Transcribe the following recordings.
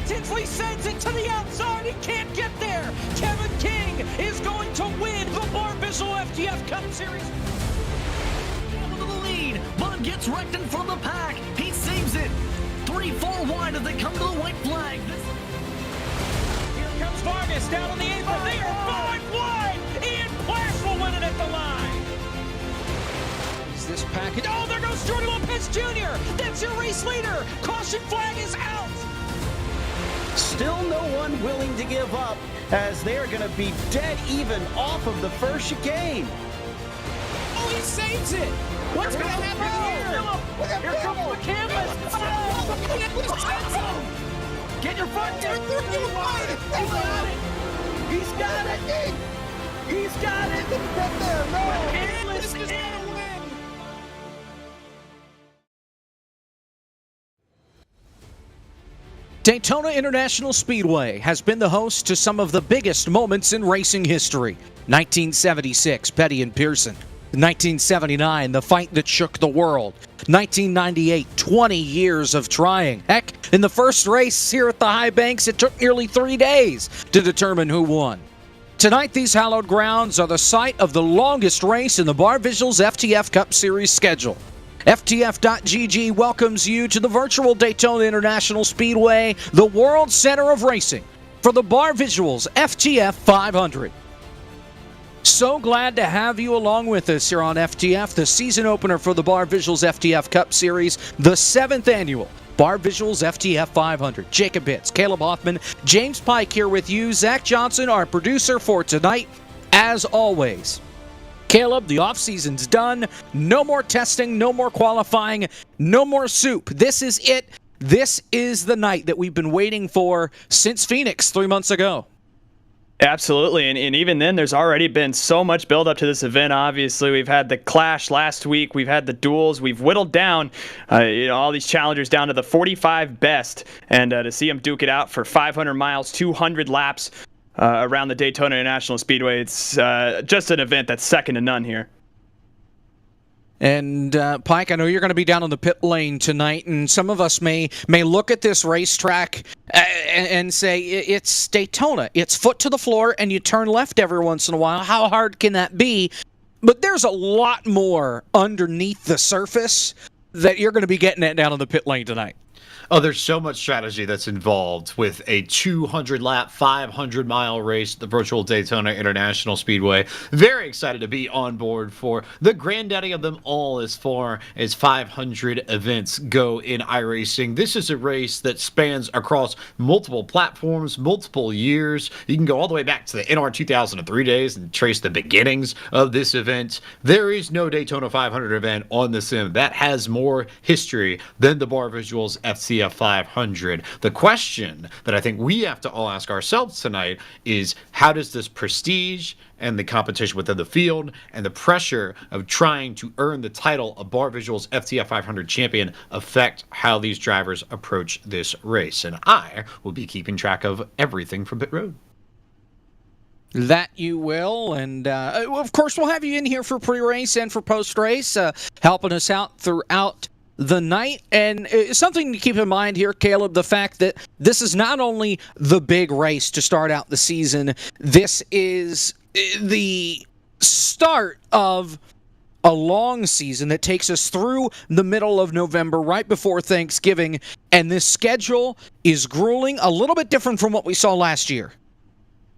Tinsley sends it to the outside. He can't get there. Kevin King is going to win the Barr FTF Cup Series. Into the lead. Bud gets wrecked in front of the pack. He saves it. 3-4 wide as they come to the white flag. Here comes Vargas down on the apron. They are 5 wide. Ian Plash will win it at the line. Is this package? Oh, there goes Jordan Lopez Jr. That's your race leader. Caution flag is out. Still no one willing to give up as they're going to be dead even off of the first chicane. Oh, he saves it. What's going to happen here? Here comes the canvas. Get your front gear. He's got it. He's got it. Get there. No. Canvas is in. Daytona International Speedway has been the host to some of the biggest moments in racing history. 1976, Petty and Pearson. 1979, the fight that shook the world. 1998, 20 years of trying. Heck, in the first race here at the High Banks, it took nearly 3 days to determine who won. Tonight, these hallowed grounds are the site of the longest race in the Barr FTF Cup Series schedule. FTF.GG welcomes you to the virtual Daytona International Speedway, the world center of racing, for the Barr FTF 500. So glad to have you along with us here on FTF, the season opener for the Barr FTF Cup Series, the 7th annual Barr FTF 500. Jacob Hitz, Caleb Hoffman, James Pike here with you. Zach Johnson, our producer for tonight, as always. Caleb, the offseason's done. No more testing, no more qualifying, no more soup. This is it. This is the night that we've been waiting for since Phoenix 3 months ago. Absolutely, and even then, there's already been so much build-up to this event. Obviously, we've had the Clash last week, we've had the duels, we've whittled down all these challengers down to the 45 best, and to see them duke it out for 500 miles, 200 laps around the Daytona International Speedway, it's just an event that's second to none here. And Pike, I know you're going to be down on the pit lane tonight, and some of us may look at this racetrack and say it's Daytona. It's foot to the floor, and you turn left every once in a while. How hard can that be? But there's a lot more underneath the surface that you're going to be getting at down on the pit lane tonight. Oh, there's so much strategy that's involved with a 200-lap, 500-mile race at the virtual Daytona International Speedway. Very excited to be on board for the granddaddy of them all as far as 500 events go in iRacing. This is a race that spans across multiple platforms, multiple years. You can go all the way back to the NR 2003 days and trace the beginnings of this event. There is no Daytona 500 event on the sim that has more history than the Barr Visuals FTF 500. The question that I think we have to all ask ourselves tonight is, how does this prestige and the competition within the field and the pressure of trying to earn the title of Barr Visuals FTF 500 champion affect how these drivers approach this race? And I will be keeping track of everything from pit road. That you will, and of course we'll have you in here for pre-race and for post-race, helping us out throughout the night. And something to keep in mind here, Caleb, the fact that this is not only the big race to start out the season, this is the start of a long season that takes us through the middle of November, right before Thanksgiving, and this schedule is grueling, a little bit different from what we saw last year.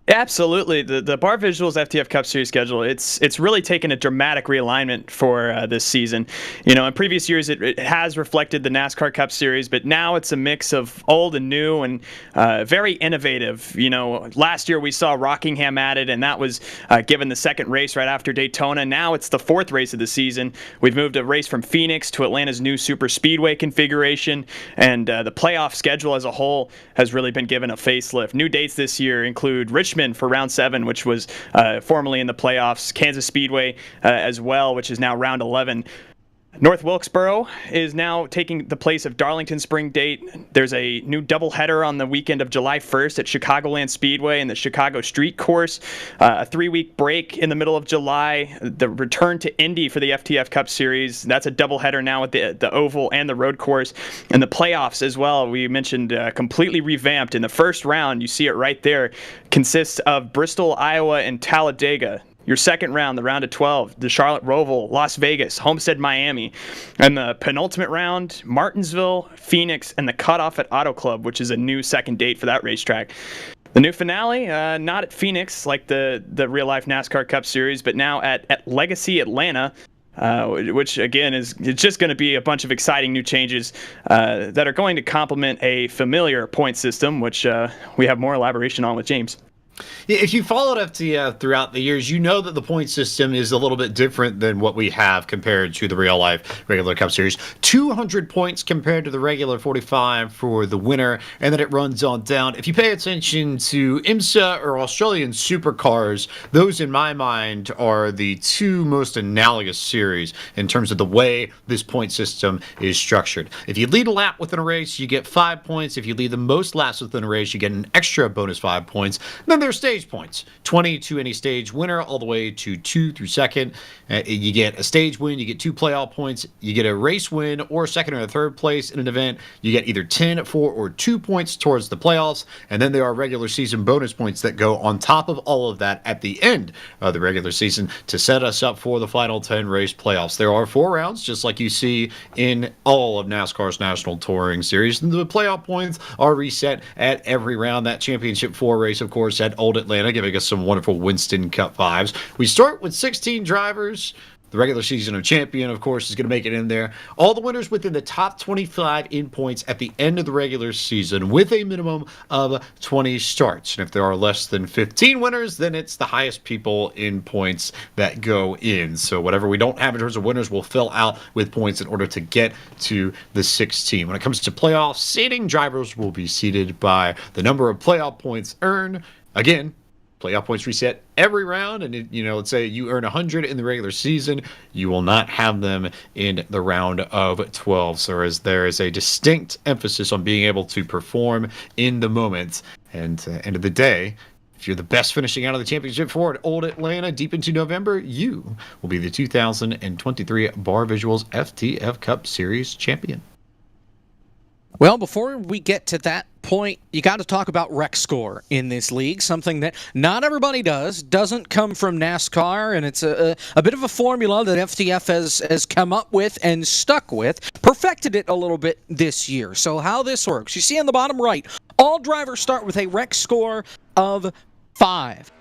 Absolutely. The Barr Visuals FTF Cup Series schedule, it's really taken a dramatic realignment for this season. You know, in previous years, it has reflected the NASCAR Cup Series, but now it's a mix of old and new and very innovative. You know, last year we saw Rockingham added, and that was given the second race right after Daytona. Now it's the fourth race of the season. We've moved a race from Phoenix to Atlanta's new Super Speedway configuration, and the playoff schedule as a whole has really been given a facelift. New dates this year include Richmond for round 7, which was formerly in the playoffs, Kansas Speedway as well, which is now round 11. North Wilkesboro is now taking the place of Darlington Spring Date. There's a new doubleheader on the weekend of July 1st at Chicagoland Speedway and the Chicago Street Course. A 3-week break in the middle of July. The return to Indy for the FTF Cup Series. That's a doubleheader now with the Oval and the Road Course. And the playoffs as well, we mentioned completely revamped. In the first round, you see it right there, consists of Bristol, Iowa, and Talladega. Your second round, the round of 12, the Charlotte Roval, Las Vegas, Homestead, Miami. And the penultimate round, Martinsville, Phoenix, and the cutoff at Auto Club, which is a new second date for that racetrack. The new finale, not at Phoenix like the real-life NASCAR Cup Series, but now at Legacy Atlanta, which, again, it's just going to be a bunch of exciting new changes that are going to complement a familiar point system, which we have more elaboration on with James. If you followed FTF throughout the years, you know that the point system is a little bit different than what we have compared to the real-life regular Cup Series. 200 points compared to the regular 45 for the winner, and then it runs on down. If you pay attention to IMSA or Australian Supercars, those in my mind are the two most analogous series in terms of the way this point system is structured. If you lead a lap within a race, you get 5 points. If you lead the most laps within a race, you get an extra bonus 5 points. Then there's stage points, 20 to any stage winner, all the way to 2 through second. You get a stage win, you get 2 playoff points, you get a race win or second or third place in an event, you get either 10, 4, or 2 points towards the playoffs, and then there are regular season bonus points that go on top of all of that at the end of the regular season to set us up for the final 10 race playoffs. There are 4 rounds, just like you see in all of NASCAR's National Touring Series, and the playoff points are reset at every round. That championship 4 race, of course, at Old Atlanta, giving us some wonderful Winston Cup vibes. We start with 16 drivers. The regular season of champion, of course, is going to make it in there. All the winners within the top 25 in points at the end of the regular season with a minimum of 20 starts. And if there are less than 15 winners, then it's the highest people in points that go in. So whatever we don't have in terms of winners will fill out with points in order to get to the 16. When it comes to playoff seeding, drivers will be seeded by the number of playoff points earned. Again, playoff points reset every round, and let's say you earn 100 in the regular season, you will not have them in the round of 12. So as there is a distinct emphasis on being able to perform in the moment, and end of the day, if you're the best finishing out of the championship for at Old Atlanta deep into November, you will be the 2023 Barr Visuals FTF Cup Series champion. Well, before we get to that point, you got to talk about rec score in this league, something that not everybody does, doesn't come from NASCAR, and it's a bit of a formula that FTF has come up with and stuck with, perfected it a little bit this year. So how this works, you see on the bottom right, all drivers start with a rec score of 5.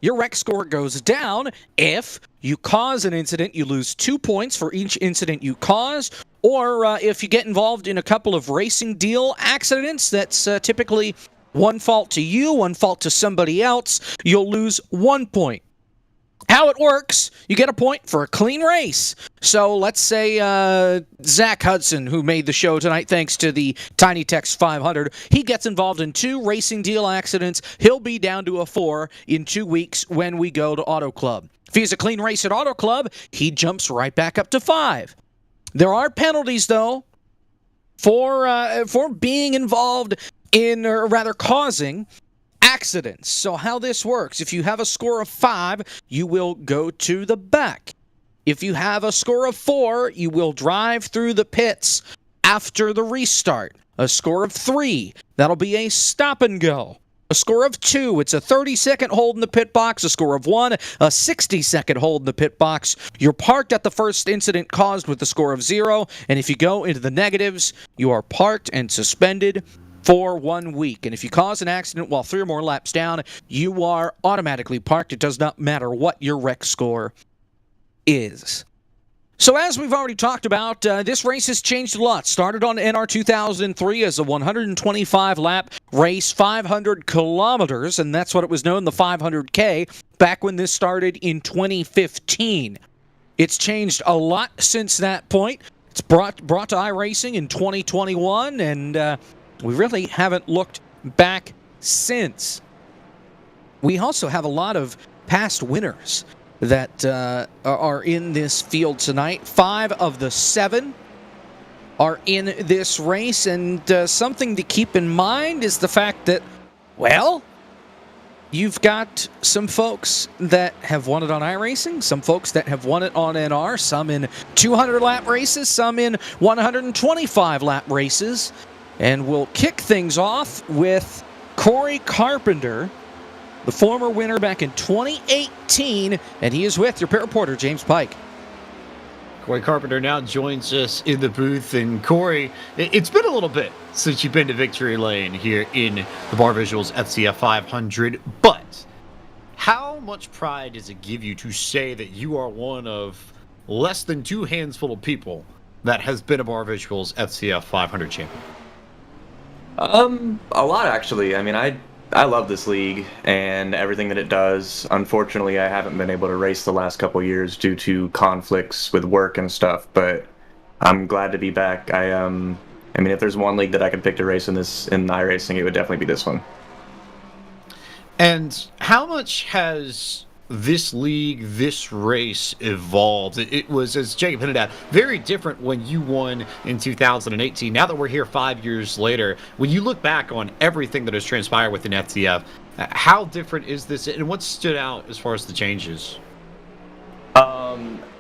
Your rec score goes down if you cause an incident. You lose 2 points for each incident you cause, or if you get involved in a couple of racing deal accidents, that's typically one fault to you, one fault to somebody else, you'll lose 1 point. How it works, you get a point for a clean race. So let's say Zach Hudson, who made the show tonight thanks to the Tiny Text 500, he gets involved in 2 racing deal accidents. He'll be down to a 4 in 2 weeks when we go to Auto Club. If he has a clean race at Auto Club, he jumps right back up to 5. There are penalties, though, for being involved in, or rather causing, accidents. So how this works, if you have a score of 5, you will go to the back. If you have a score of 4, you will drive through the pits after the restart. A score of 3, that'll be a stop and go. A score of 2, it's a 30-second hold in the pit box. A score of 1, a 60-second hold in the pit box. You're parked at the first incident caused with a score of 0, and if you go into the negatives, you are parked and suspended for 1 week. And if you cause an accident while 3 or more laps down, you are automatically parked. It does not matter what your rec score is. So as we've already talked about, this race has changed a lot. Started on NR 2003 as a 125-lap race, 500 kilometers, and that's what it was known, the 500K, back when this started in 2015. It's changed a lot since that point. It's brought to iRacing in 2021, and we really haven't looked back since. We also have a lot of past winners that are in this field tonight. 5 of the 7 are in this race, and something to keep in mind is the fact that, well, you've got some folks that have won it on iRacing, some folks that have won it on NR, some in 200-lap races, some in 125-lap races. And we'll kick things off with Corey Carpenter, the former winner back in 2018, and he is with your pit reporter, James Pike. Corey Carpenter now joins us in the booth. And Corey, it's been a little bit since you've been to Victory Lane here in the Barr Visuals FTF 500, but how much pride does it give you to say that you are one of less than 2 handful of people that has been a Barr Visuals FTF 500 champion? A lot, actually. I mean, I love this league and everything that it does. Unfortunately, I haven't been able to race the last couple years due to conflicts with work and stuff, but I'm glad to be back. I mean, if there's one league that I could pick to race in iRacing, it would definitely be this one. And how much has this league, this race evolved? It was, as Jacob hinted at, very different when you won in 2018. Now that we're here 5 years later, when you look back on everything that has transpired within FTF, how different is this, and what stood out as far as the changes?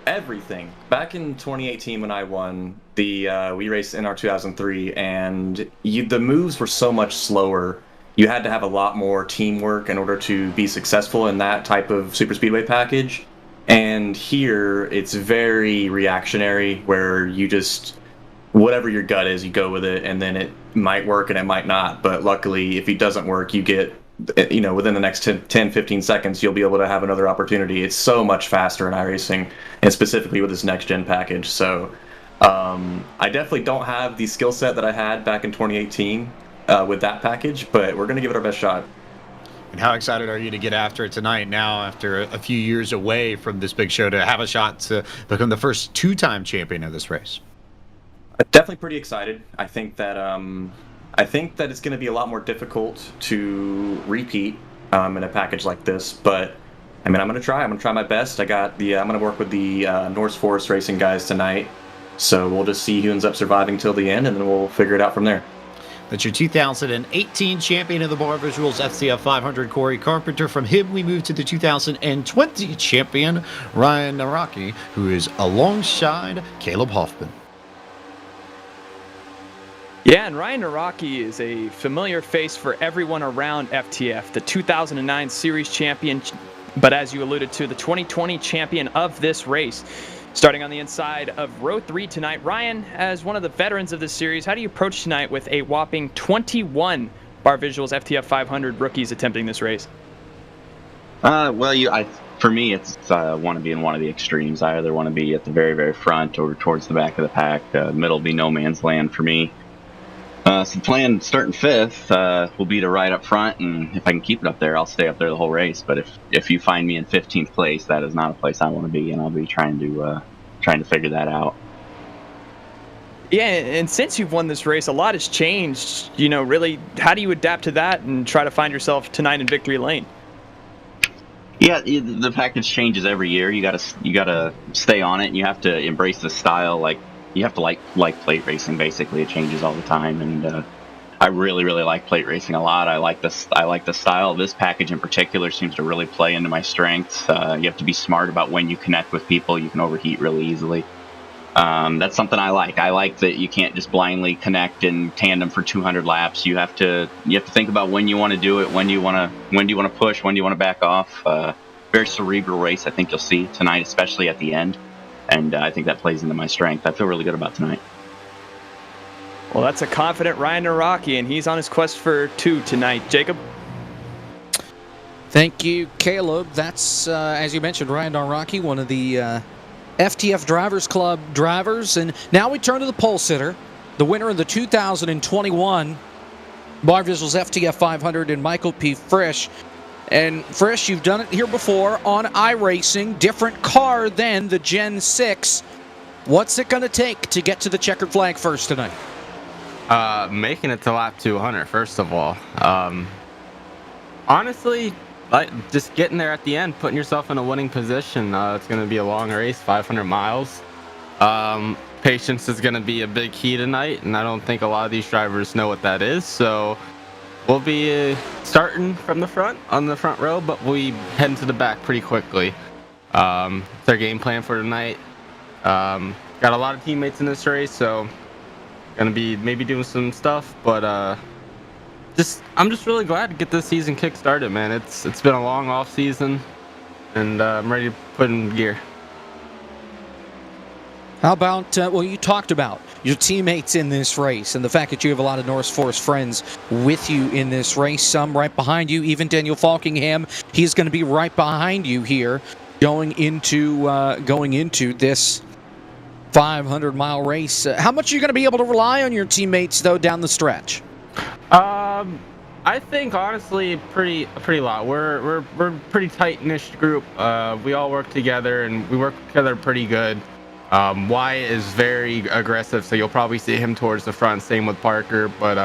Everything. Back in 2018 when I won, we raced NR 2003, and the moves were so much slower. You had to have a lot more teamwork in order to be successful in that type of super speedway package. And here, it's very reactionary, where you just, whatever your gut is, you go with it, and then it might work and it might not. But luckily, if it doesn't work, you get within the next 10, 15 seconds, you'll be able to have another opportunity. It's so much faster in iRacing, and specifically with this next-gen package. So I definitely don't have the skill set that I had back in 2018 with that package, but we're going to give it our best shot. And how excited are you to get after it tonight now, after a few years away from this big show, to have a shot to become the first two-time champion of this race? Definitely pretty excited. I think that it's going to be a lot more difficult to repeat in a package like this, but I mean, I'm going to try. I'm going to try my best. I'm going to work with the Norse Forest Racing guys tonight, so we'll just see who ends up surviving till the end, and then we'll figure it out from there. That's your 2018 champion of the Barr Visuals FTF 500, Corey Carpenter. From him, we move to the 2020 champion, Ryan Naraki, who is alongside Caleb Hoffman. Yeah, and Ryan Naraki is a familiar face for everyone around FTF, the 2009 series champion, but as you alluded to, the 2020 champion of this race. Starting on the inside of row 3 tonight, Ryan, as one of the veterans of this series, how do you approach tonight with a whopping 21 Barr Visuals FTF 500 rookies attempting this race? For me, it's want to be in one of the extremes. I either want to be at the very, very front or towards the back of the pack. Middle will be no man's land for me. So the plan starting 5th will be to ride up front, and if I can keep it up there, I'll stay up there the whole race. But if you find me in 15th place, that is not a place I want to be, and I'll be trying to figure that out. Yeah, and since you've won this race, a lot has changed. Really, how do you adapt to that and try to find yourself tonight in victory lane? Yeah, the package changes every year. You gotta stay on it, and you have to embrace the style. Like, you have to like plate racing. Basically, it changes all the time, and I really, really like plate racing a lot. I like the style. This package in particular seems to really play into my strengths. You have to be smart about when you connect with people. You can overheat really easily. That's something I like. I like that you can't just blindly connect in tandem for 200 laps. You have to think about when you want to do it, when do you want to push, when do you want to back off. Very cerebral race. I think you'll see tonight, especially at the end. And I think that plays into my strength. I feel really good about tonight. Well, that's a confident Ryan Naraki, and he's on his quest for 2 tonight. Jacob? Thank you, Caleb. That's, as you mentioned, Ryan Naraki, one of the FTF Drivers Club drivers. And now we turn to the pole sitter, the winner of the 2021 Barr Visuals FTF 500, and Michael P. Frisch. And Frisch, you've done it here before on iRacing, different car than the Gen 6. What's it going to take to get to the checkered flag first tonight? Making it to lap 200, first of all. Honestly, just getting there at the end, putting yourself in a winning position. It's going to be a long race, 500 miles. Patience is going to be a big key tonight, and I don't think a lot of these drivers know what that is. So we'll be starting from the front, on the front row, but we'll be heading to the back pretty quickly. It's our game plan for tonight. Got a lot of teammates in this race, so gonna be maybe doing some stuff, but I'm just really glad to get this season kick started, man. It's been a long off season, and I'm ready to put in gear. How about, you talked about your teammates in this race and the fact that you have a lot of Norse Force friends with you in this race, some right behind you, even Daniel Falkingham. He's going to be right behind you here going into this 500-mile race. How much are you going to be able to rely on your teammates, though, down the stretch? I think, honestly, pretty lot. We're a pretty tight-knit group. We all work together, and we work together pretty good. Wyatt is very aggressive, so you'll probably see him towards the front. Same with Parker, but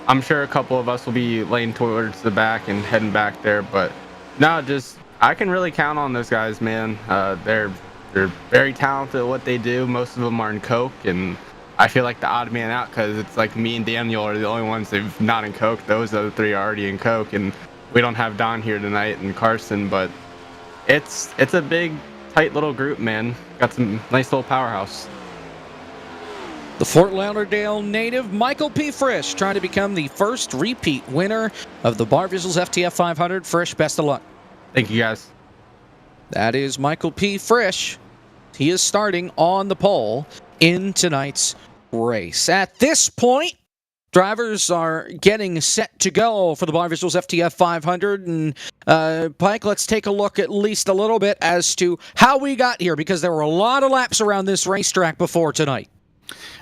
I'm sure a couple of us will be laying towards the back and heading back there. But no, I can really count on those guys, man. They're very talented at what they do. Most of them are in Coke, and I feel like the odd man out because it's like me and Daniel are the only ones that've not in Coke. Those other 3 are already in Coke, and we don't have Don here tonight and Carson, but it's a big, tight little group, man. Got some nice little powerhouse. The Fort Lauderdale native Michael P. Frisch trying to become the first repeat winner of the Barr Visuals FTF 500. Frisch, best of luck. Thank you, guys. That is Michael P. Frisch. He is starting on the pole in tonight's race. At this point, Drivers are getting set to go for the Barr Visuals FTF 500. And Pike, let's take a look at least a little bit as to how we got here, because there were a lot of laps around this racetrack before tonight.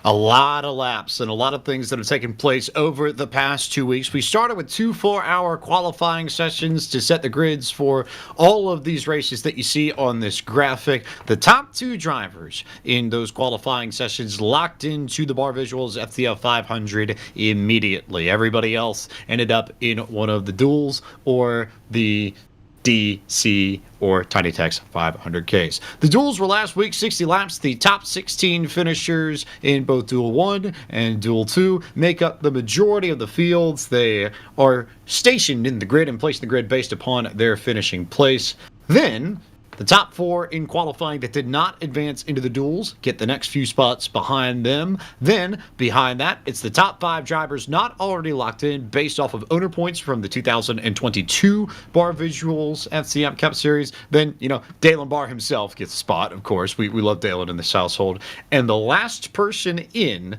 A lot of laps and a lot of things that have taken place over the past 2 weeks. We started with 2 4-hour qualifying sessions to set the grids for all of these races that you see on this graphic. The top 2 drivers in those qualifying sessions locked into the Barr Visuals FTF 500 immediately. Everybody else ended up in one of the duels or the DC or Tiny Tech's 500Ks. The duels were last week, 60 laps. The top 16 finishers in both Duel 1 and Duel 2 make up the majority of the fields. They are stationed in the grid and placed in the grid based upon their finishing place. Then the top 4 in qualifying that did not advance into the duels get the next few spots behind them. Then, behind that, it's the top 5 drivers not already locked in based off of owner points from the 2022 Barr Visuals FTF Cup Series. Then, Dalen Barr himself gets a spot, of course. We love Dalen in this household. And the last person in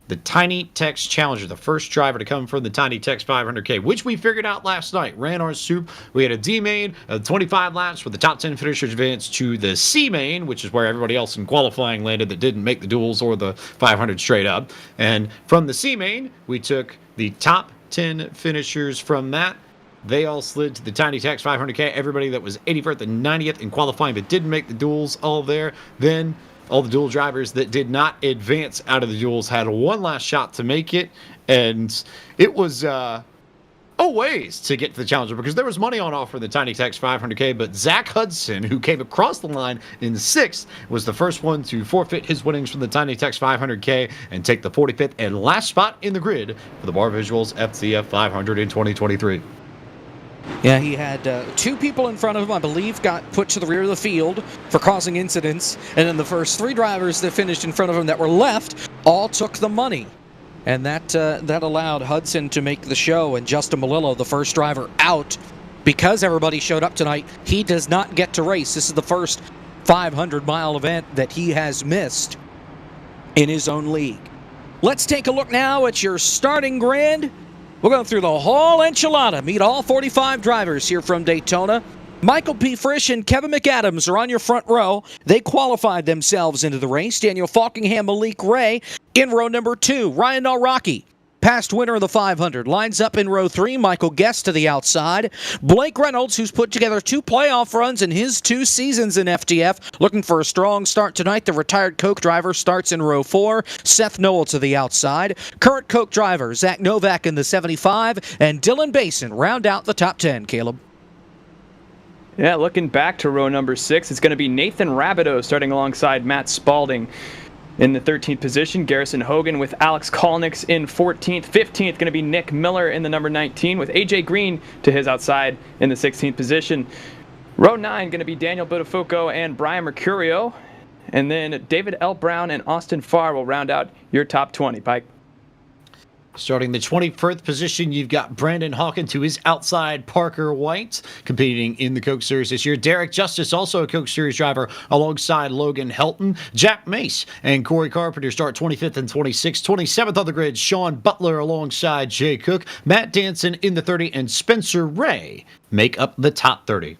the Tiny Tech's Challenger, the first driver to come from the Tiny Tech's 500K, which we figured out last night, ran our soup. We had a D main of 25 laps where the top 10 finishers advanced to the C main, which is where everybody else in qualifying landed that didn't make the duels or the 500 straight up. And from the C main, we took the top 10 finishers from that. They all slid to the Tiny Tech's 500K. Everybody that was 81st and 90th in qualifying but didn't make the duels, all there. Then all the duel drivers that did not advance out of the duels had one last shot to make it, and it was a ways to get to the Challenger because there was money on offer in the Tiny Tech's 500K, but Zach Hudson, who came across the line in 6th, was the first one to forfeit his winnings from the Tiny Tech's 500K and take the 45th and last spot in the grid for the Barr Visuals FTF 500 in 2023. Yeah, he had 2 people in front of him, I believe, got put to the rear of the field for causing incidents. And then the first 3 drivers that finished in front of him that were left all took the money. And that allowed Hudson to make the show. And Justin Malillo, the first driver out, because everybody showed up tonight, he does not get to race. This is the first 500-mile event that he has missed in his own league. Let's take a look now at your starting grid. We'll go through the whole enchilada. Meet all 45 drivers here from Daytona. Michael P. Frisch and Kevin McAdams are on your front row. They qualified themselves into the race. Daniel Falkingham, Malik Ray in row number 2. Ryan Nalraki, past winner of the 500, lines up in row 3. Michael Guest to the outside. Blake Reynolds, who's put together 2 playoff runs in his 2 seasons in FTF, looking for a strong start tonight. The retired Coke driver starts in row 4. Seth Noel to the outside. Current Coke driver Zach Novak in the 75, and Dylan Basin round out the top 10. Caleb. Yeah, looking back to row number 6, it's going to be Nathan Rabideau starting alongside Matt Spalding. In the 13th position, Garrison Hogan with Alex Kolniks in 14th. 15th, going to be Nick Miller in the number 19 with AJ Green to his outside in the 16th position. Row 9, going to be Daniel Botafogo and Brian Mercurio. And then David L. Brown and Austin Farr will round out your top 20, Pike. Starting the 21st position, you've got Brandon Hawkins to his outside, Parker White, competing in the Coke Series this year. Derek Justice, also a Coke Series driver, alongside Logan Helton. Jack Mace and Corey Carpenter start 25th and 26th. 27th on the grid, Sean Butler alongside Jay Cook. Matt Danson in the 30, and Spencer Ray make up the top 30.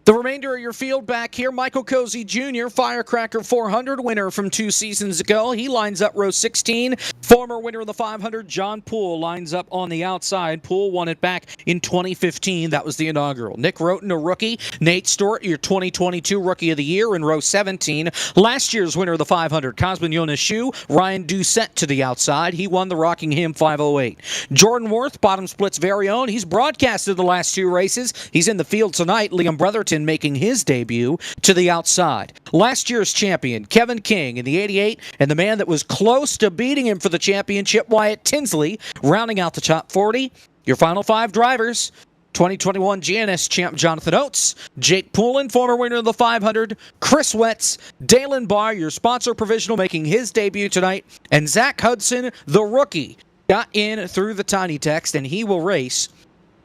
The remainder of your field back here, Michael Cozy Jr., Firecracker 400 winner from 2 seasons ago. He lines up row 16. Former winner of the 500, John Poole, lines up on the outside. Poole won it back in 2015. That was the inaugural. Nick Roten, a rookie. Nate Stewart, your 2022 Rookie of the Year in row 17. Last year's winner of the 500, Cosmin Yoneshu. Ryan Doucette to the outside. He won the Rockingham 508. Jordan Worth, bottom split's very own. He's broadcasted the last 2 races. He's in the field tonight. Liam Brotherton making his debut to the outside. Last year's champion, Kevin King in the 88, and the man that was close to beating him for the championship, Wyatt Tinsley, rounding out the top 40. Your final 5 drivers, 2021 GNS champ Jonathan Oates, Jake Poulin, former winner of the 500, Chris Wetz, Dalen Barr, your sponsor provisional, making his debut tonight, and Zach Hudson, the rookie, got in through the Tiny Text, and he will race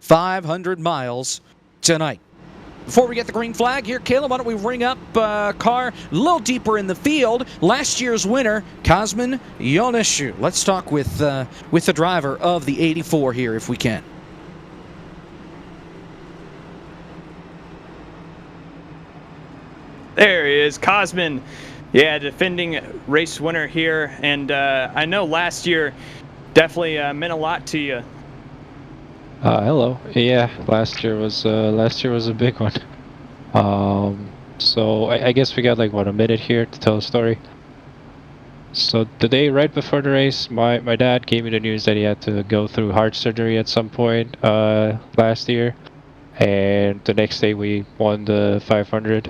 500 miles tonight. Before we get the green flag here, Caleb, why don't we ring up a car a little deeper in the field? Last year's winner, Kazman Yoneshu. Let's talk with the driver of the 84 here, if we can. There he is, Kazman. Yeah, defending race winner here. And I know last year definitely meant a lot to you. Hello. Yeah, last year was a big one. So I guess we got like a minute here to tell a story. So the day right before the race, my dad gave me the news that he had to go through heart surgery at some point last year, and the next day we won the 500.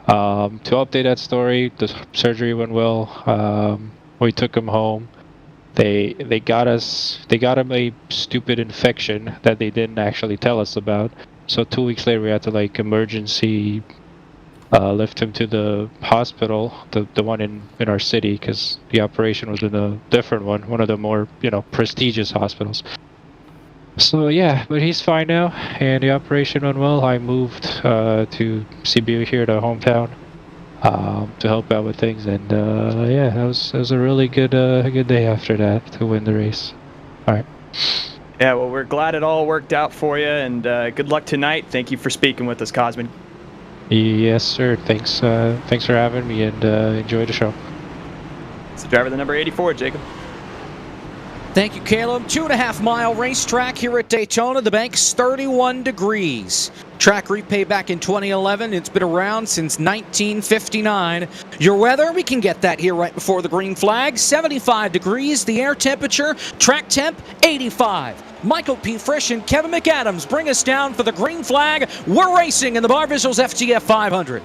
To update that story, the surgery went well. We took him home. They got him a stupid infection that they didn't actually tell us about. So 2 weeks later, we had to emergency lift him to the hospital, the one in our city, because the operation was in a different one of the more prestigious hospitals. So yeah, but he's fine now, and the operation went well. I moved to Cebu here, to hometown, to help out with things, and yeah, that was a really good day after that to win the race. All right. Yeah, well, we're glad it all worked out for you, and good luck tonight. Thank you for speaking with us, Kazman. Yes, sir. Thanks for having me, and enjoy the show. It's the driver, the number 84, Jacob. Thank you, Caleb. 2.5-mile racetrack here at Daytona. The bank's 31 degrees. Track repaid back in 2011. It's been around since 1959. Your weather, we can get that here right before the green flag. 75 degrees. The air temperature, track temp, 85. Michael P. Frisch and Kevin McAdams bring us down for the green flag. We're racing in the Barr Visuals FTF 500.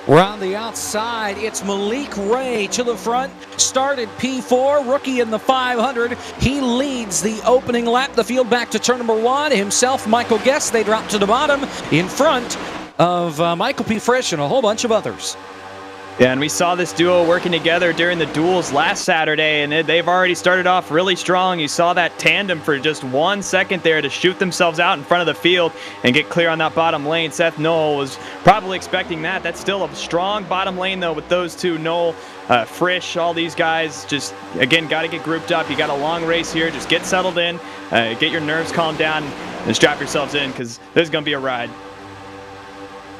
We're on the outside. It's Malik Ray to the front. Started P4, rookie in the 500. He leads the opening lap. The field back to turn number 1. Himself, Michael Guest, they drop to the bottom in front of Michael P. Frisch and a whole bunch of others. Yeah, and we saw this duo working together during the duels last Saturday, and they've already started off really strong. You saw that tandem for just 1 second there to shoot themselves out in front of the field and get clear on that bottom lane. Seth Knoll was probably expecting that. That's still a strong bottom lane, though, with those two, Knoll, Frisch, all these guys. Just, again, got to get grouped up. You got a long race here. Just get settled in, get your nerves calmed down, and strap yourselves in, because this is going to be a ride.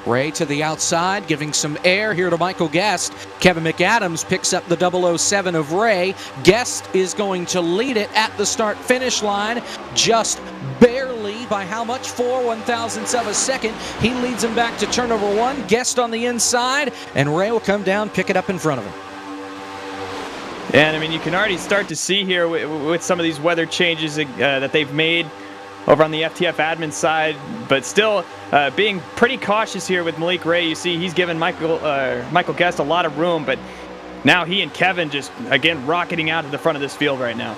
Ray to the outside, giving some air here to Michael Guest. Kevin McAdams picks up the 007 of Ray. Guest is going to lead it at the start-finish line, just barely by how much? 4/1000ths of a second. He leads him back to turn number 1. Guest on the inside, and Ray will come down, pick it up in front of him. And, I mean, you can already start to see here with some of these weather changes that they've made over on the FTF admin side, but still being pretty cautious here with Malik Ray. You see he's given Michael Guest a lot of room, but now he and Kevin just, again, rocketing out to the front of this field right now.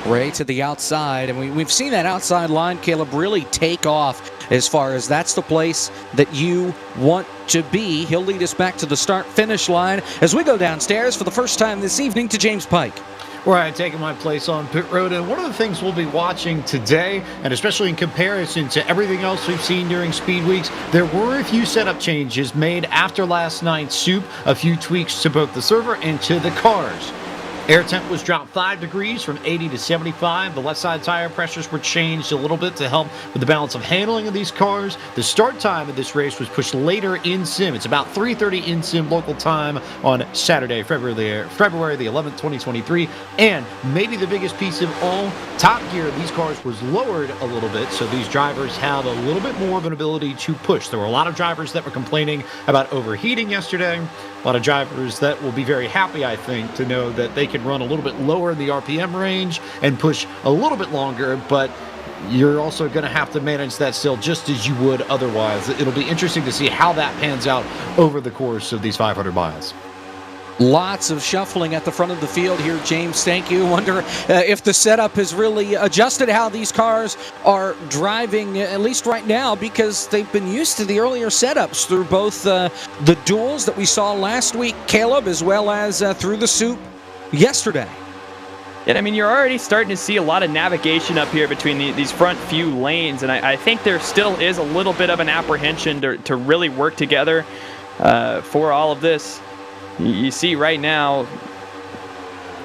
Ray to the outside, and we've seen that outside line, Caleb, really take off as far as that's the place that you want to be. He'll lead us back to the start-finish line as we go downstairs for the first time this evening to James Pike. Where I'm taking my place on pit road, and one of the things we'll be watching today, and especially in comparison to everything else we've seen during Speed Weeks, there were a few setup changes made after last night's soup, a few tweaks to both the server and to the cars. Air temp was dropped 5 degrees from 80 to 75. The left side tire pressures were changed a little bit to help with the balance of handling of these cars. The start time of this race was pushed later in sim. It's about 3:30 in sim local time on Saturday, February the 11th, 2023. And maybe the biggest piece of all, top gear of these cars was lowered a little bit, so these drivers have a little bit more of an ability to push. There were a lot of drivers that were complaining about overheating yesterday. A lot of drivers that will be very happy, I think, to know that they can run a little bit lower in the RPM range and push a little bit longer, but you're also going to have to manage that still just as you would otherwise. It'll be interesting to see how that pans out over the course of these 500 miles. Lots of shuffling at the front of the field here, James. Thank you. Wonder if the setup has really adjusted how these cars are driving, at least right now, because they've been used to the earlier setups through both the duels that we saw last week, Caleb, as well as through the soup yesterday. And I mean, you're already starting to see a lot of navigation up here between these front few lanes, and I think there still is a little bit of an apprehension to really work together for all of this. You see right now,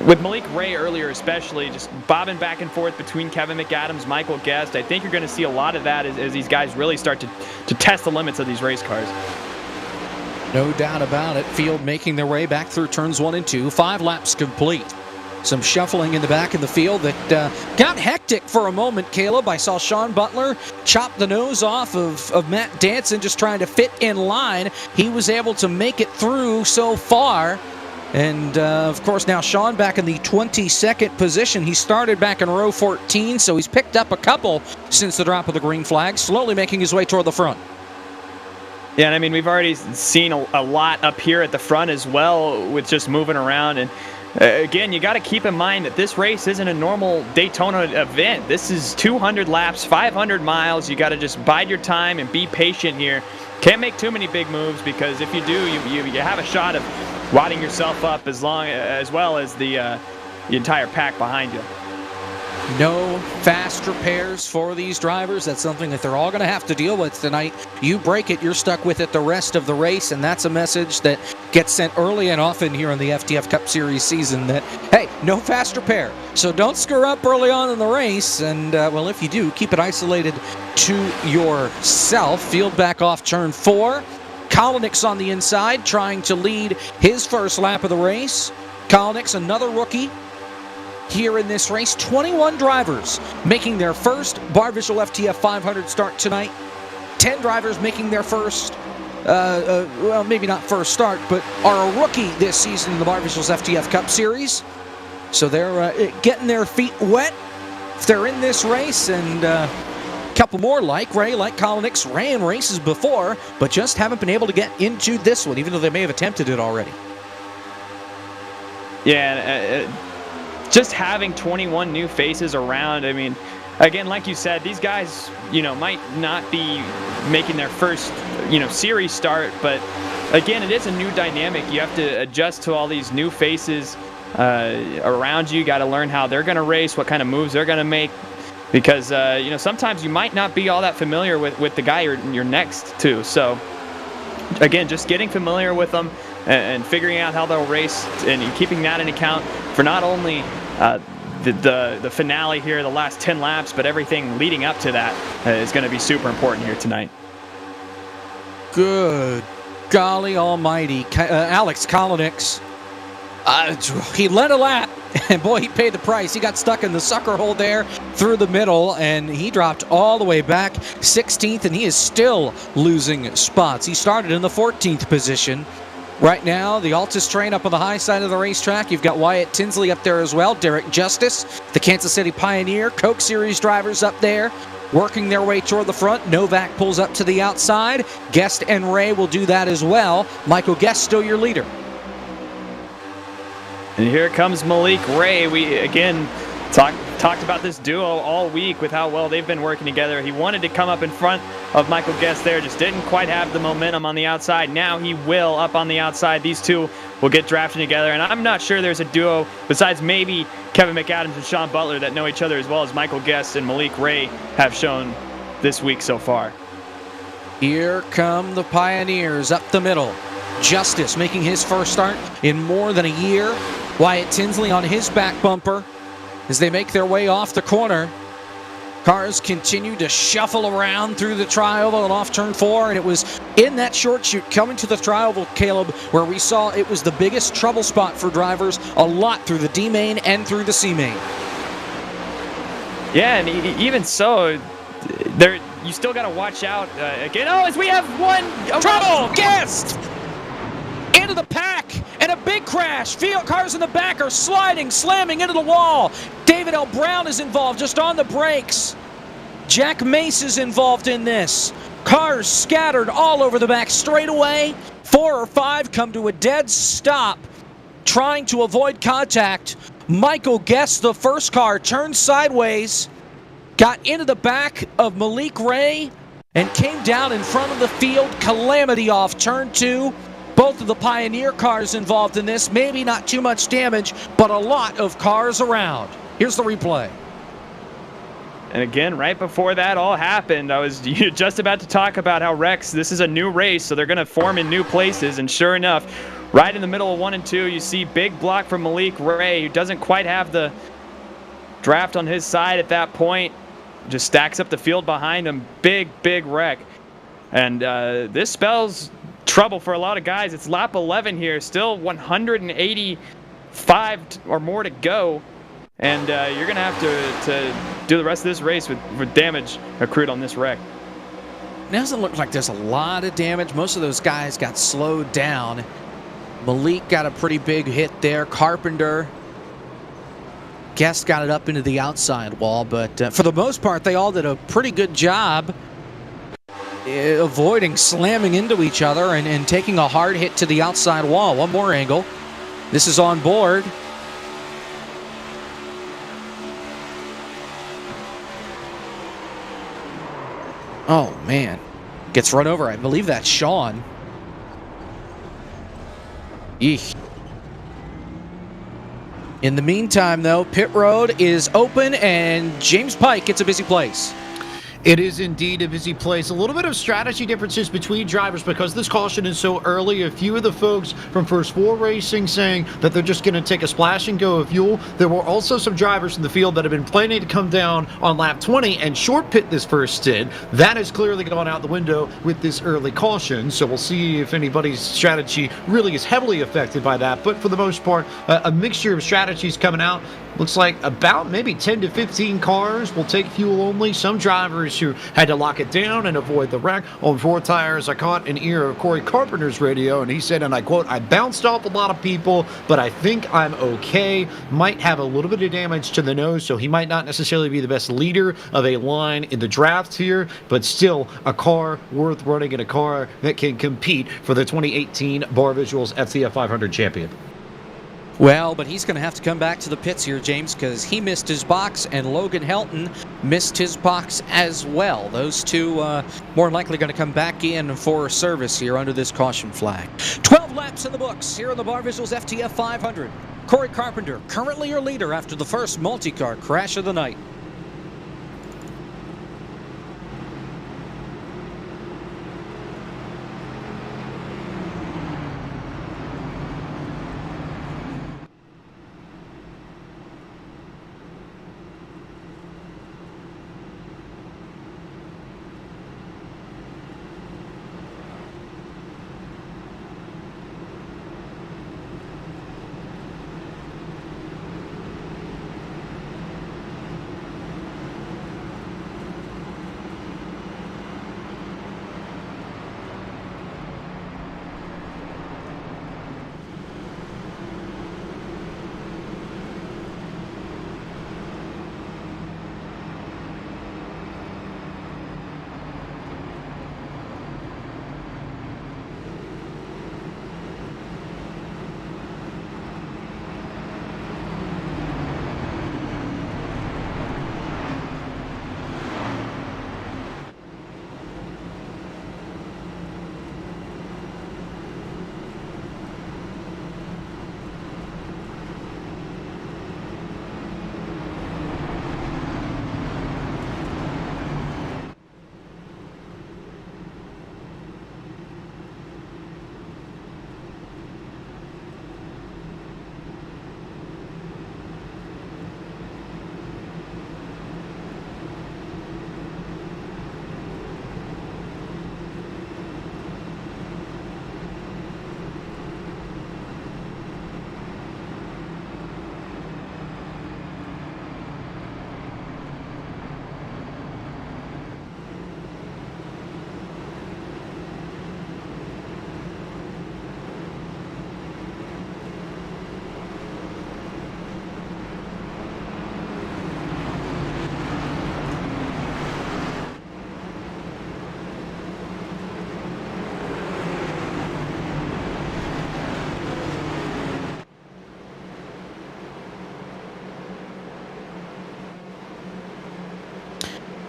with Malik Ray earlier especially, just bobbing back and forth between Kevin McAdams, Michael Guest. I think you're going to see a lot of that as these guys really start to test the limits of these race cars. No doubt about it. Field making their way back through turns 1 and 2. 5 laps complete. Some shuffling in the back of the field that got hectic for a moment, Caleb. I saw Sean Butler chop the nose off of Matt Danson just trying to fit in line. He was able to make it through so far. And, of course, now Sean back in the 22nd position. He started back in row 14, so he's picked up a couple since the drop of the green flag, slowly making his way toward the front. Yeah, and I mean, we've already seen a lot up here at the front as well with just moving around. And again, you got to keep in mind that this race isn't a normal Daytona event. This is 200 laps, 500 miles. You got to just bide your time and be patient here. Can't make too many big moves, because if you do, you have a shot of wadding yourself up as well as the entire pack behind you. No fast repairs for these drivers. That's something that they're all going to have to deal with tonight. You break it, you're stuck with it the rest of the race, and that's a message that gets sent early and often here in the FTF Cup Series season that, hey, no fast repair. So don't screw up early on in the race, and, well, if you do, keep it isolated to yourself. Field back off turn 4. Kolinick's on the inside trying to lead his first lap of the race. Kolinick's another rookie here in this race. 21 drivers making their first Barr Visual FTF 500 start tonight. 10 drivers making their first, well, maybe not first start, but are a rookie this season in the Barr Visuals FTF Cup Series. So they're getting their feet wet if they're in this race, and a couple more like Ray, like Kolinick's, ran races before, but just haven't been able to get into this one, even though they may have attempted it already. Yeah, just having 21 new faces around, I mean, again, like you said, these guys, might not be making their first, series start, but again, it is a new dynamic. You have to adjust to all these new faces around you. You got to learn how they're going to race, what kind of moves they're going to make, because, sometimes you might not be all that familiar with the guy you're next to. So, again, just getting familiar with them and figuring out how they'll race and keeping that in account for not only the finale here, the last 10 laps, but everything leading up to that is going to be super important here tonight. Good golly almighty. Alex Kolinick's, he led a lap, and boy, he paid the price. He got stuck in the sucker hole there through the middle, and he dropped all the way back 16th, and he is still losing spots. He started in the 14th position. Right now, the Altus train up on the high side of the racetrack. You've got Wyatt Tinsley up there as well. Derek Justice, the Kansas City Pioneer. Coke Series drivers up there working their way toward the front. Novak pulls up to the outside. Guest and Ray will do that as well. Michael Guest still your leader. And here comes Malik Ray. We, again, talked about this duo all week with how well they've been working together. He wanted to come up in front of Michael Guest there, just didn't quite have the momentum on the outside. Now he will up on the outside. These two will get drafted together, and I'm not sure there's a duo besides maybe Kevin McAdams and Sean Butler that know each other as well as Michael Guest and Malik Ray have shown this week so far. Here come the Pioneers up the middle. Justice making his first start in more than a year. Wyatt Tinsley on his back bumper as they make their way off the corner. Cars continue to shuffle around through the tri-oval and off turn 4, and it was in that short shoot coming to the tri-oval, Caleb, where we saw it was the biggest trouble spot for drivers, a lot through the D main and through the C main. Yeah, and even so, there you still got to watch out again. Oh, as we have one trouble guest into the pack, and a big crash. Field cars in the back are sliding, slamming into the wall. David L. Brown is involved just on the brakes. Jack Mace is involved in this. Cars scattered all over the back straightaway. 4 or 5 come to a dead stop, trying to avoid contact. Michael Guest, the first car, turned sideways, got into the back of Malik Ray, and came down in front of the field. Calamity off turn 2. Both of the Pioneer cars involved in this. Maybe not too much damage, but a lot of cars around. Here's the replay. And again, right before that all happened, I was just about to talk about how Rex, this is a new race, so they're going to form in new places. And sure enough, right in the middle of 1 and 2, you see big block from Malik Ray, who doesn't quite have the draft on his side at that point. Just stacks up the field behind him. Big, big wreck. And this spells trouble for a lot of guys. It's lap 11 here, still 185 or more to go, and you're gonna have to do the rest of this race with damage accrued on this wreck. It doesn't look like there's a lot of damage. Most of those guys got slowed down. Malik got a pretty big hit there. Carpenter, Guest got it up into the outside wall, but for the most part, they all did a pretty good job avoiding slamming into each other and taking a hard hit to the outside wall. One more angle. This is on board. Oh, man. Gets run over. I believe that's Sean. Eek. In the meantime, though, pit road is open and James Pike gets a busy place. It is indeed a busy place. A little bit of strategy differences between drivers because this caution is so early. A few of the folks from First 4 Racing saying that they're just going to take a splash and go of fuel. There were also some drivers in the field that have been planning to come down on lap 20 and short pit this first stint. That has clearly gone out the window with this early caution. So we'll see if anybody's strategy really is heavily affected by that. But for the most part, a mixture of strategies coming out. Looks like about maybe 10 to 15 cars will take fuel only. Some drivers who had to lock it down and avoid the wreck. On 4 tires, I caught an ear of Corey Carpenter's radio, and he said, and I quote, "I bounced off a lot of people, but I think I'm okay." Might have a little bit of damage to the nose, so he might not necessarily be the best leader of a line in the draft here, but still a car worth running and a car that can compete for the 2018 Barr Visuals FTF 500 champion. Well, but he's going to have to come back to the pits here, James, because he missed his box, and Logan Helton missed his box as well. Those two more likely going to come back in for service here under this caution flag. 12 laps in the books here in the Barr Visuals FTF 500. Corey Carpenter, currently your leader after the first multi-car crash of the night.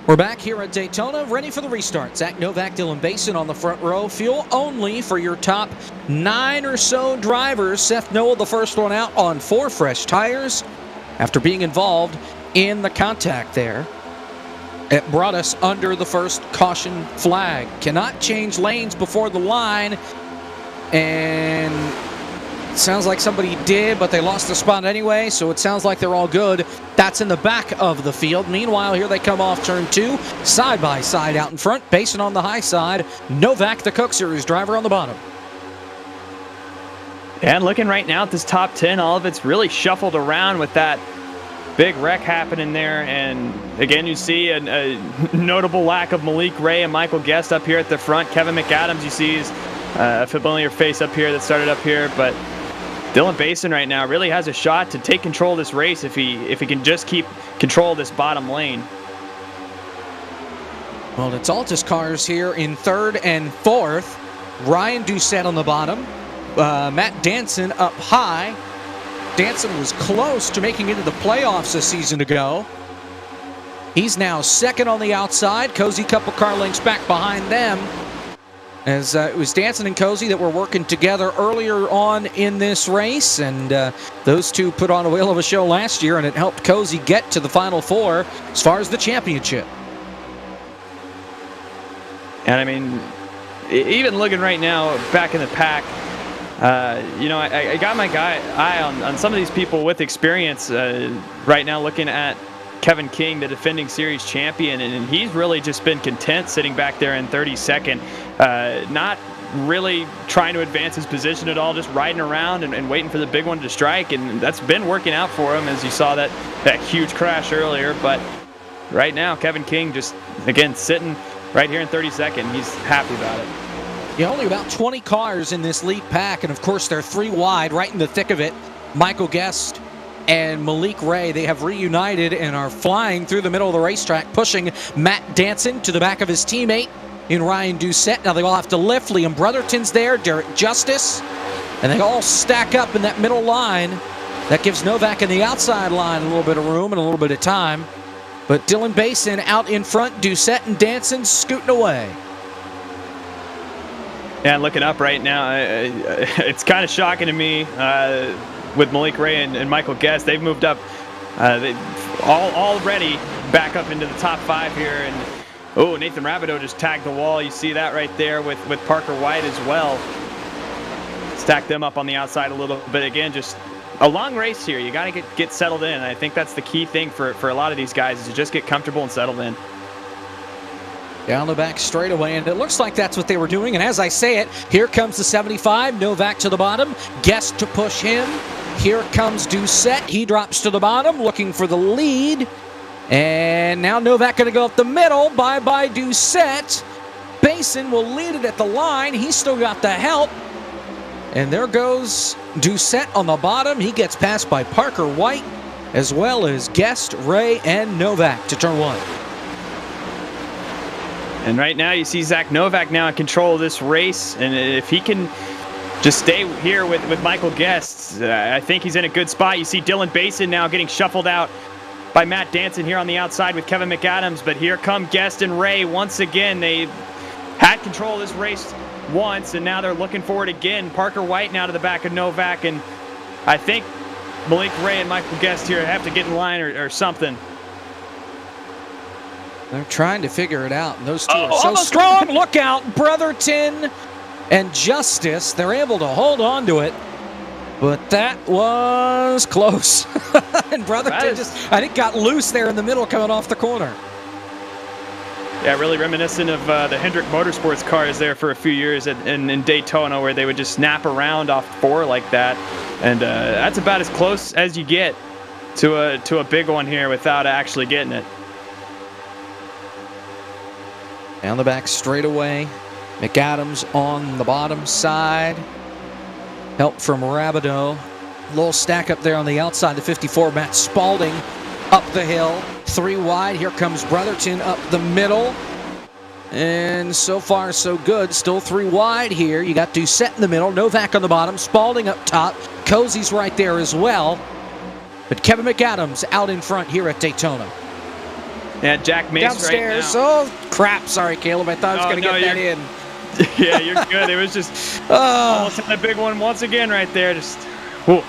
We're back here at Daytona, ready for the restart. Zach Novak, Dylan Basin on the front row. Fuel only for your top 9 or so drivers. Seth Noel, the first one out on 4 fresh tires after being involved in the contact there. It brought us under the first caution flag. Cannot change lanes before the line. And it sounds like somebody did, but they lost the spot anyway, so it sounds like they're all good. That's in the back of the field. Meanwhile, here they come off turn 2, side by side out in front. Basin on the high side. Novak, the Coke Series driver, on the bottom. And looking right now at this top 10, all of it's really shuffled around with that big wreck happening there. And again, you see a notable lack of Malik Ray and Michael Guest up here at the front. Kevin McAdams, you see, is a familiar face up here that started up here. But Dylan Basin right now really has a shot to take control of this race if he can just keep control of this bottom lane. Well, it's Altus cars here in 3rd and 4th. Ryan Doucette on the bottom. Matt Danson up high. Danson was close to making it into the playoffs a season ago. He's now 2nd on the outside. Cozy couple car lengths back behind them. As it was Danson and Cozy that were working together earlier on in this race, and those two put on a whale of a show last year, and it helped Cozy get to the Final 4 as far as the championship. And I mean, even looking right now back in the pack, I got my eye on some of these people with experience right now, looking at Kevin King, the defending series champion, and he's really just been content sitting back there in 32nd, not really trying to advance his position at all, just riding around and waiting for the big one to strike, and that's been working out for him, as you saw that huge crash earlier. But right now, Kevin King just, again, sitting right here in 32nd. He's happy about it. Yeah, only about 20 cars in this lead pack, and of course they're 3 wide, right in the thick of it. Michael Guest and Malik Ray, they have reunited and are flying through the middle of the racetrack, pushing Matt Danson to the back of his teammate in Ryan Doucette. Now they all have to lift. Liam Brotherton's there, Derek Justice, and they all stack up in that middle line. That gives Novak in the outside line a little bit of room and a little bit of time. But Dylan Basin out in front, Doucette and Danson scooting away. Yeah, looking up right now, it's kind of shocking to me with Malik Ray and Michael Guest. They've moved up already back up into the top 5 here. And Nathan Rabideau just tagged the wall. You see that right there with Parker White as well. Stack them up on the outside a little bit. Again, just a long race here. You got to get settled in. I think that's the key thing for a lot of these guys, is to just get comfortable and settled in. Down the back straightaway, and it looks like that's what they were doing. And as I say it, here comes the 75. Novak to the bottom. Guest to push him. Here comes Doucette. He drops to the bottom, looking for the lead. And now Novak going to go up the middle. Bye-bye, Doucette. Basin will lead it at the line. He's still got the help. And there goes Doucette on the bottom. He gets passed by Parker White, as well as Guest, Ray, and Novak to turn 1. And right now you see Zach Novak now in control of this race, and if he can just stay here with Michael Guest, I think he's in a good spot. You see Dylan Basin now getting shuffled out by Matt Danson here on the outside with Kevin McAdams, but here come Guest and Ray once again. They had control of this race once, and now they're looking for it again. Parker White now to the back of Novak, and I think Malik Ray and Michael Guest here have to get in line or something. They're trying to figure it out, and those two are so strong. Look out, Brotherton and Justice. They're able to hold on to it, but that was close. And Brotherton I think, got loose there in the middle coming off the corner. Yeah, really reminiscent of the Hendrick Motorsports cars there for a few years in Daytona, where they would just snap around off 4 like that. And that's about as close as you get to a big one here without actually getting it. Down the back straightaway. McAdams on the bottom side. Help from Rabideau. A little stack up there on the outside. The 54, Matt Spalding up the hill. 3 wide. Here comes Brotherton up the middle. And so far, so good. Still 3 wide here. You got Doucette in the middle. Novak on the bottom. Spalding up top. Cozy's right there as well. But Kevin McAdams out in front here at Daytona. Yeah, Jack Mace Downstairs. right now. Oh, crap. Sorry, Caleb. I thought I was going to get that in. Yeah, you're good. It was just almost had a big one once again right there. Just, whoa.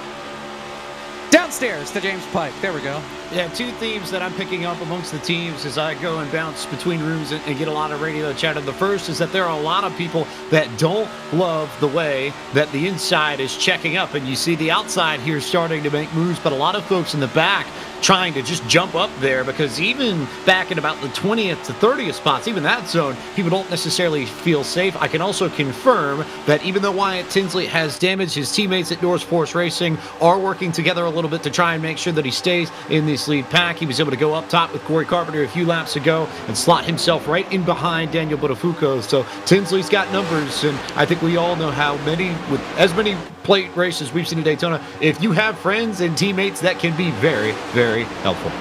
Downstairs to James Pike. There we go. Yeah, two themes that I'm picking up amongst the teams as I go and bounce between rooms and get a lot of radio chatter. The first is that there are a lot of people that don't love the way that the inside is checking up, and you see the outside here starting to make moves, but a lot of folks in the back trying to just jump up there, because even back in about the 20th to 30th spots, even that zone, people don't necessarily feel safe. I can also confirm that even though Wyatt Tinsley has damaged, his teammates at North Force Racing are working together a little bit to try and make sure that he stays in this lead pack. He was able to go up top with Corey Carpenter a few laps ago and slot himself right in behind Daniel Botafuco. So Tinsley's got numbers, and I think we all know how many, with as many plate races we've seen in Daytona, if you have friends and teammates, that can be very, very helpful.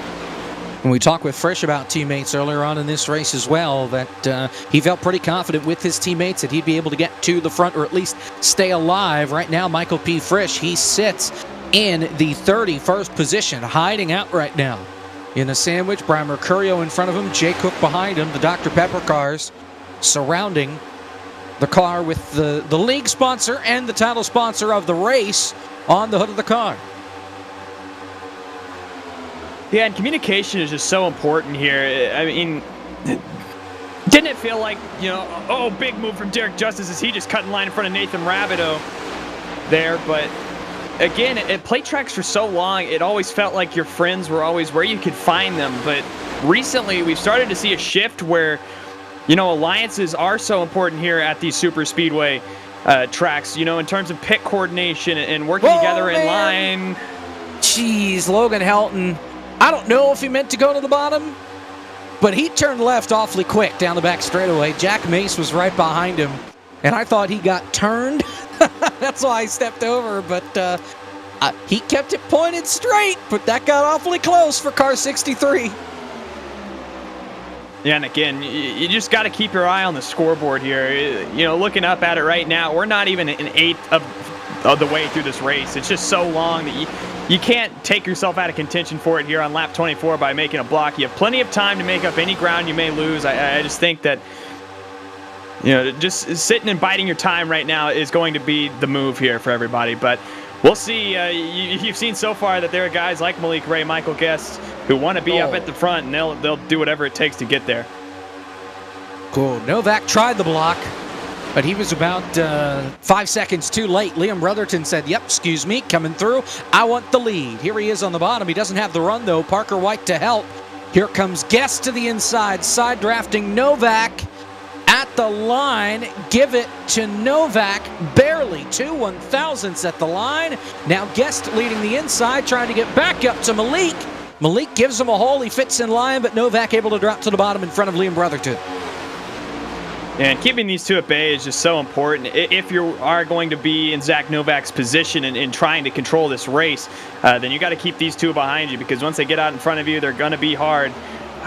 And we talked with Frisch about teammates earlier on in this race as well, that he felt pretty confident with his teammates that he'd be able to get to the front or at least stay alive. Right now, Michael P. Frisch, he sits in the 31st position, hiding out right now in the sandwich. Brian Mercurio in front of him, Jay Cook behind him, the Dr. Pepper cars surrounding the car with the league sponsor and the title sponsor of the race on the hood of the car. Yeah, and communication is just so important here. I mean, didn't it feel like, big move from Derek Justice as he just cut in line in front of Nathan Rabideau there, but again, at plate tracks for so long, it always felt like your friends were always where you could find them, but recently we've started to see a shift where alliances are so important here at these super speedway tracks, in terms of pit coordination and working together in line. Jeez, Logan Helton, I don't know if he meant to go to the bottom, but he turned left awfully quick down the back straightaway. Jack Mace was right behind him, and I thought he got turned. That's why I stepped over, but he kept it pointed straight, but that got awfully close for car 63. Yeah, and again, you just got to keep your eye on the scoreboard here. Looking up at it right now, we're not even an eighth of the way through this race. It's just so long that you can't take yourself out of contention for it here on lap 24 by making a block. You have plenty of time to make up any ground you may lose. I just think that just sitting and biding your time right now is going to be the move here for everybody. But we'll see. You've seen so far that there are guys like Malik Ray, Michael Guest, who want to be up at the front, and they'll do whatever it takes to get there. Cool. Novak tried the block, but he was about 5 seconds too late. Liam Brotherton said, yep, excuse me, coming through. I want the lead. Here he is on the bottom. He doesn't have the run, though. Parker White to help. Here comes Guest to the inside, side drafting Novak at the line. Give it to Novak, barely 2 1/1000ths at the line. Now Guest leading the inside, trying to get back up to Malik. Malik gives him a hole. He fits in line, but Novak able to drop to the bottom in front of Liam Brotherton. And keeping these two at bay is just so important. If you are going to be in Zach Novak's position and trying to control this race, then you got to keep these two behind you, because once they get out in front of you, they're going to be hard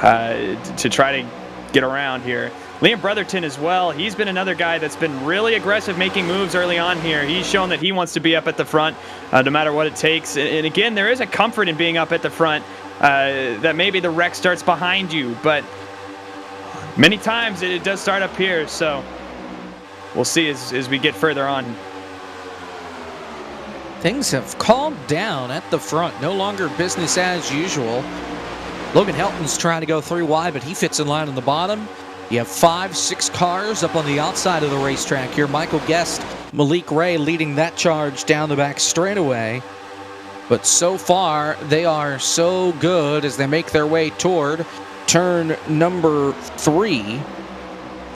to try to get around here. Liam Brotherton as well, he's been another guy that's been really aggressive making moves early on here. He's shown that he wants to be up at the front no matter what it takes. And again, there is a comfort in being up at the front that maybe the wreck starts behind you, but many times it does start up here, so we'll see as we get further on. Things have calmed down at the front. No longer business as usual. Logan Helton's trying to go 3 wide, but he fits in line on the bottom. You have 5-6 cars up on the outside of the racetrack here. Michael Guest, Malik Ray leading that charge down the back straightaway. But so far, they are so good as they make their way toward turn number 3. Here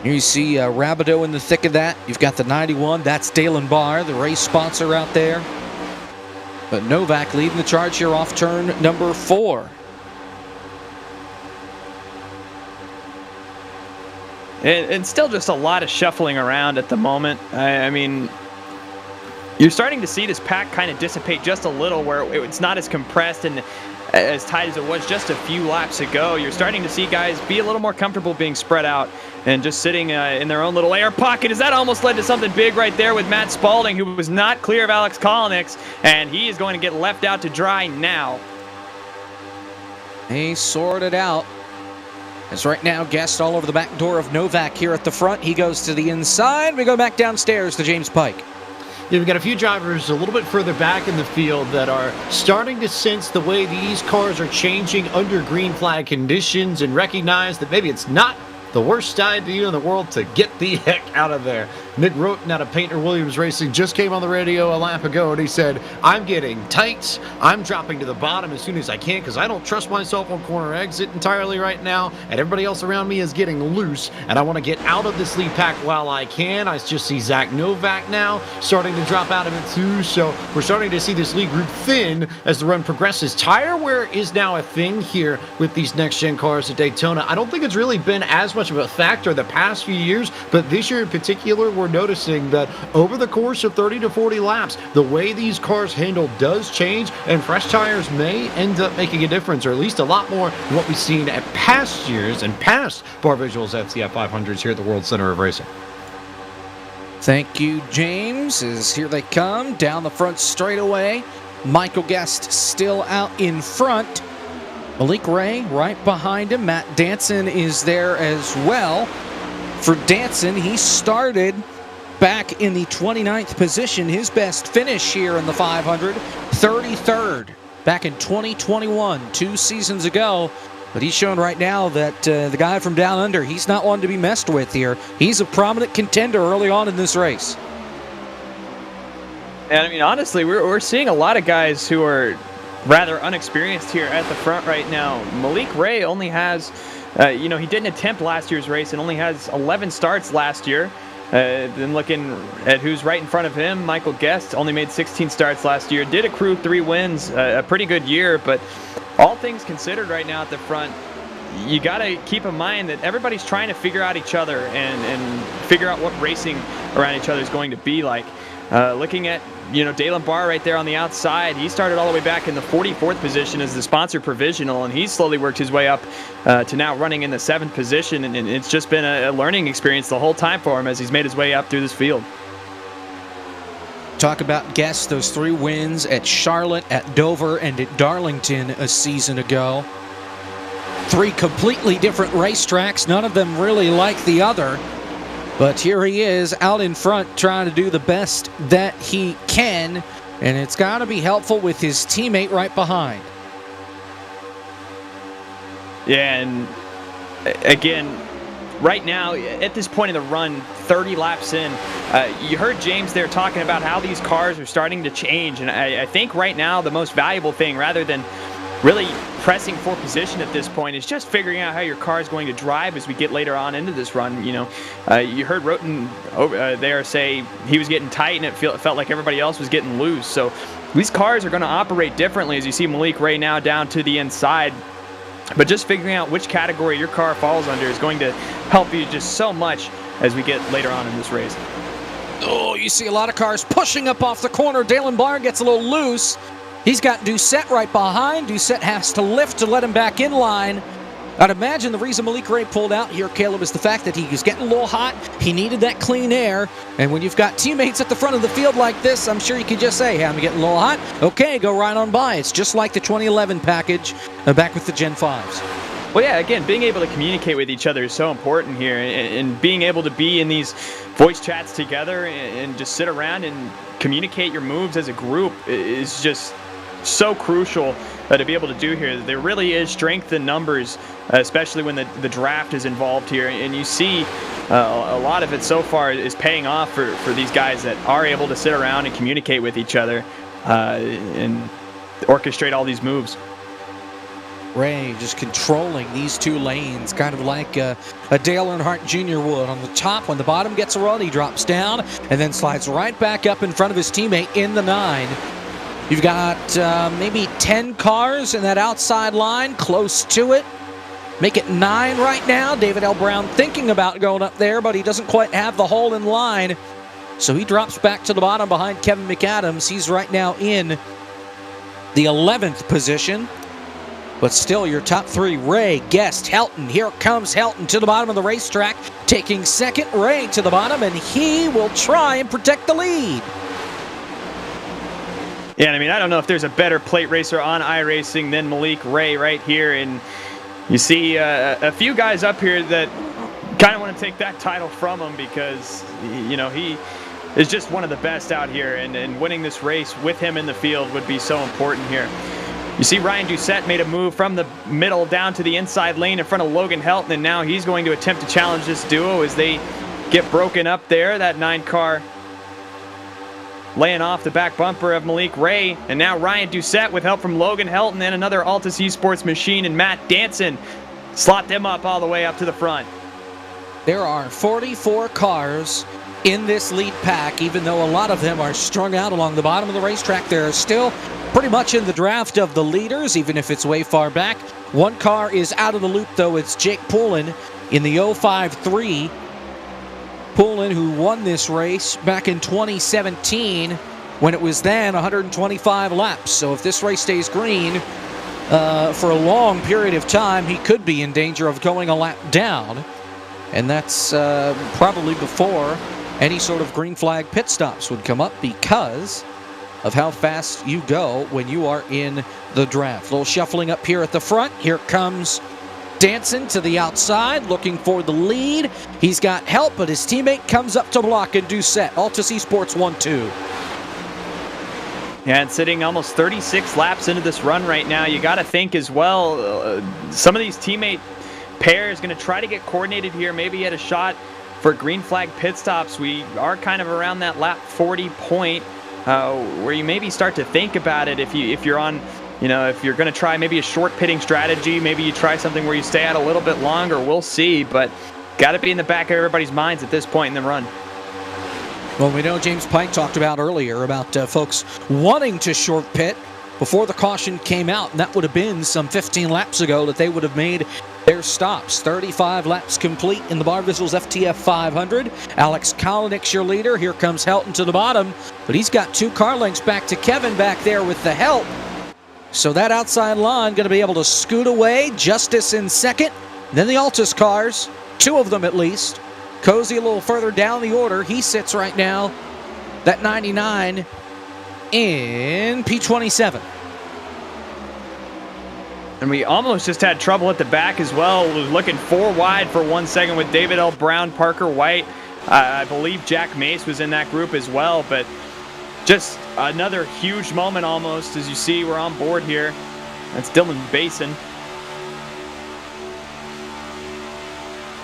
you see Rabideau in the thick of that. You've got the 91. That's Dalen Barr, the race sponsor out there. But Novak leading the charge here off turn number 4. And still just a lot of shuffling around at the moment. I mean, you're starting to see this pack kind of dissipate just a little, where it's not as compressed and as tight as it was just a few laps ago. You're starting to see guys be a little more comfortable being spread out and just sitting in their own little air pocket. As that almost led to something big right there with Matt Spalding, who was not clear of Alex Kolnick, and he is going to get left out to dry now. He sorted out. As right now, Guest all over the back door of Novak here at the front. He goes to the inside. We go back downstairs to James Pike. Yeah, we've got a few drivers a little bit further back in the field that are starting to sense the way these cars are changing under green flag conditions and recognize that maybe it's not the worst idea in the world to get the heck out of there. Nick Roten out of Painter Williams Racing just came on the radio a lap ago and he said, I'm getting tight. I'm dropping to the bottom as soon as I can because I don't trust myself on corner exit entirely right now, and everybody else around me is getting loose, and I want to get out of this lead pack while I can. I just see Zach Novak now starting to drop out of it too, so we're starting to see this lead group thin as the run progresses. Tire wear is now a thing here with these next-gen cars at Daytona. I don't think it's really been as much of a factor the past few years, but this year in particular, we're noticing that over the course of 30 to 40 laps, the way these cars handle does change, and fresh tires may end up making a difference, or at least a lot more than what we've seen at past years and past Barr Visuals FTF 500s here at the World Center of Racing. Thank you, James. As here they come down the front straightaway. Michael Guest still out in front. Malik Ray right behind him. Matt Danson is there as well. For Danson, he started back in the 29th position. His best finish here in the 500, 33rd back in 2021, 2 seasons ago. But he's shown right now that the guy from down under, he's not one to be messed with here. He's a prominent contender early on in this race. And I mean, honestly, we're seeing a lot of guys who are rather unexperienced here at the front right now. Malik Ray only has, he didn't attempt last year's race and only has 11 starts last year. Then looking at who's right in front of him, Michael Guest only made 16 starts last year, did accrue 3 wins, a pretty good year, but all things considered right now at the front, you got to keep in mind that everybody's trying to figure out each other and figure out what racing around each other is going to be like. Looking at Dalen Barr right there on the outside, he started all the way back in the 44th position as the sponsor provisional, and he's slowly worked his way up to now running in the 7th position, and it's just been a learning experience the whole time for him as he's made his way up through this field. Talk about Guest, those 3 wins at Charlotte, at Dover, and at Darlington a season ago. 3 completely different racetracks, none of them really like the other. But here he is out in front trying to do the best that he can, and it's got to be helpful with his teammate right behind. Yeah, and again, right now, at this point in the run, 30 laps in, you heard James there talking about how these cars are starting to change, and I think right now the most valuable thing, rather than really pressing for position at this point, is just figuring out how your car is going to drive as we get later on into this run. You heard Roten there say he was getting tight and it felt like everybody else was getting loose. So these cars are going to operate differently, as you see Malik Ray now down to the inside. But just figuring out which category your car falls under is going to help you just so much as we get later on in this race. Oh, you see a lot of cars pushing up off the corner. Dalen Barr gets a little loose. He's got Doucette right behind. Doucette has to lift to let him back in line. I'd imagine the reason Malik Ray pulled out here, Caleb, is the fact that he was getting a little hot. He needed that clean air. And when you've got teammates at the front of the field like this, I'm sure you could just say, hey, I'm getting a little hot. Okay, go right on by. It's just like the 2011 package back with the Gen 5s. Well, yeah, again, being able to communicate with each other is so important here. And being able to be in these voice chats together and just sit around and communicate your moves as a group is just so crucial to be able to do here. There really is strength in numbers, especially when the draft is involved here, and you see a lot of it so far is paying off for these guys that are able to sit around and communicate with each other and orchestrate all these moves. Ray just controlling these 2 lanes, kind of like a Dale Earnhardt Jr. would. On the top, when the bottom gets a run, he drops down and then slides right back up in front of his teammate in the 9. You've got maybe 10 cars in that outside line, close to it. Make it 9 right now. David L. Brown thinking about going up there, but he doesn't quite have the hole in line. So he drops back to the bottom behind Kevin McAdams. He's right now in the 11th position. But still, your top 3, Ray, Guest, Helton. Here comes Helton to the bottom of the racetrack, taking second. Ray to the bottom, and he will try and protect the lead. Yeah, I mean, I don't know if there's a better plate racer on iRacing than Malik Ray right here. And You see a few guys up here that kind of want to take that title from him because, you know, he is just one of the best out here, and winning this race with him in the field would be so important here. You see Ryan Doucette made a move from the middle down to the inside lane in front of Logan Helton, and now he's going to attempt to challenge this duo as they get broken up there. That 9-car laying off the back bumper of Malik Ray, and now Ryan Doucette with help from Logan Helton and another Altus Esports machine, and Matt Danson slot them up all the way up to the front. There are 44 cars in this lead pack, even though a lot of them are strung out along the bottom of the racetrack. They're still pretty much in the draft of the leaders, even if it's way far back. One car is out of the loop, though. It's Jake Poulin in the 053. Poulin, who won this race back in 2017 when it was then 125 laps. So if this race stays green for a long period of time, he could be in danger of going a lap down. And that's probably before any sort of green flag pit stops would come up because of how fast you go when you are in the draft. A little shuffling up here at the front. Here comes Danson to the outside, looking for the lead. He's got help, but his teammate comes up to block and Doucette. Altus Esports 1-2. Yeah, and sitting almost 36 laps into this run right now, you got to think as well, some of these teammate pairs going to try to get coordinated here, maybe at a shot for green flag pit stops. We are kind of around that lap 40 point where you maybe start to think about it if you're on, you know, if you're going to try maybe a short pitting strategy, maybe you try something where you stay out a little bit longer. We'll see, but got to be in the back of everybody's minds at this point in the run. Well, we know James Pike talked about earlier about folks wanting to short pit before the caution came out, and that would have been some 15 laps ago that they would have made their stops. 35 laps complete in the Barr Visuals FTF 500. Alex Kalanick's your leader. Here comes Helton to the bottom, but he's got 2 car lengths back to Kevin back there with the help. So that outside line going to be able to scoot away. Justice in second. Then the Altus cars, 2 of them at least. Cozy a little further down the order. He sits right now, that 99 in P27. And we almost just had trouble at the back as well. Was looking 4 wide for 1 second with David L. Brown, Parker White. I believe Jack Mace was in that group as well, but just another huge moment almost. As you see, we're on board here. That's Dylan Basin.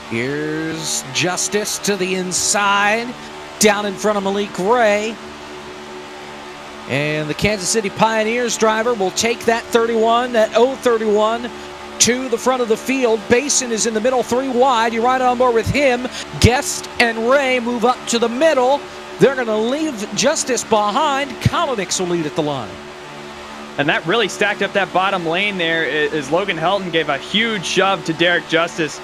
Here's Justice to the inside, down in front of Malik Ray. And the Kansas City Pioneers driver will take that 31, that 031, to the front of the field. Basin is in the middle, 3 wide. You're right on board with him. Guest and Ray move up to the middle. They're going to leave Justice behind. Kalanick will lead at the line. And that really stacked up that bottom lane there as Logan Helton gave a huge shove to Derek Justice.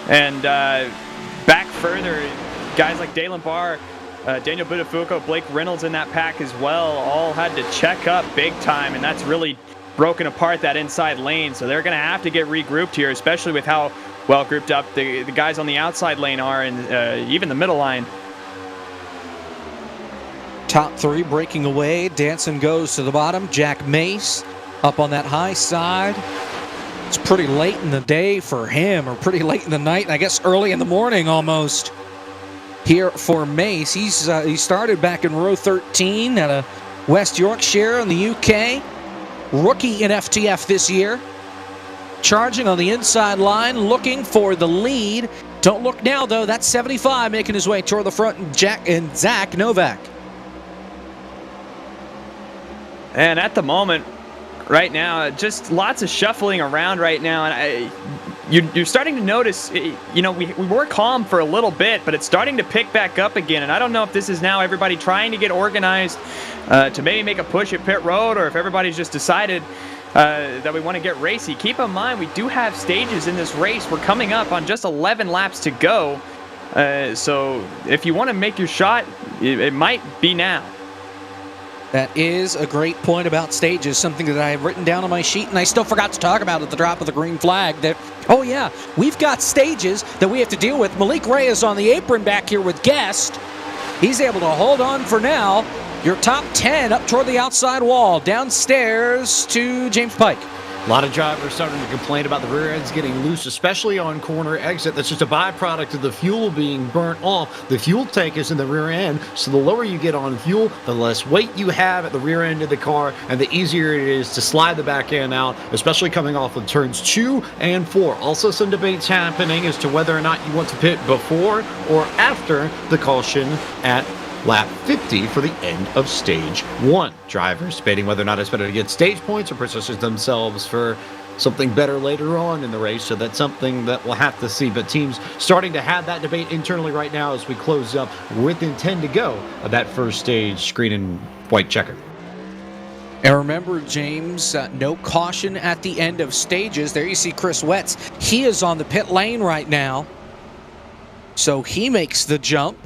And back further, guys like Dalen Barr, Daniel Budafuoco, Blake Reynolds in that pack as well, all had to check up big time, and that's really broken apart that inside lane. So they're going to have to get regrouped here, especially with how well grouped up the guys on the outside lane are, and even the middle line. Top 3 breaking away. Danson goes to the bottom. Jack Mace up on that high side. It's pretty late in the day for him, or pretty late in the night, and I guess early in the morning almost. Here for Mace, he started back in row 13 out of West Yorkshire in the UK. Rookie in FTF this year. Charging on the inside line, looking for the lead. Don't look now, though. That's 75 making his way toward the front, and Zach Novak. And at the moment, right now, just lots of shuffling around right now, and you're starting to notice, you know, we were calm for a little bit, but it's starting to pick back up again, and I don't know if this is now everybody trying to get organized to maybe make a push at pit road, or if everybody's just decided that we want to get racy. Keep in mind, we do have stages in this race. We're coming up on just 11 laps to go, so if you want to make your shot, it might be now. That is a great point about stages, something that I have written down on my sheet, and I still forgot to talk about at the drop of the green flag. That, oh yeah, we've got stages that we have to deal with. Malik Ray is on the apron back here with Guest. He's able to hold on for now. Your top 10 up toward the outside wall. Downstairs to James Pike. A lot of drivers starting to complain about the rear ends getting loose, especially on corner exit. That's just a byproduct of the fuel being burnt off. The fuel tank is in the rear end, so the lower you get on fuel, the less weight you have at the rear end of the car, and the easier it is to slide the back end out, especially coming off of turns 2 and 4. Also, some debates happening as to whether or not you want to pit before or after the caution at lap 50 for the end of stage 1. Drivers debating whether or not it's better to get stage points or position themselves for something better later on in the race. So that's something that we'll have to see. But teams starting to have that debate internally right now as we close up within 10 to go of that first stage green and white checker. And remember, James, no caution at the end of stages. There you see Chris Wetz. He is on the pit lane right now. So he makes the jump.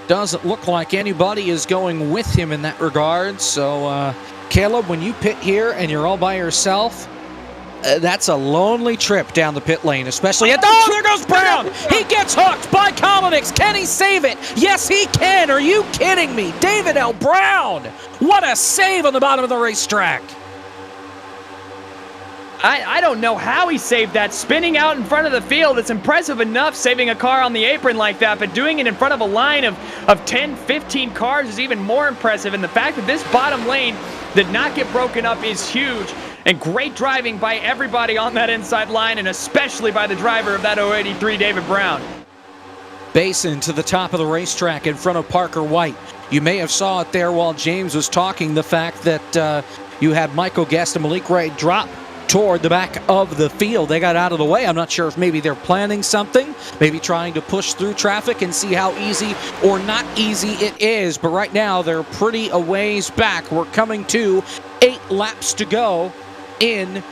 Doesn't look like anybody is going with him in that regard. So, Caleb, when you pit here and you're all by yourself, that's a lonely trip down the pit lane, especially at... Oh, there goes Brown! He gets hooked by Colonix. Can he save it? Yes, he can. Are you kidding me? David L. Brown! What a save on the bottom of the racetrack. I don't know how he saved that. Spinning out in front of the field, it's impressive enough saving a car on the apron like that, but doing it in front of a line of 10, 15 cars is even more impressive. And the fact that this bottom lane did not get broken up is huge. And great driving by everybody on that inside line, and especially by the driver of that 083, David Brown. Basin to the top of the racetrack in front of Parker White. You may have saw it there while James was talking, the fact that you had Michael Guest and Malik Ray drop toward the back of the field. They got out of the way. I'm not sure if maybe they're planning something, maybe trying to push through traffic and see how easy or not easy it is. But right now, they're pretty a ways back. We're coming to 8 laps to go in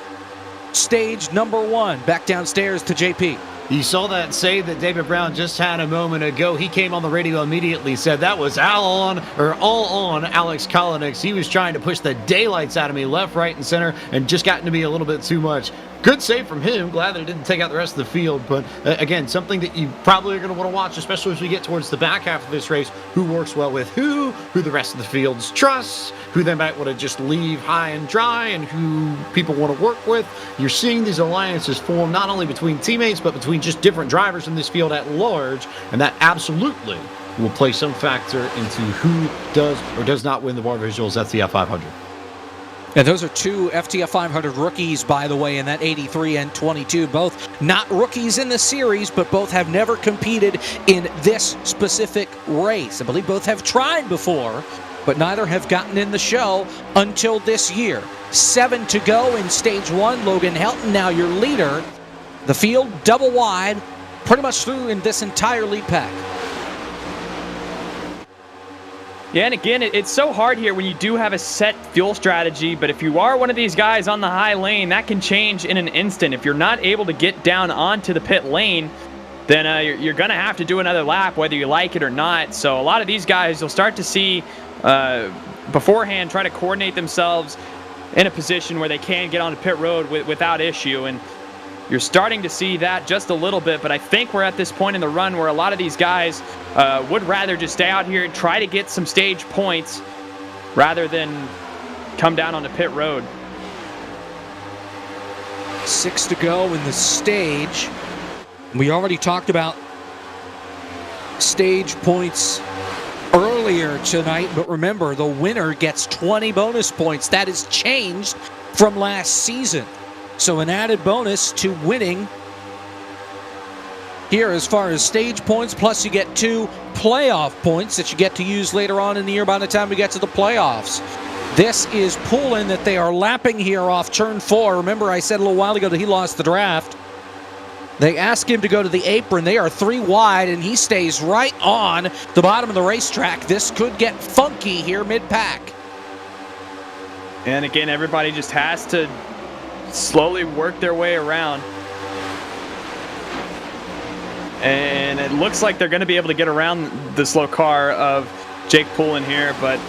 stage number 1. Back downstairs to JP. You saw that save that David Brown just had a moment ago. He came on the radio immediately, said that was all on Alex Colonix. He was trying to push the daylights out of me left, right, and center, and just gotten to be a little bit too much. Good save from him. Glad that it didn't take out the rest of the field. But again, something that you probably are going to want to watch, especially as we get towards the back half of this race. Who works well with who the rest of the fields trusts, who they might want to just leave high and dry, and who people want to work with. You're seeing these alliances form not only between teammates, but between just different drivers in this field at large. And that absolutely will play some factor into who does or does not win the Barr Visuals FTF 500. And those are 2 FTF 500 rookies, by the way, in that 83 and 22. Both not rookies in the series, but both have never competed in this specific race. I believe both have tried before, but neither have gotten in the show until this year. 7 to go in stage 1. Logan Helton, now your leader. The field double wide, pretty much through in this entire lead pack. Yeah, and again, it's so hard here when you do have a set fuel strategy, but if you are one of these guys on the high lane, that can change in an instant. If you're not able to get down onto the pit lane, then you're going to have to do another lap, whether you like it or not. So a lot of these guys, you'll start to see beforehand try to coordinate themselves in a position where they can get onto pit road without issue. And you're starting to see that just a little bit, but I think we're at this point in the run where a lot of these guys would rather just stay out here and try to get some stage points rather than come down on the pit road. 6 to go in the stage. We already talked about stage points earlier tonight, but remember, the winner gets 20 bonus points. That has changed from last season. So an added bonus to winning here as far as stage points, plus you get 2 playoff points that you get to use later on in the year by the time we get to the playoffs. This is Poulin that they are lapping here off turn 4. Remember, I said a little while ago that he lost the draft. They ask him to go to the apron. They are 3 wide, and he stays right on the bottom of the racetrack. This could get funky here mid-pack. And again, everybody just has to slowly work their way around. And it looks like they're going to be able to get around the slow car of Jake Poulin here, but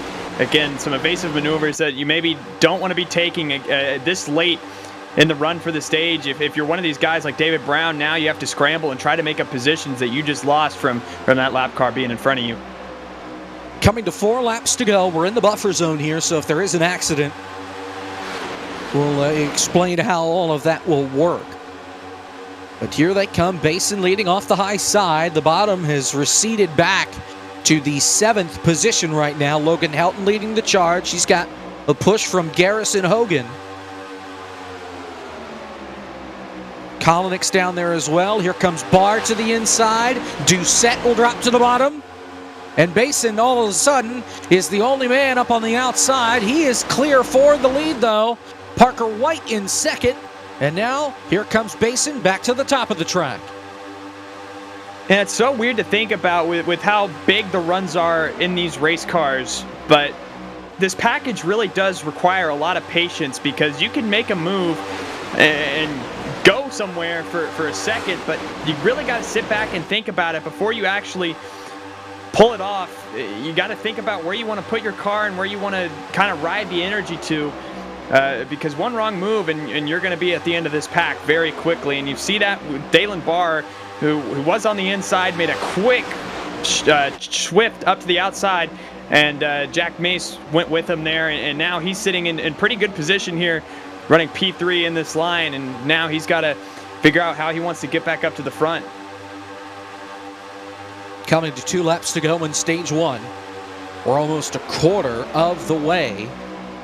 again, some evasive maneuvers that you maybe don't want to be taking this late in the run for the stage. If you're one of these guys like David Brown, now you have to scramble and try to make up positions that you just lost from that lap car being in front of you. Coming to 4 laps to go. We're in the buffer zone here, so if there is an accident, will explain how all of that will work. But here they come, Basin leading off the high side. The bottom has receded back to the 7th position right now. Logan Helton leading the charge. He's got a push from Garrison Hogan. Kolinick's down there as well. Here comes Barr to the inside. Doucette will drop to the bottom. And Basin all of a sudden is the only man up on the outside. He is clear for the lead though. Parker White in second. And now here comes Basin back to the top of the track. And it's so weird to think about with how big the runs are in these race cars, but this package really does require a lot of patience because you can make a move and go somewhere for a second, but you really got to sit back and think about it before you actually pull it off. You got to think about where you want to put your car and where you want to kind of ride the energy to. Because one wrong move and you're going to be at the end of this pack very quickly. And you see that with Dalen Barr, who was on the inside, made a quick swift up to the outside. And Jack Mace went with him there. And now he's sitting in pretty good position here, running P3 in this line. And now he's got to figure out how he wants to get back up to the front. Coming to 2 laps to go in stage 1. We're almost a quarter of the way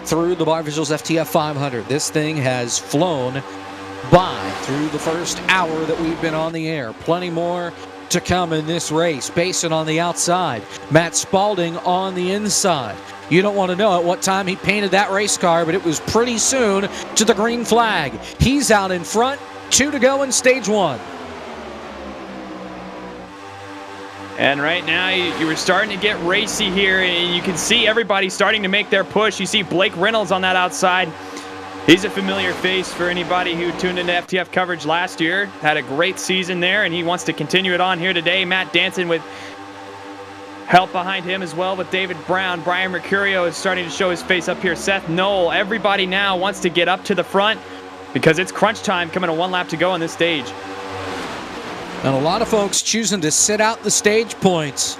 through the Barr Visuals FTF 500. This thing has flown by through the first hour that we've been on the air. Plenty more to come in this race. Basin on the outside. Matt Spalding on the inside. You don't want to know at what time he painted that race car, but it was pretty soon to the green flag. He's out in front. 2 to go in stage 1. And right now, you were starting to get racy here, and you can see everybody starting to make their push. You see Blake Reynolds on that outside. He's a familiar face for anybody who tuned into FTF coverage last year. Had a great season there, and he wants to continue it on here today. Matt Danson with help behind him as well with David Brown. Brian Mercurio is starting to show his face up here. Seth Knoll. Everybody now wants to get up to the front because it's crunch time, coming to 1 lap to go on this stage. And a lot of folks choosing to sit out the stage points.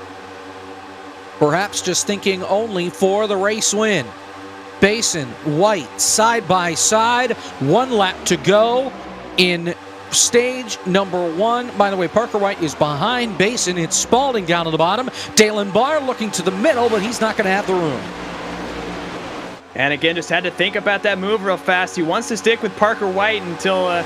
Perhaps just thinking only for the race win. Basin, White, side by side. 1 lap to go in stage number 1. By the way, Parker White is behind Basin. It's Spalding down to the bottom. Dalen Barr looking to the middle, but he's not going to have the room. And again, just had to think about that move real fast. He wants to stick with Parker White until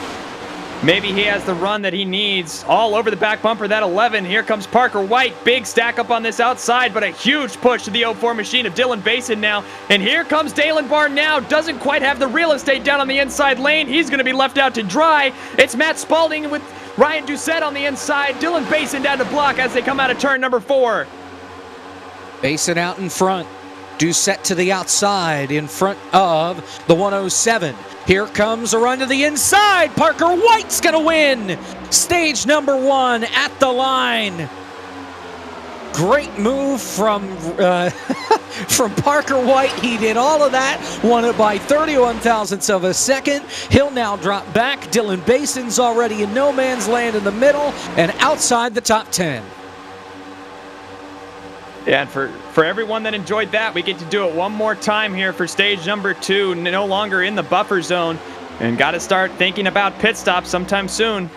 maybe he has the run that he needs. All over the back bumper, that 11. Here comes Parker White. Big stack up on this outside, but a huge push to the 04 machine of Dylan Basin now. And here comes Dalen Barr now. Doesn't quite have the real estate down on the inside lane. He's going to be left out to dry. It's Matt Spalding with Ryan Doucette on the inside. Dylan Basin down to block as they come out of turn number 4. Basin out in front. Doucette to the outside in front of the 107. Here comes a run to the inside. Parker White's going to win. Stage number 1 at the line. Great move from Parker White. He did all of that. Won it by 31 thousandths of a second. He'll now drop back. Dylan Basin's already in no man's land in the middle and outside the top 10. Yeah, and for everyone that enjoyed that, we get to do it one more time here for stage number 2. No longer in the buffer zone. And got to start thinking about pit stops sometime soon.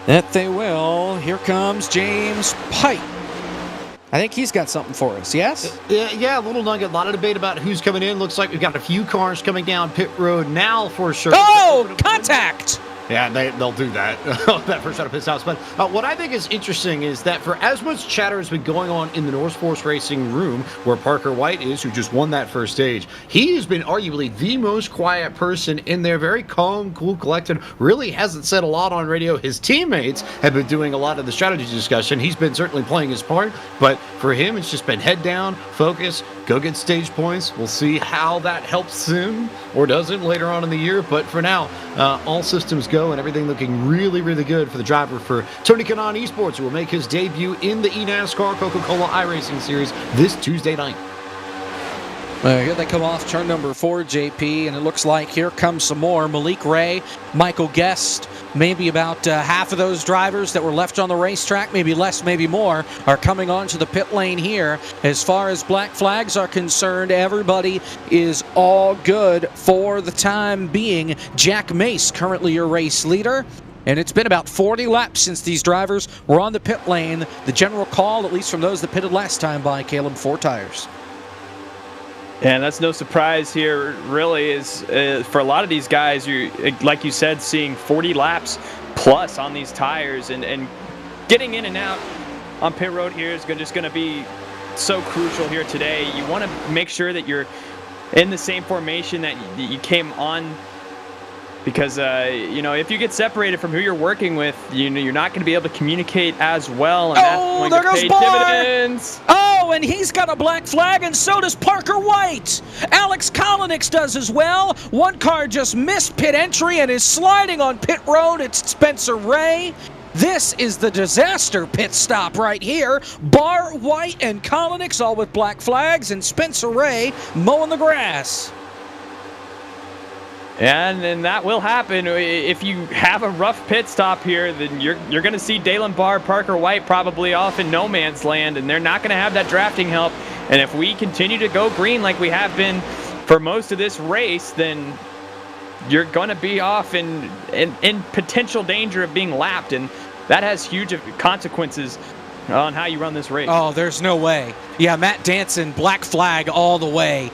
That they will. Here comes James Pike. I think he's got something for us, yes? Yeah, a little nugget. A lot of debate about who's coming in. Looks like we've got a few cars coming down pit road now for sure. Oh, contact! Yeah, they'll do that. That first out of pit stops. But what I think is interesting is that for as much chatter has been going on in the North Force Racing room, where Parker White is, who just won that first stage, he has been arguably the most quiet person in there. Very calm, cool, collected. Really hasn't said a lot on radio. His teammates have been doing a lot of the strategy discussion. He's been certainly playing his part, but for him, it's just been head down, focus, go get stage points. We'll see how that helps him or doesn't later on in the year. But for now, all systems go and everything looking really, really good for the driver for Tony Kanaan Esports, who will make his debut in the eNASCAR Coca-Cola iRacing Series this Tuesday night. Here they come off turn number 4, JP, and it looks like here comes some more. Malik Ray, Michael Guest, maybe about half of those drivers that were left on the racetrack, maybe less, maybe more, are coming onto the pit lane here. As far as black flags are concerned, everybody is all good for the time being. Jack Mace, currently your race leader. And it's been about 40 laps since these drivers were on the pit lane. The general call, at least from those that pitted last time by Caleb, 4 tires. And that's no surprise here, really, is for a lot of these guys, you, like you said, seeing 40 laps plus on these tires, and getting in and out on pit road here is just going to be so crucial here today. You want to make sure that you're in the same formation that you came on, because if you get separated from who you're working with, you're not going to be able to communicate as well, and that's going there to goes pay Barr. dividends. Oh, and he's got a black flag, and so does Parker White. Alex Kolonix does as well. One car just missed pit entry and is sliding on pit road. It's Spencer Ray. This is the disaster pit stop right here. Barr, White, and Kolonix all with black flags, and Spencer Ray mowing the grass. And that will happen. If you have a rough pit stop here, then you're going to see Dalen Barr, Parker White probably off in no man's land, and they're not going to have that drafting help. And if we continue to go green like we have been for most of this race, then you're going to be off in potential danger of being lapped, and that has huge consequences on how you run this race. Oh, there's no way. Yeah, Matt Danson, black flag all the way.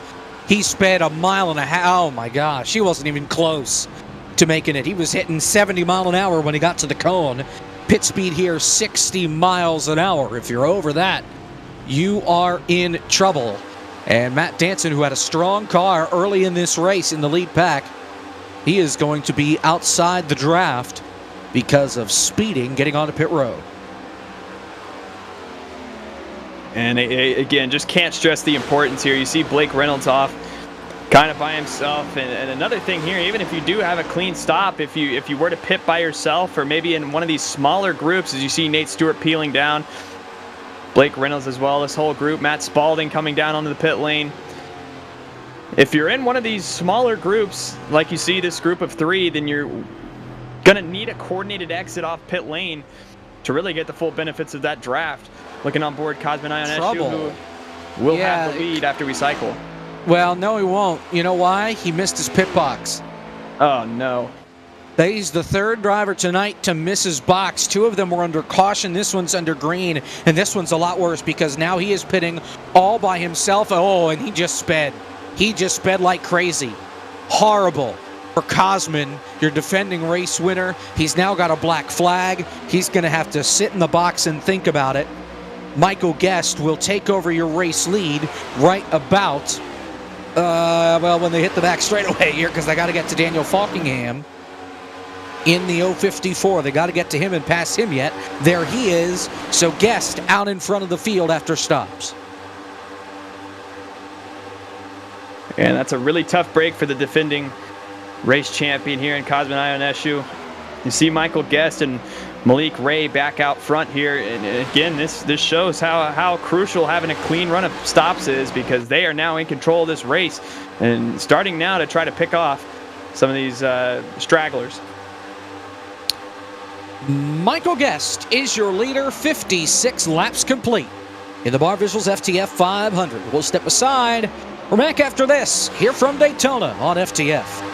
He sped 1.5 miles. Oh my gosh, he wasn't even close to making it. He was hitting 70 miles an hour when he got to the cone. Pit speed here, 60 miles an hour. If you're over that, you are in trouble. And Matt Danson, who had a strong car early in this race in the lead pack, he is going to be outside the draft because of speeding getting onto pit road. And again, just can't stress the importance here. You see Blake Reynolds off kind of by himself. And another thing here, even if you do have a clean stop, if you were to pit by yourself or maybe in one of these smaller groups, as you see Nate Stewart peeling down, Blake Reynolds as well, this whole group, Matt Spalding coming down onto the pit lane. If you're in one of these smaller groups, like you see this group of 3, then you're going to need a coordinated exit off pit lane to really get the full benefits of that draft. Looking on board, Cosmin Ionescu, who will have the lead after we cycle. Well, no, he won't. You know why? He missed his pit box. Oh, no. He's the 3rd driver tonight to miss his box. 2 of them were under caution. This one's under green, and this one's a lot worse because now he is pitting all by himself. Oh, and he just sped. He just sped like crazy. Horrible for Cosmin, your defending race winner. He's now got a black flag. He's going to have to sit in the box and think about it. Michael Guest will take over your race lead right about, when they hit the back straightaway here, because they got to get to Daniel Falkingham in the 054. They got to get to him and pass him yet. There he is. So Guest out in front of the field after stops. And that's a really tough break for the defending race champion here in Cosmin Ionescu. You see Michael Guest and Malik Ray back out front here, and again, this shows how crucial having a clean run of stops is, because they are now in control of this race and starting now to try to pick off some of these stragglers. Michael Guest is your leader, 56 laps complete in the Barr Visuals FTF 500. We'll step aside. We're back after this, here from Daytona on FTF.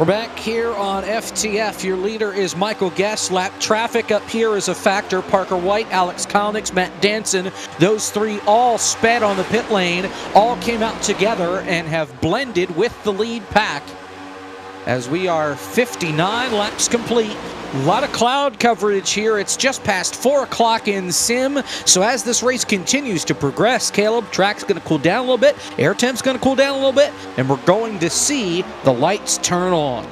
We're back here on FTF. Your leader is Michael Guest. Lap traffic up here is a factor. Parker White, Alex Kalnick, Matt Danson, those three all sped on the pit lane, all came out together and have blended with the lead pack. As we are 59 laps complete. A lot of cloud coverage here. It's just past 4 o'clock in sim. So as this race continues to progress, Caleb, track's going to cool down a little bit. Air temp's going to cool down a little bit. And we're going to see the lights turn on.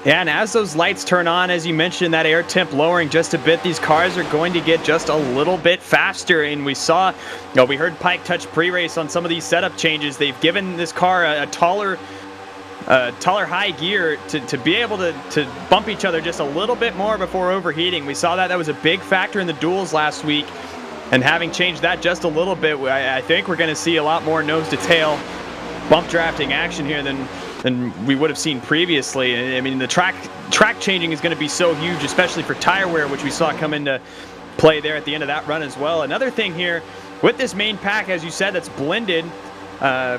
Yeah, and as those lights turn on, as you mentioned, that air temp lowering just a bit, these cars are going to get just a little bit faster. And we saw, we heard Pike touch pre-race on some of these setup changes. They've given this car a taller high gear to be able to bump each other just a little bit more before overheating. We saw that was a big factor in the duels last week, and having changed that just a little bit, I think we're going to see a lot more nose to tail bump drafting action here than we would have seen previously. I mean, the track changing is going to be so huge, especially for tire wear, which we saw come into play there at the end of that run as well. Another thing here with this main pack, as you said, that's blended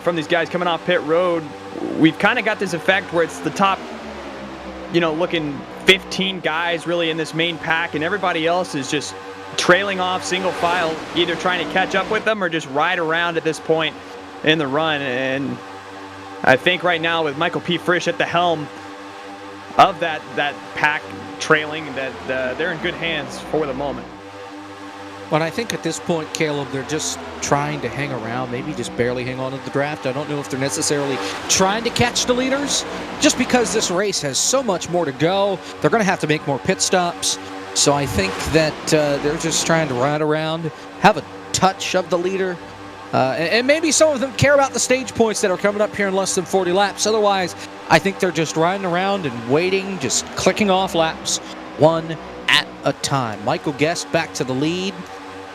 from these guys coming off pit road, we've kind of got this effect where it's the top, looking 15 guys really in this main pack, and everybody else is just trailing off single file, either trying to catch up with them or just ride around at this point in the run. And I think right now with Michael P. Frisch at the helm of that pack trailing, that they're in good hands for the moment. But I think at this point, Caleb, they're just trying to hang around, maybe just barely hang on to the draft. I don't know if they're necessarily trying to catch the leaders, just because this race has so much more to go. They're going to have to make more pit stops. So I think that they're just trying to ride around, have a touch of the leader. And maybe some of them care about the stage points that are coming up here in less than 40 laps. Otherwise, I think they're just riding around and waiting, just clicking off laps one at a time. Michael Guest back to the lead.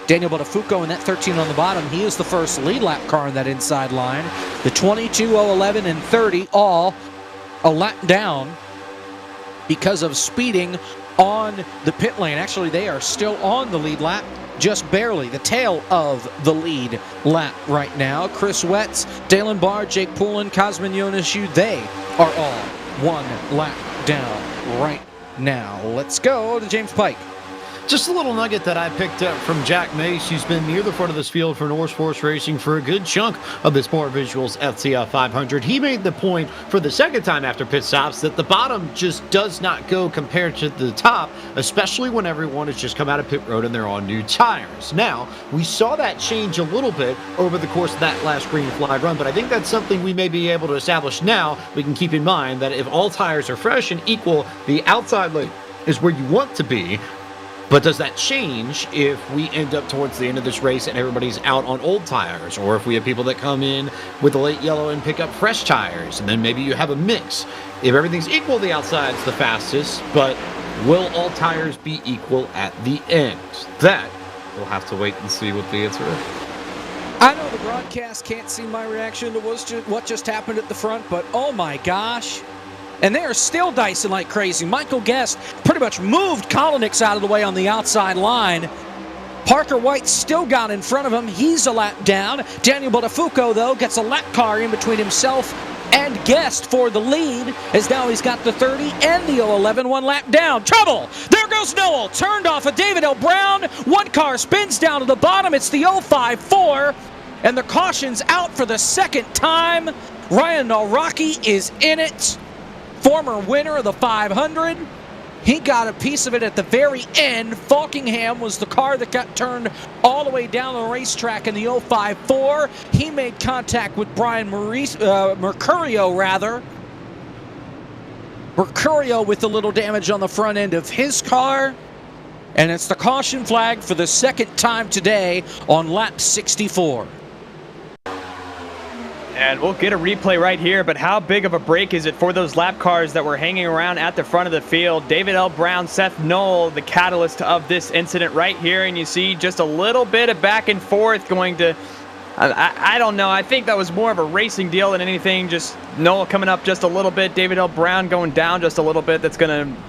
Daniel Botafuco in that 13 on the bottom. He is the first lead lap car in that inside line. The 22, 011, and 30 all a lap down because of speeding on the pit lane. Actually, they are still on the lead lap, just barely. The tail of the lead lap right now. Chris Wetz, Dalen Barr, Jake Poulin, Cosmin Yonishu, they are all 1 lap down right now. Let's go to James Pike. Just a little nugget that I picked up from Jack Mace, who's been near the front of this field for Norse Force Racing for a good chunk of this More Visuals FTF 500. He made the point for the second time after pit stops that the bottom just does not go compared to the top, especially when everyone has just come out of pit road and they're on new tires. Now, we saw that change a little bit over the course of that last green flag run, but I think that's something we may be able to establish now. We can keep in mind that if all tires are fresh and equal, the outside lane is where you want to be. But does that change if we end up towards the end of this race and everybody's out on old tires? Or if we have people that come in with the late yellow and pick up fresh tires, and then maybe you have a mix? If everything's equal, the outside's the fastest, but will all tires be equal at the end? That, we'll have to wait and see what the answer is. I know the broadcast can't see my reaction to what just happened at the front, but oh my gosh. And they are still dicing like crazy. Michael Guest pretty much moved Kalinick out of the way on the outside line. Parker White still got in front of him. He's a lap down. Daniel Botafuco, though, gets a lap car in between himself and Guest for the lead, as now he's got the 30 and the 011 1 lap down. Trouble! There goes Noel. Turned off of David L. Brown. One car spins down to the bottom. It's the 054. And the caution's out for the second time. Ryan Nalraki is in it. Former winner of the 500. He got a piece of it at the very end. Falkingham was the car that got turned all the way down the racetrack in the 054. He made contact with Brian Mercurio, rather. Mercurio with a little damage on the front end of his car. And it's the caution flag for the second time today on lap 64. And we'll get a replay right here, but how big of a break is it for those lap cars that were hanging around at the front of the field? David L. Brown, Seth Knoll, the catalyst of this incident right here, and you see just a little bit of back and forth going to, I don't know, I think that was more of a racing deal than anything, just Knoll coming up just a little bit, David L. Brown going down just a little bit. That's going to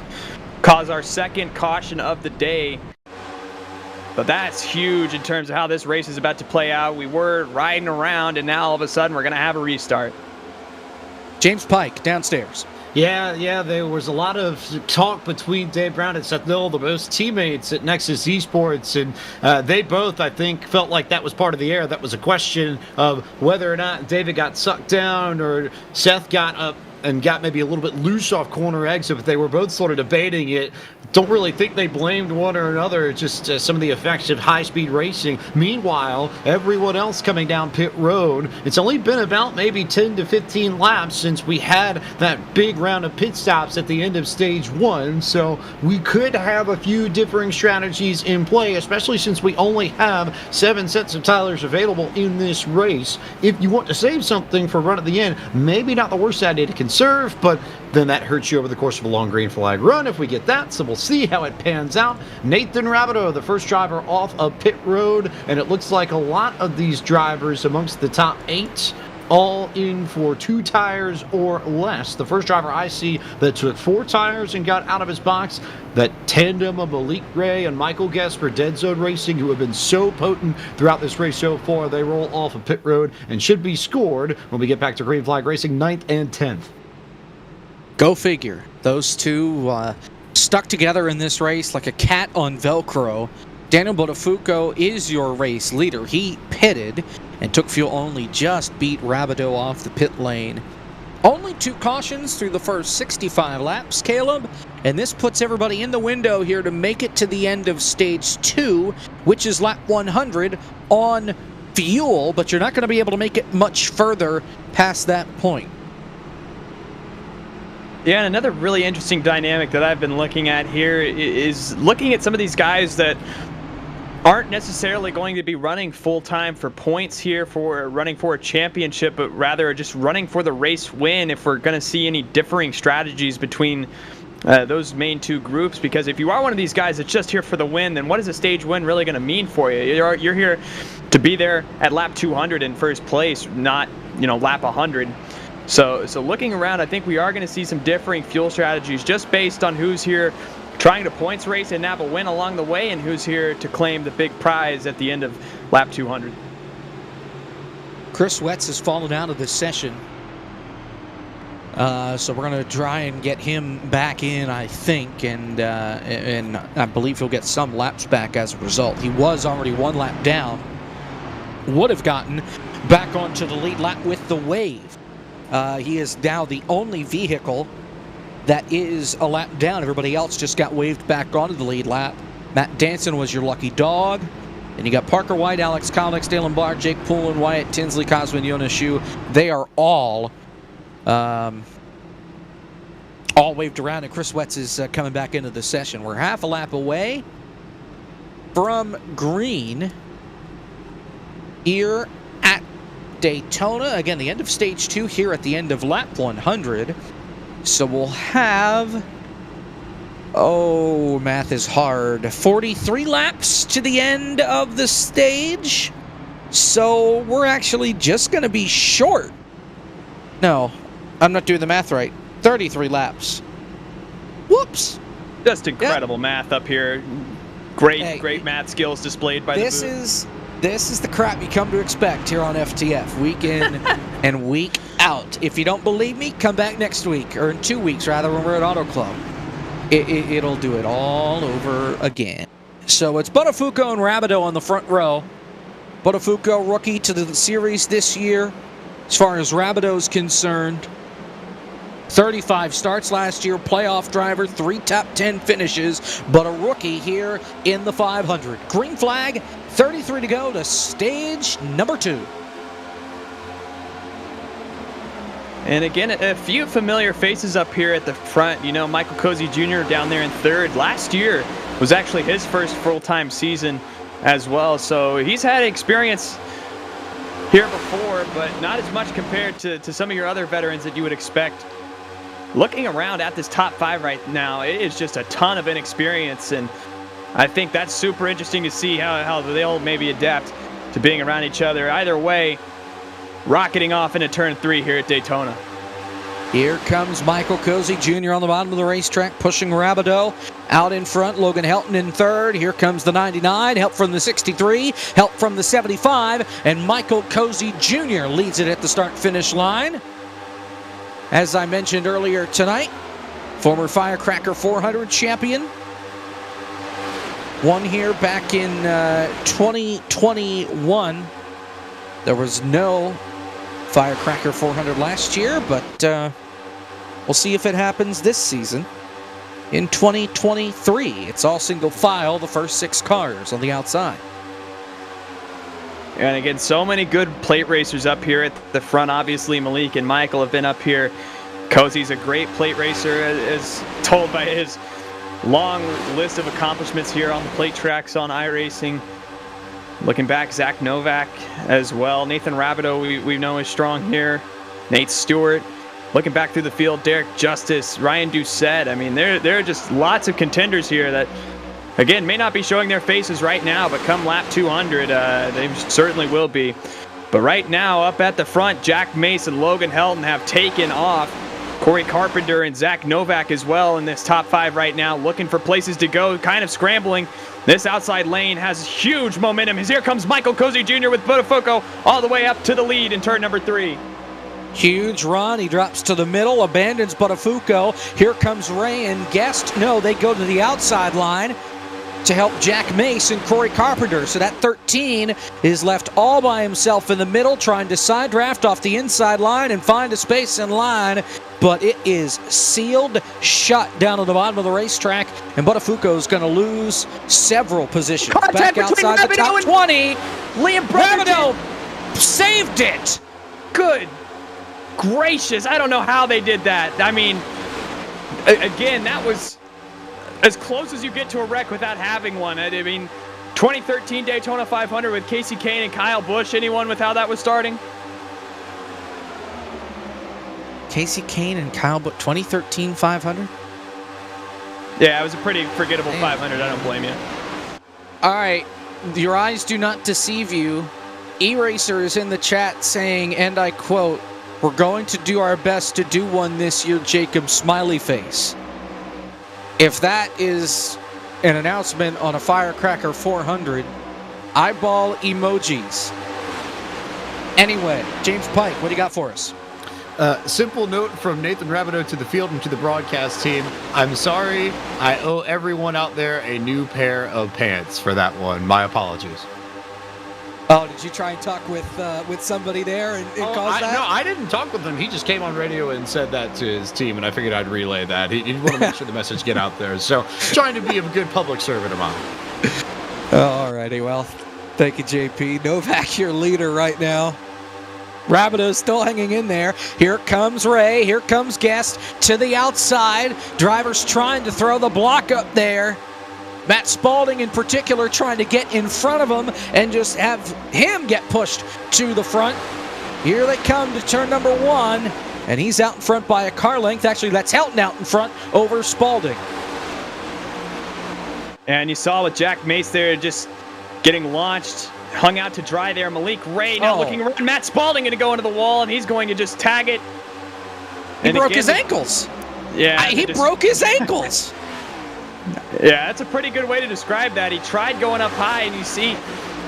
cause our second caution of the day. But that's huge in terms of how this race is about to play out. We were riding around, and now all of a sudden we're going to have a restart. James Pike, downstairs. Yeah, there was a lot of talk between Dave Brown and Seth Noel, the both teammates at Nexus Esports, and they both, I think, felt like that was part of the air. That was a question of whether or not David got sucked down or Seth got up and got maybe a little bit loose off corner exit, but they were both sort of debating it. Don't really think they blamed one or another, just some of the effects of high-speed racing. Meanwhile, everyone else coming down pit road, it's only been about maybe 10 to 15 laps since we had that big round of pit stops at the end of stage 1, so we could have a few differing strategies in play, especially since we only have 7 sets of tires available in this race. If you want to save something for run at the end, maybe not the worst idea to conserve, but then that hurts you over the course of a long green flag run if we get that, so we'll see how it pans out. Nathan Rabideau, the first driver off of pit road, and it looks like a lot of these drivers amongst the top 8 all in for 2 tires or less. The first driver I see that took 4 tires and got out of his box, that tandem of Malik Ray and Michael Guest for Dead Zone Racing, who have been so potent throughout this race so far, they roll off of pit road and should be scored when we get back to green flag racing 9th and 10th. Go figure. Those two stuck together in this race like a cat on Velcro. Daniel Botafuco is your race leader. He pitted and took fuel only, just beat Rabideau off the pit lane. Only 2 cautions through the first 65 laps, Caleb, and this puts everybody in the window here to make it to the end of stage 2, which is lap 100 on fuel, but you're not going to be able to make it much further past that point. Yeah, and another really interesting dynamic that I've been looking at here is looking at some of these guys that aren't necessarily going to be running full-time for points here, for running for a championship, but rather just running for the race win, if we're going to see any differing strategies between those main 2 groups. Because if you are one of these guys that's just here for the win, then what is a stage win really going to mean for you? You're here to be there at lap 200 in first place, not, lap 100. So looking around, I think we are going to see some differing fuel strategies just based on who's here trying to points race and nab a win along the way, and who's here to claim the big prize at the end of lap 200. Chris Wetz has fallen out of this session, so we're going to try and get him back in, I think, and I believe he'll get some laps back as a result. He was already 1 lap down, would have gotten back onto the lead lap with the wave. He is now the only vehicle that is a lap down. Everybody else just got waved back onto the lead lap. Matt Danson was your lucky dog. And you got Parker White, Alex Collins, Dalen Barr, Jake Poulin, Wyatt Tinsley, Cosmin Yoneshu. They are all waved around, and Chris Wetz is coming back into the session. We're half a lap away from green here at Daytona. Again, the end of stage 2 here at the end of lap 100. So we'll have, math is hard, 43 laps to the end of the stage. So we're actually just going to be short. No, I'm not doing the math right. 33 laps. Whoops. Just incredible math up here. Great math skills displayed by the booth. This is the crap you come to expect here on FTF, week in and week out. If you don't believe me, come back next week, or in 2 weeks, rather, when we're at Auto Club. It'll do it all over again. So it's Botafuco and Rabideau on the front row. Botafuco, rookie to the series this year. As far as Rabideau's concerned, 35 starts last year, playoff driver, 3 top 10 finishes, but a rookie here in the 500. Green flag, 33 to go to stage number 2. And again, a few familiar faces up here at the front. Michael Cozy Jr. down there in 3rd. Last year was actually his first full-time season as well, so he's had experience here before, but not as much compared to some of your other veterans that you would expect. Looking around at this top 5 right now, it is just a ton of inexperience, and I think that's super interesting to see how they'll maybe adapt to being around each other. Either way, rocketing off into turn 3 here at Daytona. Here comes Michael Cozy Jr. on the bottom of the racetrack, pushing Rabideau out in front. Logan Helton in 3rd. Here comes the 99. Help from the 63. Help from the 75. And Michael Cozy Jr. leads it at the start-finish line. as I mentioned earlier tonight, former Firecracker 400 champion. Won here back in 2021. There was no Firecracker 400 last year, but we'll see if it happens this season. In 2023, it's all single file, the first 6 cars on the outside. And again, so many good plate racers up here at the front. Obviously, Malik and Michael have been up here. Cozy's a great plate racer, as told by his long list of accomplishments here on the plate tracks on iRacing. Looking back, Zach Novak as well. Nathan Rabideau, we know is strong here. Nate Stewart. Looking back through the field, Derek Justice, Ryan Doucette. I mean, there are just lots of contenders here that, again, may not be showing their faces right now, but come lap 200, they certainly will be. But right now, up at the front, Jack Mace and Logan Helton have taken off. Corey Carpenter and Zach Novak as well in this top 5 right now, looking for places to go, kind of scrambling. This outside lane has huge momentum, as here comes Michael Cozy Jr. with Botafogo all the way up to the lead in turn number 3. Huge run. He drops to the middle, abandons Botafogo. Here comes Ray and Guest. No, they go to the outside line to help Jack Mace and Corey Carpenter. So that 13 is left all by himself in the middle, trying to side draft off the inside line and find a space in line. But it is sealed shut down at the bottom of the racetrack, and Botafogo is going to lose several positions. Contact back outside the top 20. Liam Rabideau saved it. Good gracious, I don't know how they did that. I mean, again, that was as close as you get to a wreck without having one. I mean, 2013 Daytona 500 with Casey Kane and Kyle Busch. Anyone with how that was starting? Casey Kane and Kyle Busch, 2013 500? Yeah, it was a pretty forgettable 500. I don't blame you. All right, your eyes do not deceive you. E-Racer is in the chat saying, and I quote, "We're going to do our best to do one this year, Jacob," smiley face. If that is an announcement on a Firecracker 400, eyeball emojis. Anyway, James Pike, what do you got for us? Simple note from Nathan Rabideau to the field and to the broadcast team. I'm sorry. I owe everyone out there a new pair of pants for that one. My apologies. Oh, did you try and talk with somebody there and cause that? No, I didn't talk with him. He just came on radio and said that to his team, and I figured I'd relay that. He wanted to make sure the message get out there. So, trying to be a good public servant of mine. All righty, well, thank you, JP. Novak, your leader right now. Rabideau's still hanging in there. Here comes Ray. Here comes Guest to the outside. Driver's trying to throw the block up there. Matt Spalding in particular trying to get in front of him and just have him get pushed to the front. Here they come to turn number 1, and he's out in front by a car length. Actually, that's Helton out in front over Spalding. And you saw with Jack Mace there just getting launched, hung out to dry there. Malik Ray now looking around. Matt Spalding going to go into the wall, and he's going to just tag it. He broke his ankles. Yeah. He broke his ankles. Yeah, that's a pretty good way to describe that. He tried going up high, and you see,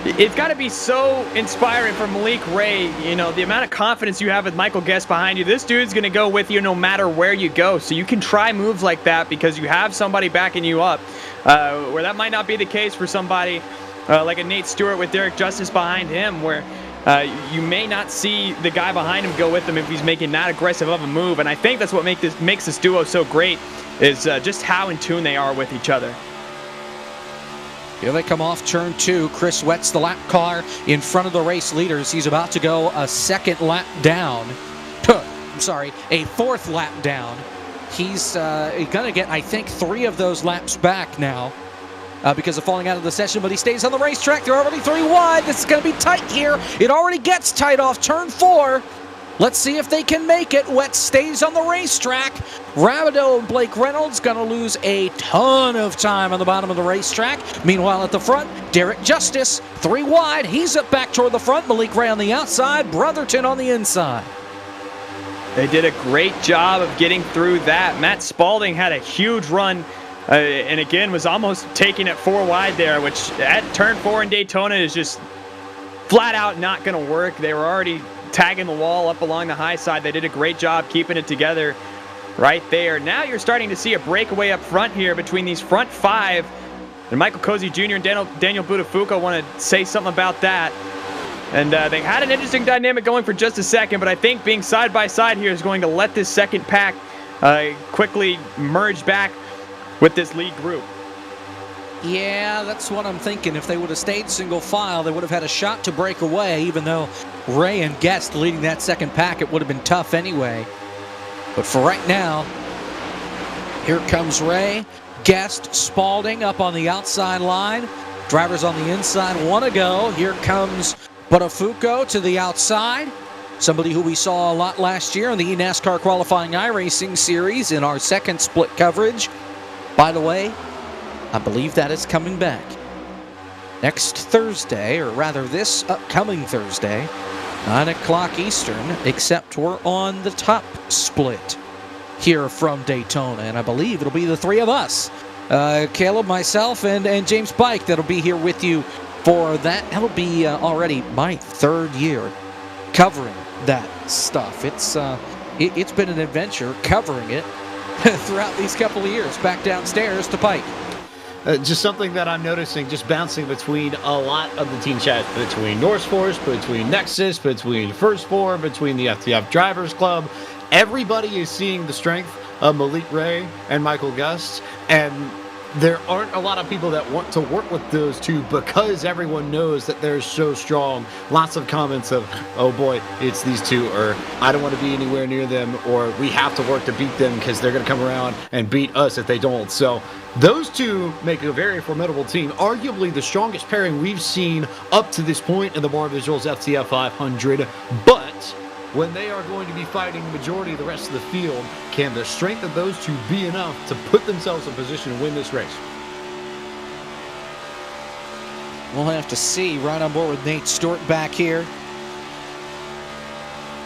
it's got to be so inspiring for Malik Ray. You know, the amount of confidence you have with Michael Guest behind you. This dude's going to go with you no matter where you go. So you can try moves like that because you have somebody backing you up, where that might not be the case for somebody like a Nate Stewart with Derek Justice behind him, where you may not see the guy behind him go with him if he's making that aggressive of a move. And I think that's what makes this duo so great, is just how in tune they are with each other. Here they come off turn 2. Chris Wett's the lap car in front of the race leaders. He's about to go a second lap down. I'm sorry, a fourth lap down. He's going to get, I think, 3 of those laps back now because of falling out of the session, but he stays on the racetrack. They're already 3 wide. This is going to be tight here. It already gets tight off turn 4. Let's see if they can make it. Wett stays on the racetrack. Rabideau and Blake Reynolds going to lose a ton of time on the bottom of the racetrack. Meanwhile, at the front, Derek Justice, 3 wide. He's up back toward the front. Malik Ray on the outside. Brotherton on the inside. They did a great job of getting through that. Matt Spalding had a huge run and again was almost taking it 4 wide there, which at turn 4 in Daytona is just flat out not going to work. They were already tagging the wall up along the high side. They did a great job keeping it together right there. Now you're starting to see a breakaway up front here between these front five. And Michael Cozy Jr. and Daniel Buttafuoco want to say something about that. And they had an interesting dynamic going for just a second, but I think being side by side here is going to let this second pack quickly merge back with this lead group. Yeah, that's what I'm thinking. If they would have stayed single file, they would have had a shot to break away, even though Ray and Guest leading that second pack, it would have been tough anyway. But for right now, here comes Ray, Guest, Spalding up on the outside line. Drivers on the inside want to go. Here comes Buttafuoco to the outside. Somebody who we saw a lot last year in the NASCAR qualifying iRacing series in our second split coverage. By the way, I believe that is coming back next Thursday, or rather this upcoming Thursday, 9 o'clock Eastern, except we're on the top split here from Daytona, and I believe it'll be the three of us, Caleb, myself, and James Pike, that'll be here with you for that. That'll be already my third year covering that stuff. It's been an adventure covering it throughout these couple of years. Back downstairs to Pike. Just something that I'm noticing, just bouncing between a lot of the team chats, between Norse Force, between Nexus, between First Four, between the FTF Drivers Club. Everybody is seeing the strength of Malik Ray and Michael Gust, and there aren't a lot of people that want to work with those two because everyone knows that they're so strong. Lots of comments of, oh boy, it's these two, or I don't want to be anywhere near them, or we have to work to beat them because they're going to come around and beat us if they don't. So those two make a very formidable team, arguably the strongest pairing we've seen up to this point in the Barr Visuals FTF 500, but when they are going to be fighting the majority of the rest of the field, can the strength of those two be enough to put themselves in position to win this race? We'll have to see. Right on board with Nate Stewart back here,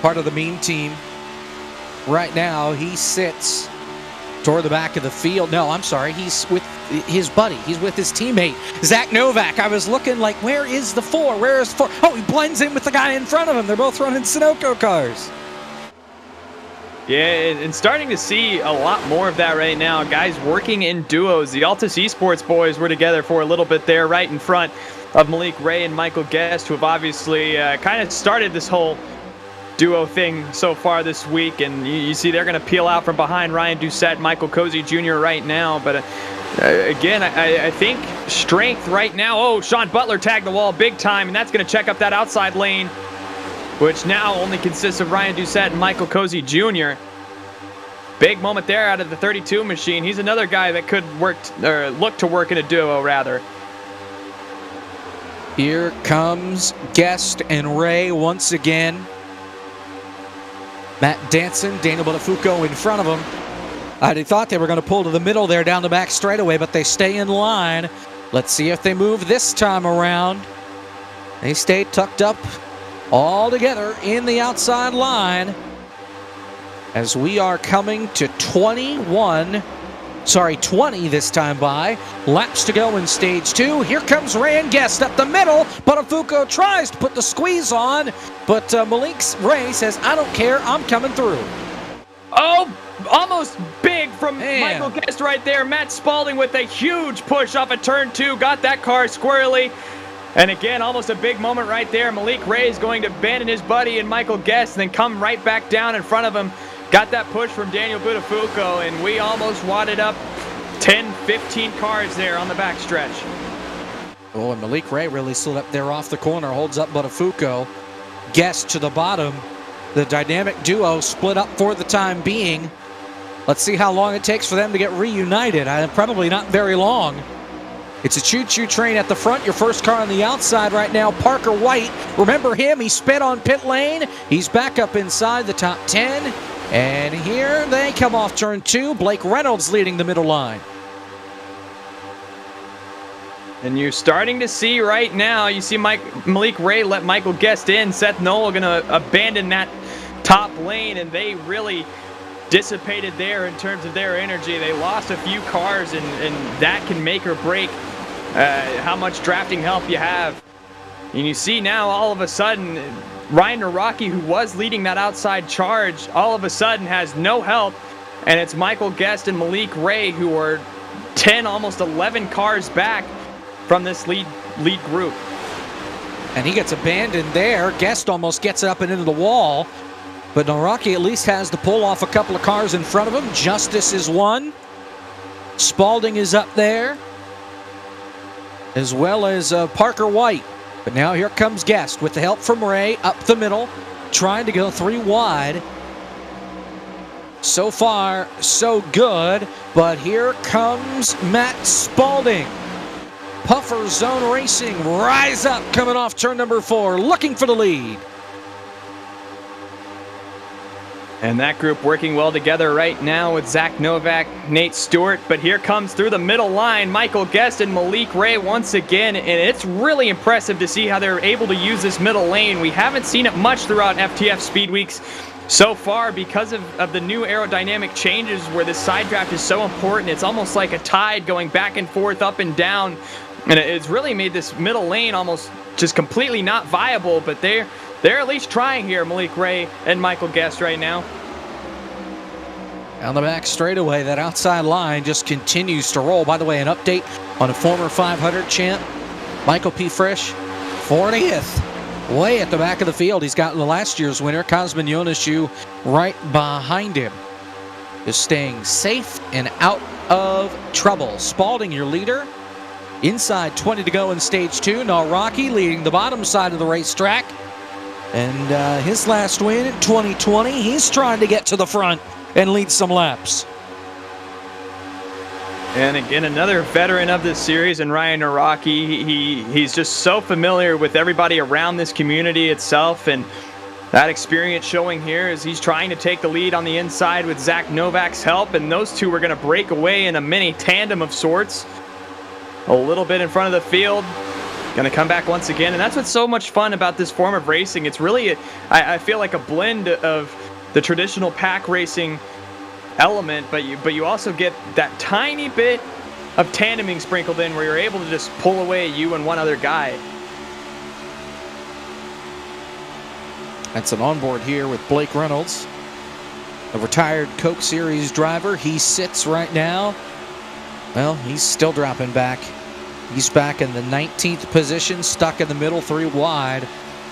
part of the meme team. Right now, he sits toward the back of the field. No, I'm sorry. He's with his buddy. He's with his teammate, Zach Novak. I was looking like, where is the four? Where is the four? Oh, he blends in with the guy in front of him. They're both running Sunoco cars. Yeah, and starting to see a lot more of that right now. Guys working in duos. The Altus Esports boys were together for a little bit there right in front of Malik Ray and Michael Guest, who have obviously kind of started this whole duo thing so far this week, and you see they're going to peel out from behind Ryan Doucette, Michael Cozy Jr. right now. But again, I think strength right now. Oh, Sean Butler tagged the wall big time, and that's going to check up that outside lane, which now only consists of Ryan Doucette and Michael Cozy Jr. Big moment there out of the 32 machine. He's another guy that could work or look to work in a duo, rather. Here comes Guest and Ray once again. Matt Danson, Daniel Buttafuoco in front of him. I thought they were going to pull to the middle there down the back straightaway, but they stay in line. Let's see if they move this time around. They stay tucked up all together in the outside line as we are coming to 20 this time by. Laps to go in stage 2. Here comes Ray and Guest up the middle. Buttafuoco tries to put the squeeze on, but Malik's Ray says, I don't care, I'm coming through. Oh, almost big from Michael Guest right there. Matt Spalding with a huge push off of turn 2. Got that car squarely. And again, almost a big moment right there. Malik Ray is going to abandon his buddy and Michael Guest and then come right back down in front of him. Got that push from Daniel Buttafuoco, and we almost wadded up 10, 15 cars there on the backstretch. Oh, and Malik Ray really slid up there off the corner, holds up Buttafuoco. Guest to the bottom. The dynamic duo split up for the time being. Let's see how long it takes for them to get reunited. Probably not very long. It's a choo-choo train at the front. Your first car on the outside right now, Parker White. Remember him? He sped on pit lane. He's back up inside the top 10. And here they come off turn 2. Blake Reynolds leading the middle line. And you're starting to see right now, you see Malik Ray let Michael Guest in. Seth Noel going to abandon that top lane, and they really dissipated there in terms of their energy. They lost a few cars, and that can make or break how much drafting help you have. And you see now, all of a sudden, Ryan Naraki, who was leading that outside charge, all of a sudden has no help. And it's Michael Guest and Malik Ray who are 10, almost 11 cars back from this lead group. And he gets abandoned there. Guest almost gets up and into the wall. But Naraki at least has the pull off a couple of cars in front of him. Justice is one. Spalding is up there, as well as Parker White. But now here comes Guest with the help from Ray up the middle, trying to go 3 wide. So far, so good. But here comes Matt Spalding. Puffer Zone Racing, rise up, coming off turn number 4, looking for the lead. And that group working well together right now with Zach Novak, Nate Stewart. But here comes through the middle line, Michael Guest and Malik Ray once again. And it's really impressive to see how they're able to use this middle lane. We haven't seen it much throughout FTF Speed Weeks so far because of the new aerodynamic changes where this side draft is so important. It's almost like a tide going back and forth, up and down. And it's really made this middle lane almost just completely not viable, but they're at least trying here, Malik Ray and Michael Guest right now. Down the back straightaway, that outside line just continues to roll. By the way, an update on a former 500 champ, Michael P. Frisch, 40th, way at the back of the field. He's got the last year's winner, Cosmin Yonishu, right behind him. Just staying safe and out of trouble. Spalding, your leader. Inside 20 to go in stage 2. Naraki leading the bottom side of the racetrack. And his last win in 2020, he's trying to get to the front and lead some laps. And again, another veteran of this series, and Ryan Naraki, he's just so familiar with everybody around this community itself, and that experience showing here as he's trying to take the lead on the inside with Zach Novak's help, and those two are going to break away in a mini tandem of sorts. A little bit in front of the field. Going to come back once again, and that's what's so much fun about this form of racing. It's really, I feel like a blend of the traditional pack racing element, but you also get that tiny bit of tandeming sprinkled in where you're able to just pull away you and one other guy. That's an onboard here with Blake Reynolds, a retired Coke Series driver. He sits right now. Well, he's still dropping back. He's back in the 19th position, stuck in the middle, 3 wide,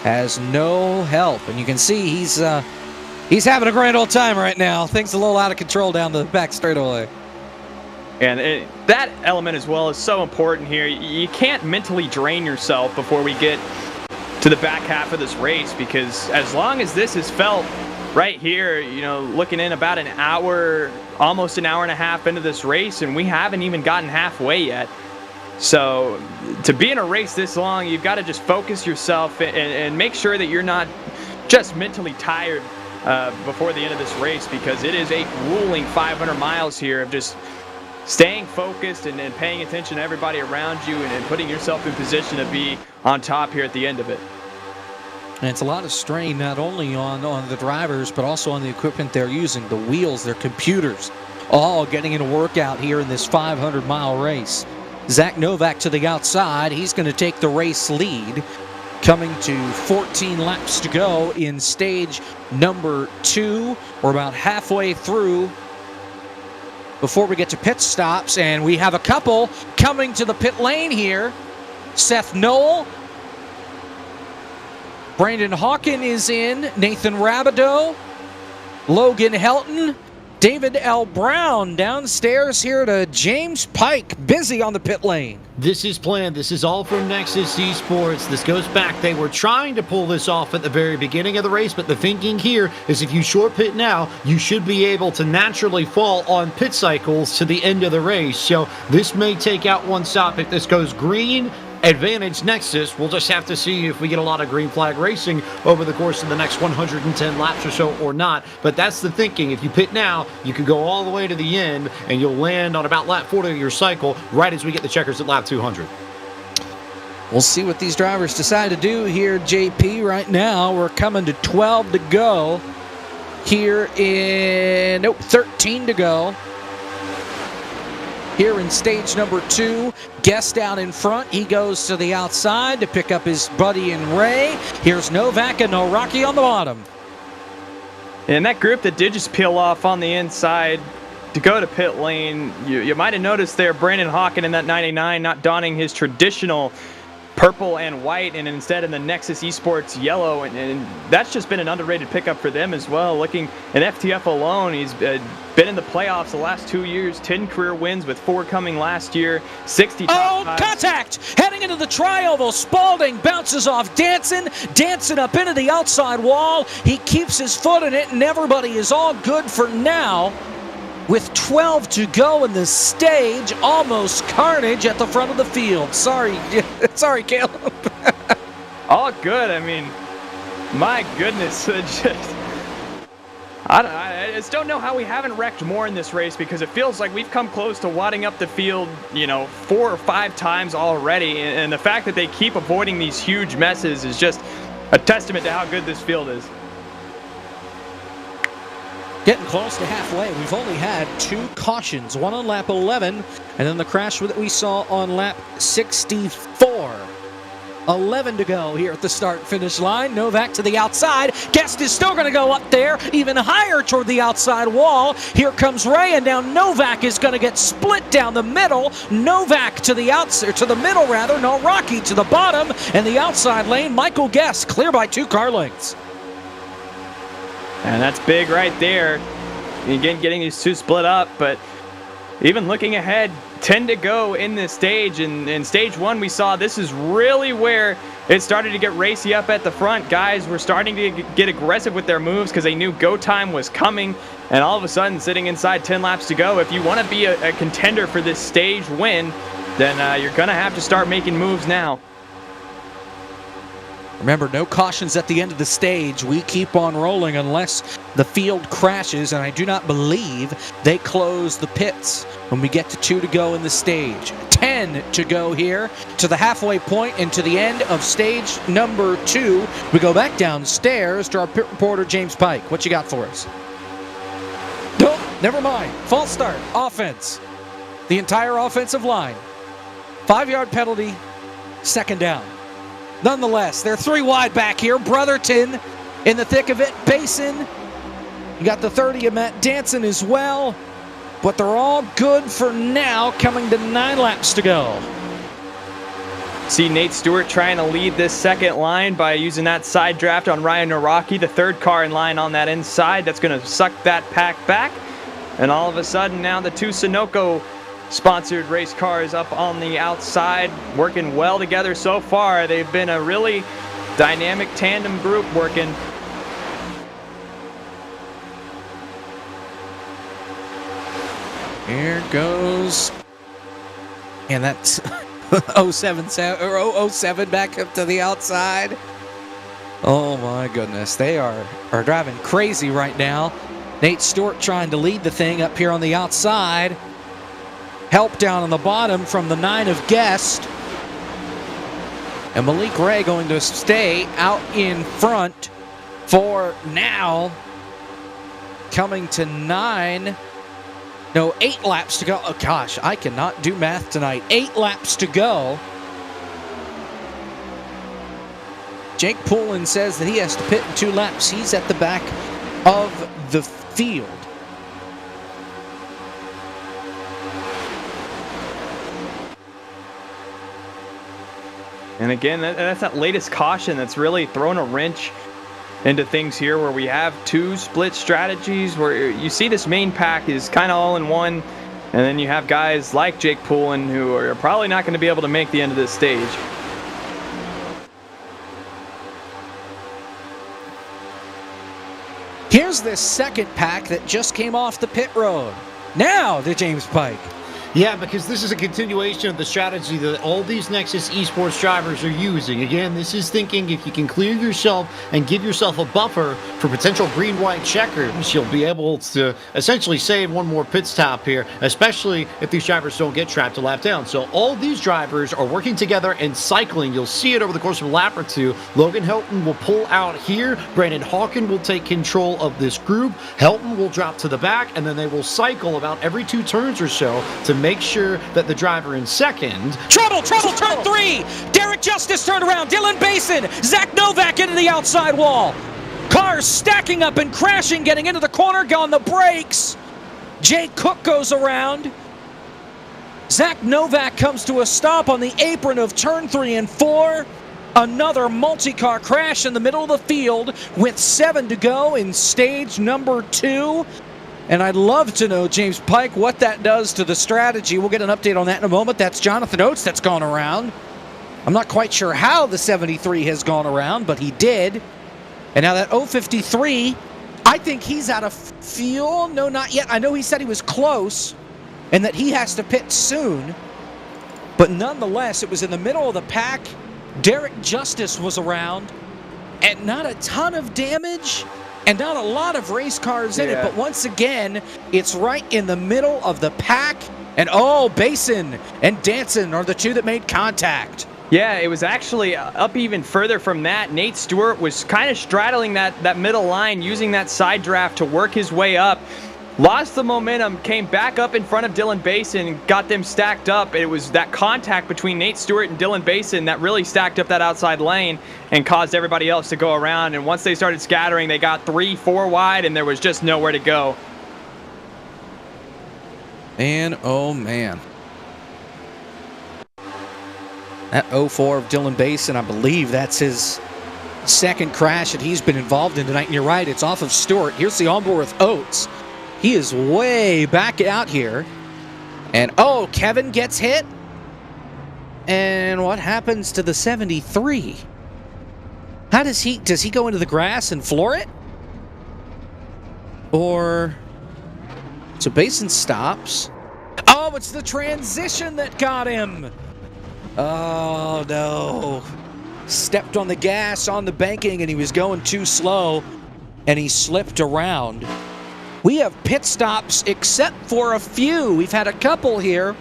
has no help. And you can see he's having a grand old time right now. Things a little out of control down the back straightaway. And that element as well is so important here. You can't mentally drain yourself before we get to the back half of this race, because as long as this is felt right here, you know, looking in about an hour, almost an hour and a half into this race, and we haven't even gotten halfway yet. So to be in a race this long, you've got to just focus yourself and make sure that you're not just mentally tired before the end of this race, because it is a grueling 500 miles here of just staying focused and paying attention to everybody around you and putting yourself in position to be on top here at the end of it. And it's a lot of strain not only on the drivers, but also on the equipment they're using, the wheels, their computers, all getting in a workout here in this 500-mile race. Zach Novak to the outside. He's going to take the race lead, coming to 14 laps to go in stage number 2. We're about halfway through before we get to pit stops, and we have a couple coming to the pit lane here. Seth Knoll, Brandon Hawken is in, Nathan Rabideau, Logan Helton, David L. Brown downstairs here to James Pike, busy on the pit lane. This is planned. This is all from Nexus Esports. This goes back. They were trying to pull this off at the very beginning of the race, but the thinking here is if you short pit now, you should be able to naturally fall on pit cycles to the end of the race. So this may take out one stop. If this goes green, advantage Nexus. We'll just have to see if we get a lot of green flag racing over the course of the next 110 laps or so or not. But that's the thinking. If you pit now, you can go all the way to the end and you'll land on about lap 40 of your cycle right as we get the checkers at lap 200. We'll see what these drivers decide to do here, JP. Right now, we're coming to 12 to go here in, 13 to go. here in stage number 2. Guest down in front. He goes to the outside to pick up his buddy in Ray. Here's Novak and Noraki on the bottom. And that group that did just peel off on the inside to go to pit lane, you might have noticed there Brandon Hawken in that 99 not donning his traditional purple and white, and instead in the Nexus Esports yellow, and that's just been an underrated pickup for them as well. Looking at FTF alone, he's been in the playoffs the last 2 years, 10 career wins with 4 coming last year, 60 top fives. Contact! Heading into the tri-oval, Spalding bounces off Danson up into the outside wall. He keeps his foot in it, and everybody is all good for now. With 12 to go in the stage, almost carnage at the front of the field. Sorry, Caleb. All good. I mean, my goodness. I just don't know how we haven't wrecked more in this race, because it feels like we've come close to wadding up the field, 4 or 5 times already. And the fact that they keep avoiding these huge messes is just a testament to how good this field is. Getting close to halfway. We've only had 2 cautions, one on lap 11, and then the crash that we saw on lap 64. 11 to go here at the start-finish line. Novak to the outside. Guest is still going to go up there, even higher toward the outside wall. Here comes Ray, and now Novak is going to get split down the middle. Novak to the outside, to the middle rather. Noraki to the bottom, and the outside lane. Michael Guest clear by 2 car lengths. And that's big right there. Again, getting these 2 split up, but even looking ahead, 10 to go in this stage. And in stage 1, we saw this is really where it started to get racy up at the front. Guys were starting to get aggressive with their moves because they knew go time was coming. And all of a sudden, sitting inside 10 laps to go, if you want to be a contender for this stage win, then you're going to have to start making moves now. Remember, no cautions at the end of the stage. We keep on rolling unless the field crashes, and I do not believe they close the pits when we get to 2 to go in the stage. 10 to go here to the halfway point and to the end of stage number 2. We go back downstairs to our pit reporter, James Pike. What you got for us? Nope, never mind. False start. Offense. The entire offensive line. 5-yard penalty. Second down. Nonetheless, they're 3 wide back here. Brotherton in the thick of it. Basin. You got the 30 of Matt Danson as well. But they're all good for now, coming to 9 laps to go. See Nate Stewart trying to lead this second line by using that side draft on Ryan Noraki, the 3rd car in line on that inside. That's going to suck that pack back. And all of a sudden now the 2 Sunoco sponsored race cars up on the outside, working well together so far. They've been a really dynamic tandem group working. Here goes, and that's 007 back up to the outside. Oh my goodness, they are driving crazy right now. Nate Stewart trying to lead the thing up here on the outside. Help down on the bottom from the 9 of Guest. And Malik Ray going to stay out in front for now. Coming to 8 laps to go. Oh gosh, I cannot do math tonight. 8 laps to go. Jake Poulin says that he has to pit in 2 laps. He's at the back of the field. And again, that's that latest caution that's really thrown a wrench into things here, where we have 2 split strategies, where you see this main pack is kind of all in one, and then you have guys like Jake Poulin who are probably not going to be able to make the end of this stage. Here's this second pack that just came off the pit road. Now to James Pike. Yeah, because this is a continuation of the strategy that all these Nexus esports drivers are using. Again, this is thinking if you can clear yourself and give yourself a buffer for potential green-white checkers, you'll be able to essentially save one more pit stop here, especially if these drivers don't get trapped a lap down. So all these drivers are working together and cycling. You'll see it over the course of a lap or 2. Logan Helton will pull out here. Brandon Hawken will take control of this group. Helton will drop to the back, and then they will cycle about every 2 turns or so to make sure that the driver in second... Trouble, turn 3! Derek Justice turned around, Dylan Basin, Zach Novak into the outside wall. Cars stacking up and crashing, getting into the corner, go on the brakes. Jay Cook goes around. Zach Novak comes to a stop on the apron of turn 3 and 4. Another multi-car crash in the middle of the field with 7 to go in stage number 2. And I'd love to know, James Pike, what that does to the strategy. We'll get an update on that in a moment. That's Jonathan Oates that's gone around. I'm not quite sure how the 73 has gone around, but he did. And now that 053, I think he's out of fuel. No, not yet. I know he said he was close and that he has to pit soon. But nonetheless, it was in the middle of the pack. Derek Justice was around, and not a ton of damage and not a lot of race cars in it. But once again, it's right in the middle of the pack. And oh, Basin and Danson are the two that made contact. Yeah, it was actually up even further from that. Nate Stewart was kind of straddling that middle line, using that side draft to work his way up. Lost the momentum, came back up in front of Dylan Basin, got them stacked up. It was that contact between Nate Stewart and Dylan Basin that really stacked up that outside lane and caused everybody else to go around. And once they started scattering, they got 3-4 wide, and there was just nowhere to go. And oh man. That 04 of Dylan Basin, I believe that's his second crash that he's been involved in tonight. And you're right, it's off of Stewart. Here's the onboard with Oates. He is way back out here. And oh, Kevin gets hit. And what happens to the 73? How does he go into the grass and floor it? Or so Basin stops. Oh, it's the transition that got him. Oh, no. Stepped on the gas on the banking, and he was going too slow, and he slipped around. We have pit stops, except for a few. We've had a couple here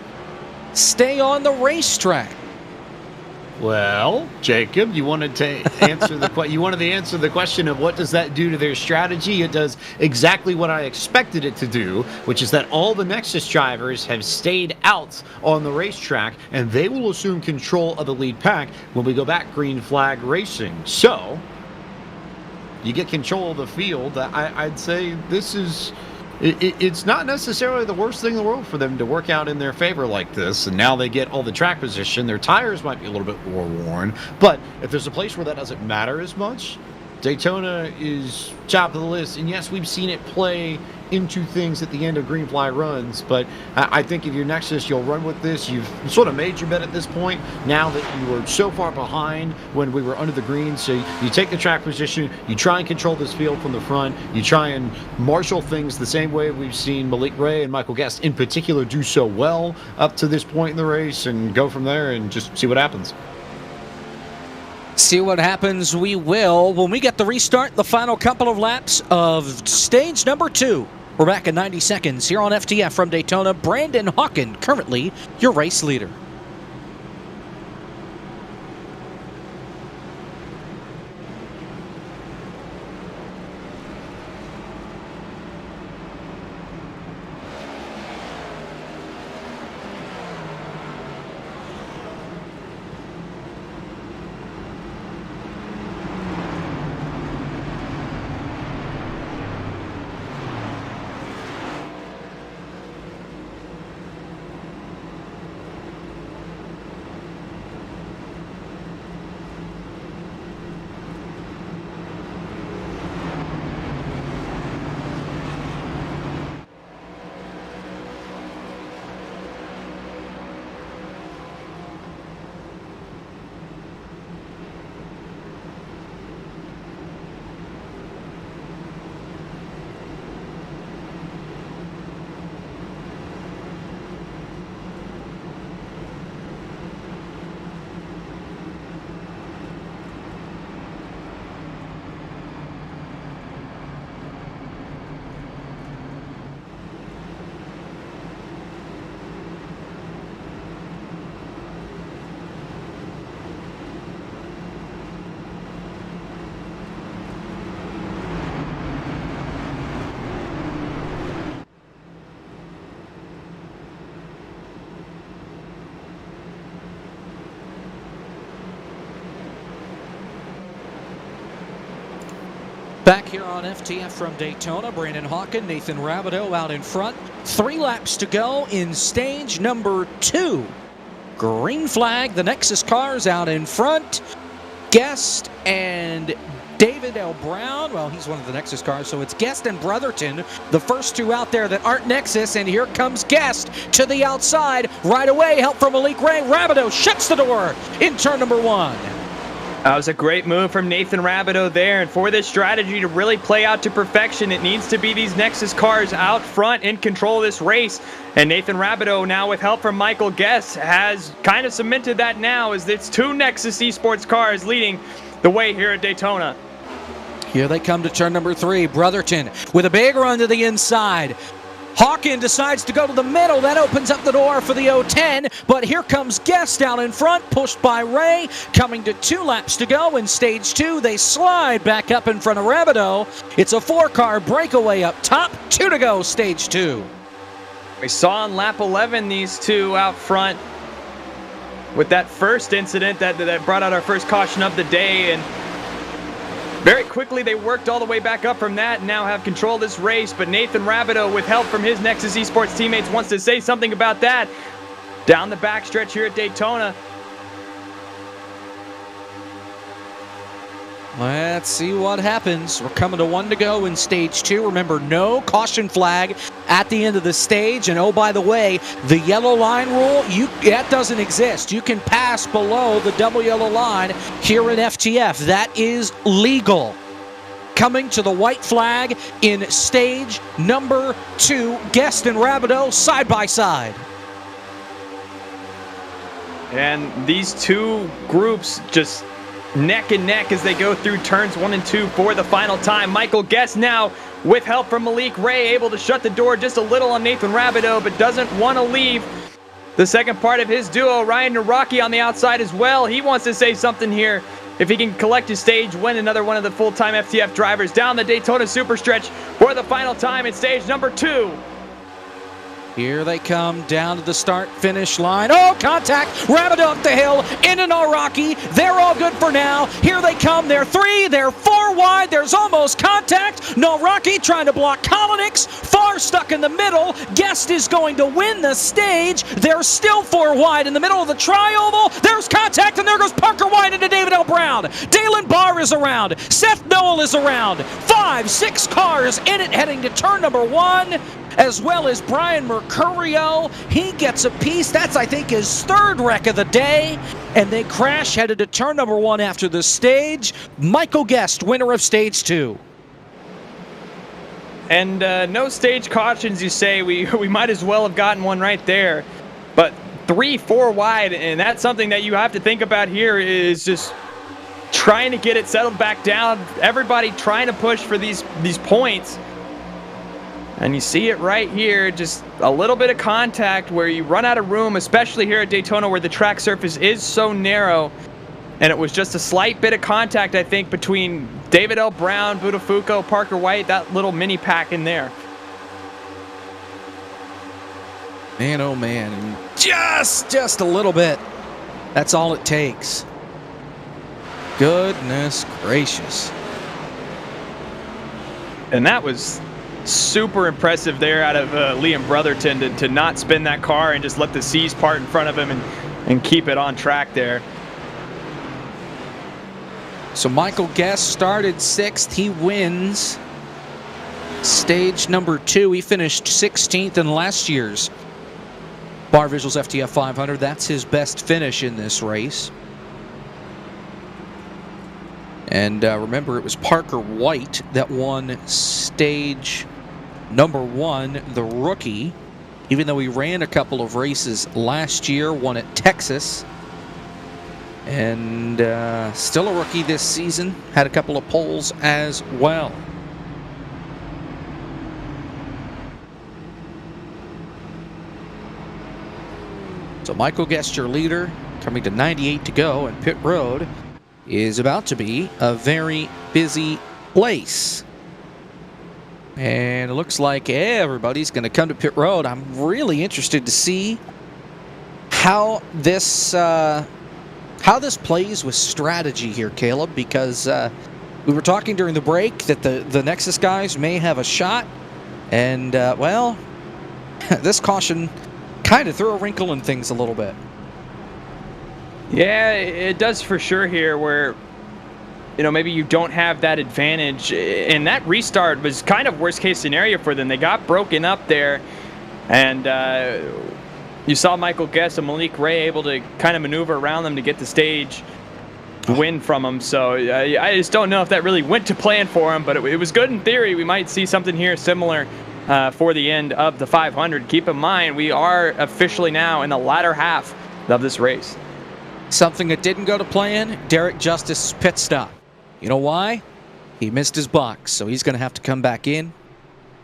stay on the racetrack. Well, Jacob, you wanted to answer the question of what does that do to their strategy? It does exactly what I expected it to do, which is that all the Nexus drivers have stayed out on the racetrack, and they will assume control of the lead pack when we go back green flag racing. So, you get control of the field. I'd say this is... It's not necessarily the worst thing in the world for them to work out in their favor like this, and now they get all the track position. Their tires might be a little bit more worn, but if there's a place where that doesn't matter as much, Daytona is top of the list. And yes, we've seen it play into things at the end of green flag runs, but I think if you're Nexus, you'll run with this. You've sort of made your bet at this point, now that you were so far behind when we were under the green. So you take the track position, you try and control this field from the front, you try and marshal things the same way we've seen Malik Ray and Michael Guest in particular do so well up to this point in the race, and go from there and just see what happens. See what happens, we will. When we get the restart, the final couple of laps of stage number 2. We're back in 90 seconds here on FTF from Daytona. Brandon Hawken, currently your race leader. Back here on FTF from Daytona, Brandon Hawken, Nathan Rabideau out in front. 3 laps to go in stage number 2. Green flag, the Nexus cars out in front. Guest and David L. Brown, well, he's one of the Nexus cars, so it's Guest and Brotherton, the first 2 out there that aren't Nexus, and here comes Guest to the outside. Right away, help from Malik Ray. Rabideau shuts the door in turn number 1. That was a great move from Nathan Rabideau there, and for this strategy to really play out to perfection, it needs to be these Nexus cars out front in control of this race. And Nathan Rabideau, now with help from Michael Guest, has kind of cemented that now, as it's 2 Nexus Esports cars leading the way here at Daytona. Here they come to turn number 3. Brotherton with a big run to the inside. Hawken decides to go to the middle. That opens up the door for the 010, but here comes Guest out in front, pushed by Ray. Coming to 2 laps to go in stage 2. They slide back up in front of Rabideau. It's a 4-car breakaway up top. 2 to go, stage 2. We saw on lap 11 these 2 out front with that first incident that brought out our first caution of the day, and very quickly they worked all the way back up from that and now have control of this race. But Nathan Rabideau, with help from his Nexus Esports teammates, wants to say something about that. Down the backstretch here at Daytona. Let's see what happens. We're coming to 1 to go in stage 2. Remember, no caution flag at the end of the stage. And oh, by the way, the yellow line rule, that doesn't exist. You can pass below the double yellow line here in FTF. That is legal. Coming to the white flag in stage number 2. Guest and Rabideau side by side. And these 2 groups just neck and neck as they go through turns 1 and 2 for the final time. Michael Guest now, with help from Malik Ray, able to shut the door just a little on Nathan Rabideau, but doesn't want to leave the second part of his duo. Ryan Naraki on the outside as well. He wants to say something here. If he can collect his stage, win another one of the full-time FTF drivers down the Daytona Superstretch for the final time in stage number 2. Here they come down to the start-finish line. Oh, contact! Rabideau up the hill, in and Naraki. They're all good for now. Here they come. They're 3, they're 4 wide. There's almost contact. Naraki trying to block Kolonix. Far stuck in the middle. Guest is going to win the stage. They're still 4 wide in the middle of the tri-oval. There's contact, and there goes Parker White into David L. Brown. Dalen Barr is around. Seth Noel is around. 5, 6 cars in it heading to turn number 1. As well as Brian Mercurio. He gets a piece. That's, I think, his 3rd wreck of the day. And they crash headed to turn number 1 after the stage. Michael Guest, winner of stage 2. And no stage cautions, you say. We might as well have gotten one right there. But 3, 4 wide, and that's something that you have to think about here, is just trying to get it settled back down. Everybody trying to push for these points. And you see it right here, just a little bit of contact where you run out of room, especially here at Daytona where the track surface is so narrow. And it was just a slight bit of contact, I think, between David L. Brown, Budafuco, Parker White, that little mini pack in there. Man, oh man, just a little bit. That's all it takes. Goodness gracious. And that was super impressive there out of Liam Brotherton to not spin that car and just let the seas part in front of him and keep it on track there. So Michael Guest started 6th. He wins stage number 2. He finished 16th in last year's Barr Visuals FTF 500. That's his best finish in this race. And remember, it was Parker White that won stage number 1, the rookie. Even though he ran a couple of races last year, won at Texas. And still a rookie this season. Had a couple of poles as well. So Michael Guest, your leader, coming to 98 to go, and pit road is about to be a very busy place. And it looks like everybody's going to come to pit road. I'm really interested to see how this plays with strategy here, Caleb, because We were talking during the break that the Nexus guys may have a shot, and, well, this caution kind of threw a wrinkle in things a little bit. Yeah, it does for sure here where, maybe you don't have that advantage. And that restart was kind of worst case scenario for them. They got broken up there, and you saw Michael Guest and Malik Ray able to kind of maneuver around them to get the stage win from them. So I just don't know if that really went to plan for them, but it was good in theory. We might see something here similar for the end of the 500. Keep in mind, we are officially now in the latter half of this race. Something that didn't go to plan, Derek Justice's pit stop. You know why? He missed his box, so he's going to have to come back in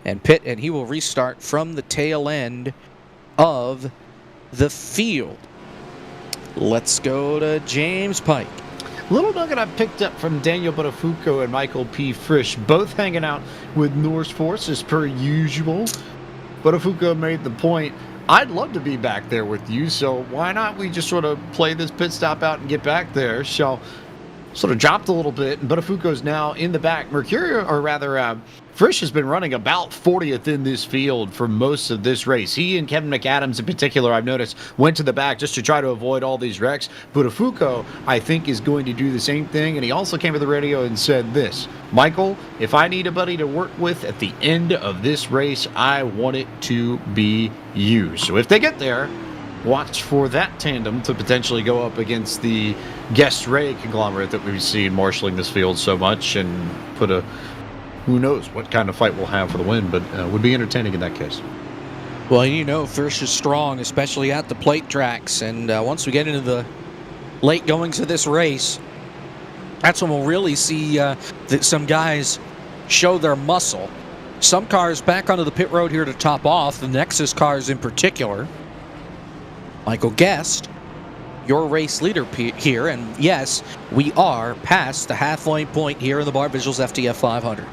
and pit, and he will restart from the tail end of the field. Let's go to James Pike. Little nugget I picked up from Daniel Buttafuoco and Michael P. Frisch, both hanging out with Norse Force as per usual. Buttafuoco made the point, I'd love to be back there with you, so why not we just sort of play this pit stop out and get back there? So sort of dropped a little bit, and Buttafuoco's now in the back. Mercurio, or rather, Frisch has been running about 40th in this field for most of this race. He and Kevin McAdams in particular, I've noticed, went to the back just to try to avoid all these wrecks. Buttafuoco, I think, is going to do the same thing, and he also came to the radio and said this: Michael, if I need a buddy to work with at the end of this race, I want it to be you. So if they get there, watch for that tandem to potentially go up against the Guest Ray conglomerate that we've seen marshaling this field so much, and put a who knows what kind of fight we'll have for the win, but would be entertaining in that case. Well, Frisch is strong, especially at the plate tracks, and once we get into the late goings of this race, that's when we'll really see some guys show their muscle. Some cars back onto the pit road here to top off, the Nexus cars in particular. Michael Guest, your race leader here, and yes, we are past the halfway point here in the Barr Visuals FTF 500.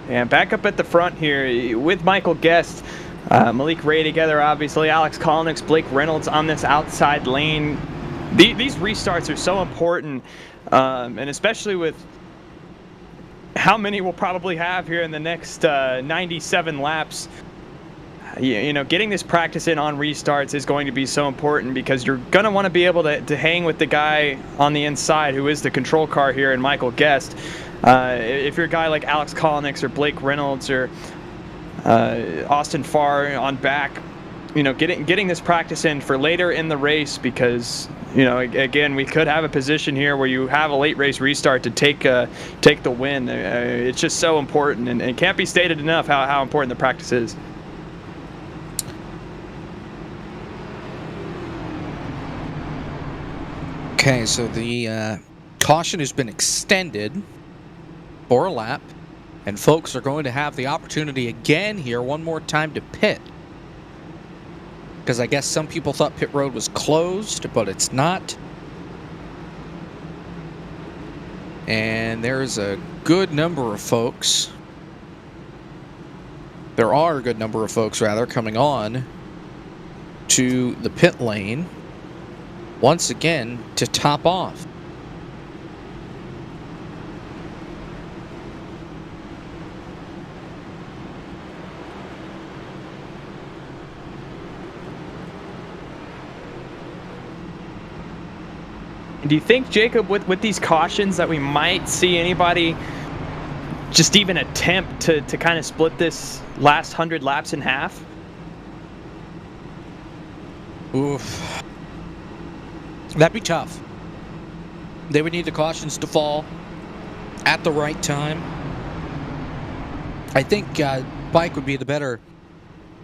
And back up at the front here with Michael Guest, Malik Ray together, obviously, Alex Kolnick, Blake Reynolds on this outside lane. These restarts are so important, and especially with how many we'll probably have here in the next 97 laps. Getting this practice in on restarts is going to be so important, because you're going to want to be able to hang with the guy on the inside who is the control car here in Michael Guest. If you're a guy like Alex Kolnick or Blake Reynolds or Austin Farr on back, getting this practice in for later in the race, because again, we could have a position here where you have a late race restart to take the win. It's just so important, and it can't be stated enough how important the practice is. Okay, so the caution has been extended for a lap, and folks are going to have the opportunity again here one more time to pit, because I guess some people thought pit road was closed, but it's not. And there's a good number of folks. There are a good number of folks, rather, coming on to the pit lane once again to top off. Do you think, Jacob, with these cautions, that we might see anybody just even attempt to kind of split this last 100 laps in half? Oof. That'd be tough. They would need the cautions to fall at the right time. I think Pike would be the better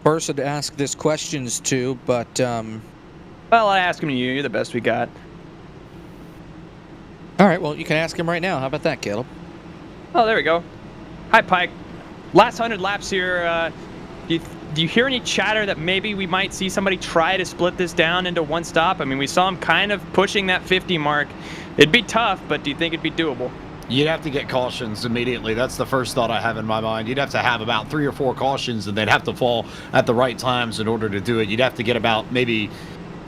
person to ask this questions to, but... Well, I ask him to you. You're the best we got. All right, well, you can ask him right now. How about that, Caleb? Oh, there we go. Hi, Pike. Last 100 laps here. Do you hear any chatter that maybe we might see somebody try to split this down into one stop? I mean, we saw him kind of pushing that 50 mark. It'd be tough, but do you think it'd be doable? You'd have to get cautions immediately. That's the first thought I have in my mind. You'd have to have about 3 or 4 cautions, and they'd have to fall at the right times in order to do it. You'd have to get about maybe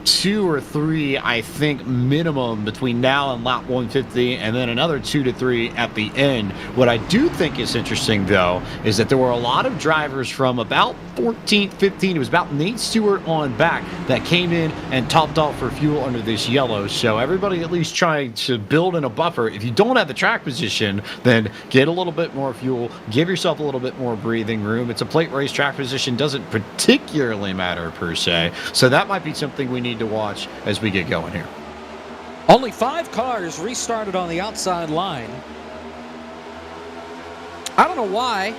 2 or 3, I think, minimum between now and lap 150, and then another 2 to 3 at the end. What I do think is interesting, though, is that there were a lot of drivers from about 14, 15, it was about Nate Stewart on back, that came in and topped off for fuel under this yellow. So everybody at least trying to build in a buffer. If you don't have the track position, then get a little bit more fuel, give yourself a little bit more breathing room. It's a plate race, track position doesn't particularly matter per se. So that might be something we need to watch as we get going here. Only 5 cars restarted on the outside line. I don't know why,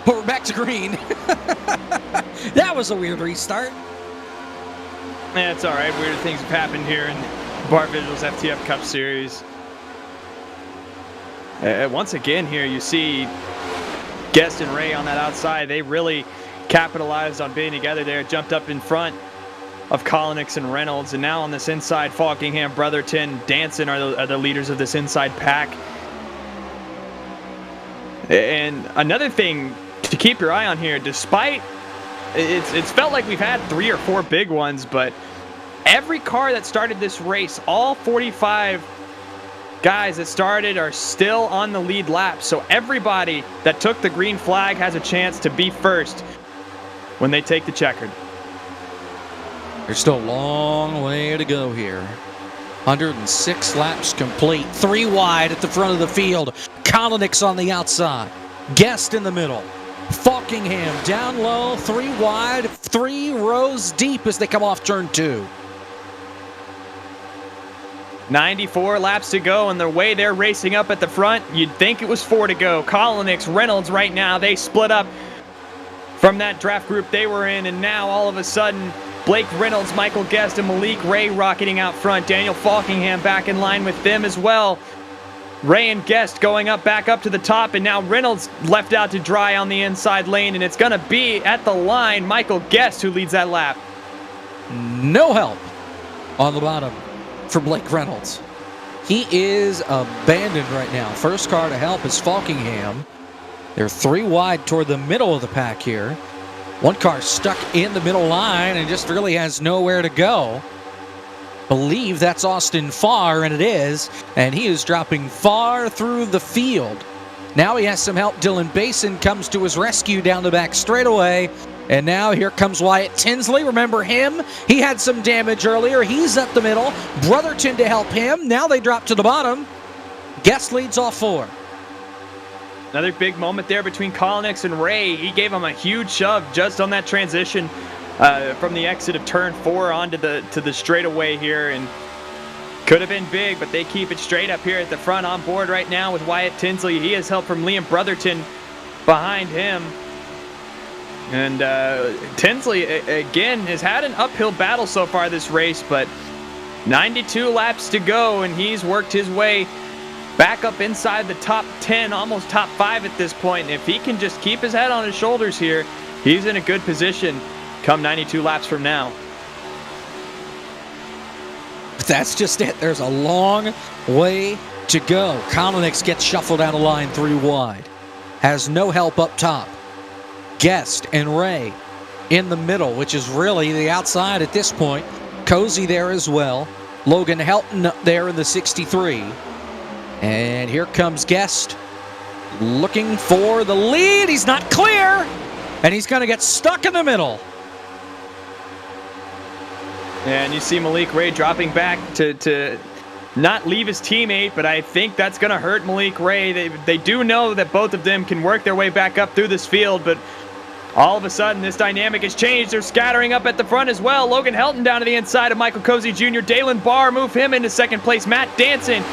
but we're back to green. That was a weird restart. Yeah, it's all right. Weird things have happened here in Barr Visuals FTF Cup Series. Once again here, you see Guest and Ray on that outside. They really capitalized on being together there, jumped up in front of Kolonix and Reynolds, and now on this inside, Falkingham, Brotherton, Danson are the leaders of this inside pack. And another thing to keep your eye on here, despite it's felt like we've had 3 or 4 big ones, but every car that started this race, all 45 guys that started are still on the lead lap. So everybody that took the green flag has a chance to be first when they take the checkered. There's still a long way to go here. 106 laps complete. 3 wide at the front of the field. Kolonix on the outside. Guest in the middle. Falkingham down low. 3 wide. 3 rows deep as they come off turn 2. 94 laps to go, and the way they're racing up at the front, you'd think it was 4 to go. Kolonix, Reynolds right now, they split up from that draft group they were in, and now all of a sudden, Blake Reynolds, Michael Guest, and Malik Ray rocketing out front. Daniel Falkingham back in line with them as well. Ray and Guest going up back up to the top, and now Reynolds left out to dry on the inside lane, and it's going to be at the line Michael Guest who leads that lap. No help on the bottom for Blake Reynolds. He is abandoned right now. First car to help is Falkingham. They're 3 wide toward the middle of the pack here. 1 car stuck in the middle line and just really has nowhere to go. Believe that's Austin Farr, and it is. And he is dropping far through the field. Now he has some help. Dylan Basin comes to his rescue down the back straightaway. And now here comes Wyatt Tinsley. Remember him? He had some damage earlier. He's up the middle. Brotherton to help him. Now they drop to the bottom. Guest leads all 4. Another big moment there between Kolonix and Ray. He gave him a huge shove just on that transition from the exit of turn 4 onto the straightaway here, and could have been big, but they keep it straight up here at the front on board right now with Wyatt Tinsley. He has help from Liam Brotherton behind him. And Tinsley, again, has had an uphill battle so far this race, but 92 laps to go, and he's worked his way back up inside the top 10, almost top 5 at this point. And if he can just keep his head on his shoulders here, he's in a good position come 92 laps from now. That's just it. There's a long way to go. Kolonix gets shuffled out of line 3 wide. Has no help up top. Guest and Ray in the middle, which is really the outside at this point. Cozy there as well. Logan Helton up there in the 63. And here comes Guest looking for the lead. He's not clear, and he's going to get stuck in the middle. And you see Malik Ray dropping back to not leave his teammate, but I think that's going to hurt Malik Ray. They do know that both of them can work their way back up through this field, but all of a sudden this dynamic has changed. They're scattering up at the front as well. Logan Helton down to the inside of Michael Cozy Jr. Dalen Barr move him into second place. Matt Danson.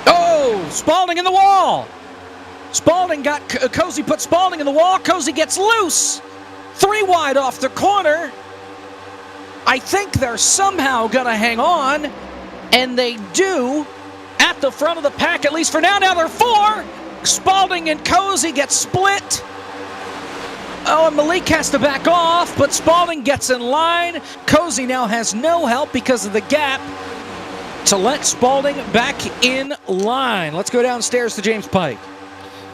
Oh, Spalding in the wall. Spalding got Cozy, put Spalding in the wall. Cozy gets loose. 3 wide off the corner. I think they're somehow going to hang on, and they do at the front of the pack, at least for now. Now they're 4. Spalding and Cozy get split. Oh, and Malik has to back off, but Spalding gets in line. Cozy now has no help because of the gap to let Spalding back in line. Let's go downstairs to James Pike.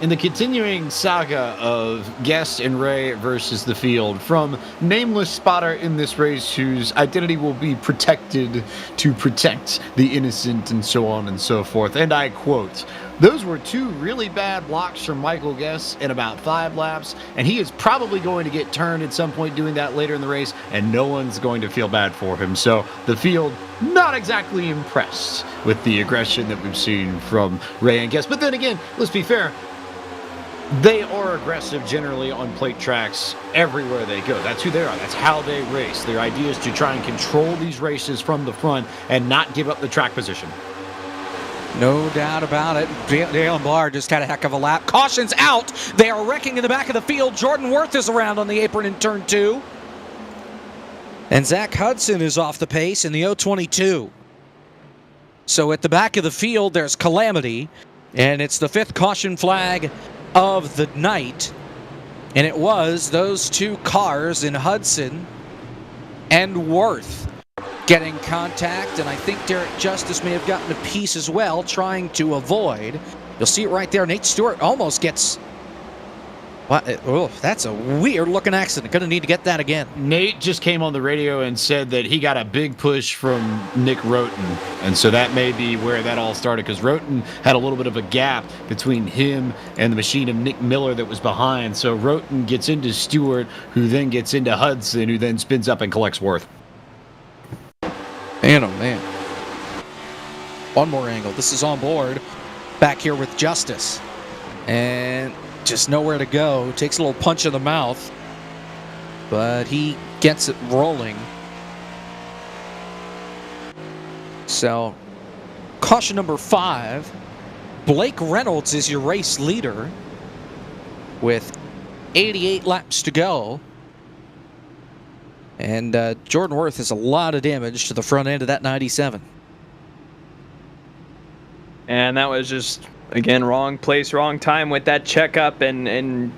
in the continuing saga of Guest and Ray versus the field, from nameless spotter in this race whose identity will be protected to protect the innocent and so on and so forth. And I quote, "Those were two really bad blocks from Michael Guest in about 5 laps, and he is probably going to get turned at some point doing that later in the race, and no one's going to feel bad for him." So the field not exactly impressed with the aggression that we've seen from Ray and Guest. But then again, let's be fair, they are aggressive generally on plate tracks everywhere they go. That's who they are. That's how they race. Their idea is to try and control these races from the front and not give up the track position. No doubt about it. Dale and Barr just had a heck of a lap. Caution's out. They are wrecking in the back of the field. Jordan Worth is around on the apron in turn 2. And Zach Hudson is off the pace in the 022. So at the back of the field, there's calamity. And it's the 5th caution flag of the night. And it was those 2 cars in Hudson and Worth getting contact, and I think Derek Justice may have gotten a piece as well, trying to avoid. You'll see it right there. Nate Stewart almost gets... What? Oh, that's a weird-looking accident. Going to need to get that again. Nate just came on the radio and said that he got a big push from Nick Roten, and so that may be where that all started, because Roten had a little bit of a gap between him and the machine of Nick Miller that was behind. So Roten gets into Stewart, who then gets into Hudson, who then spins up and collects Worth. Man, oh man. One more angle. This is on board. Back here with Justice. And just nowhere to go. Takes a little punch in the mouth. But he gets it rolling. So, caution number 5. Blake Reynolds is your race leader with 88 laps to go. And Jordan Worth has a lot of damage to the front end of that 97. And that was just, again, wrong place, wrong time with that checkup, and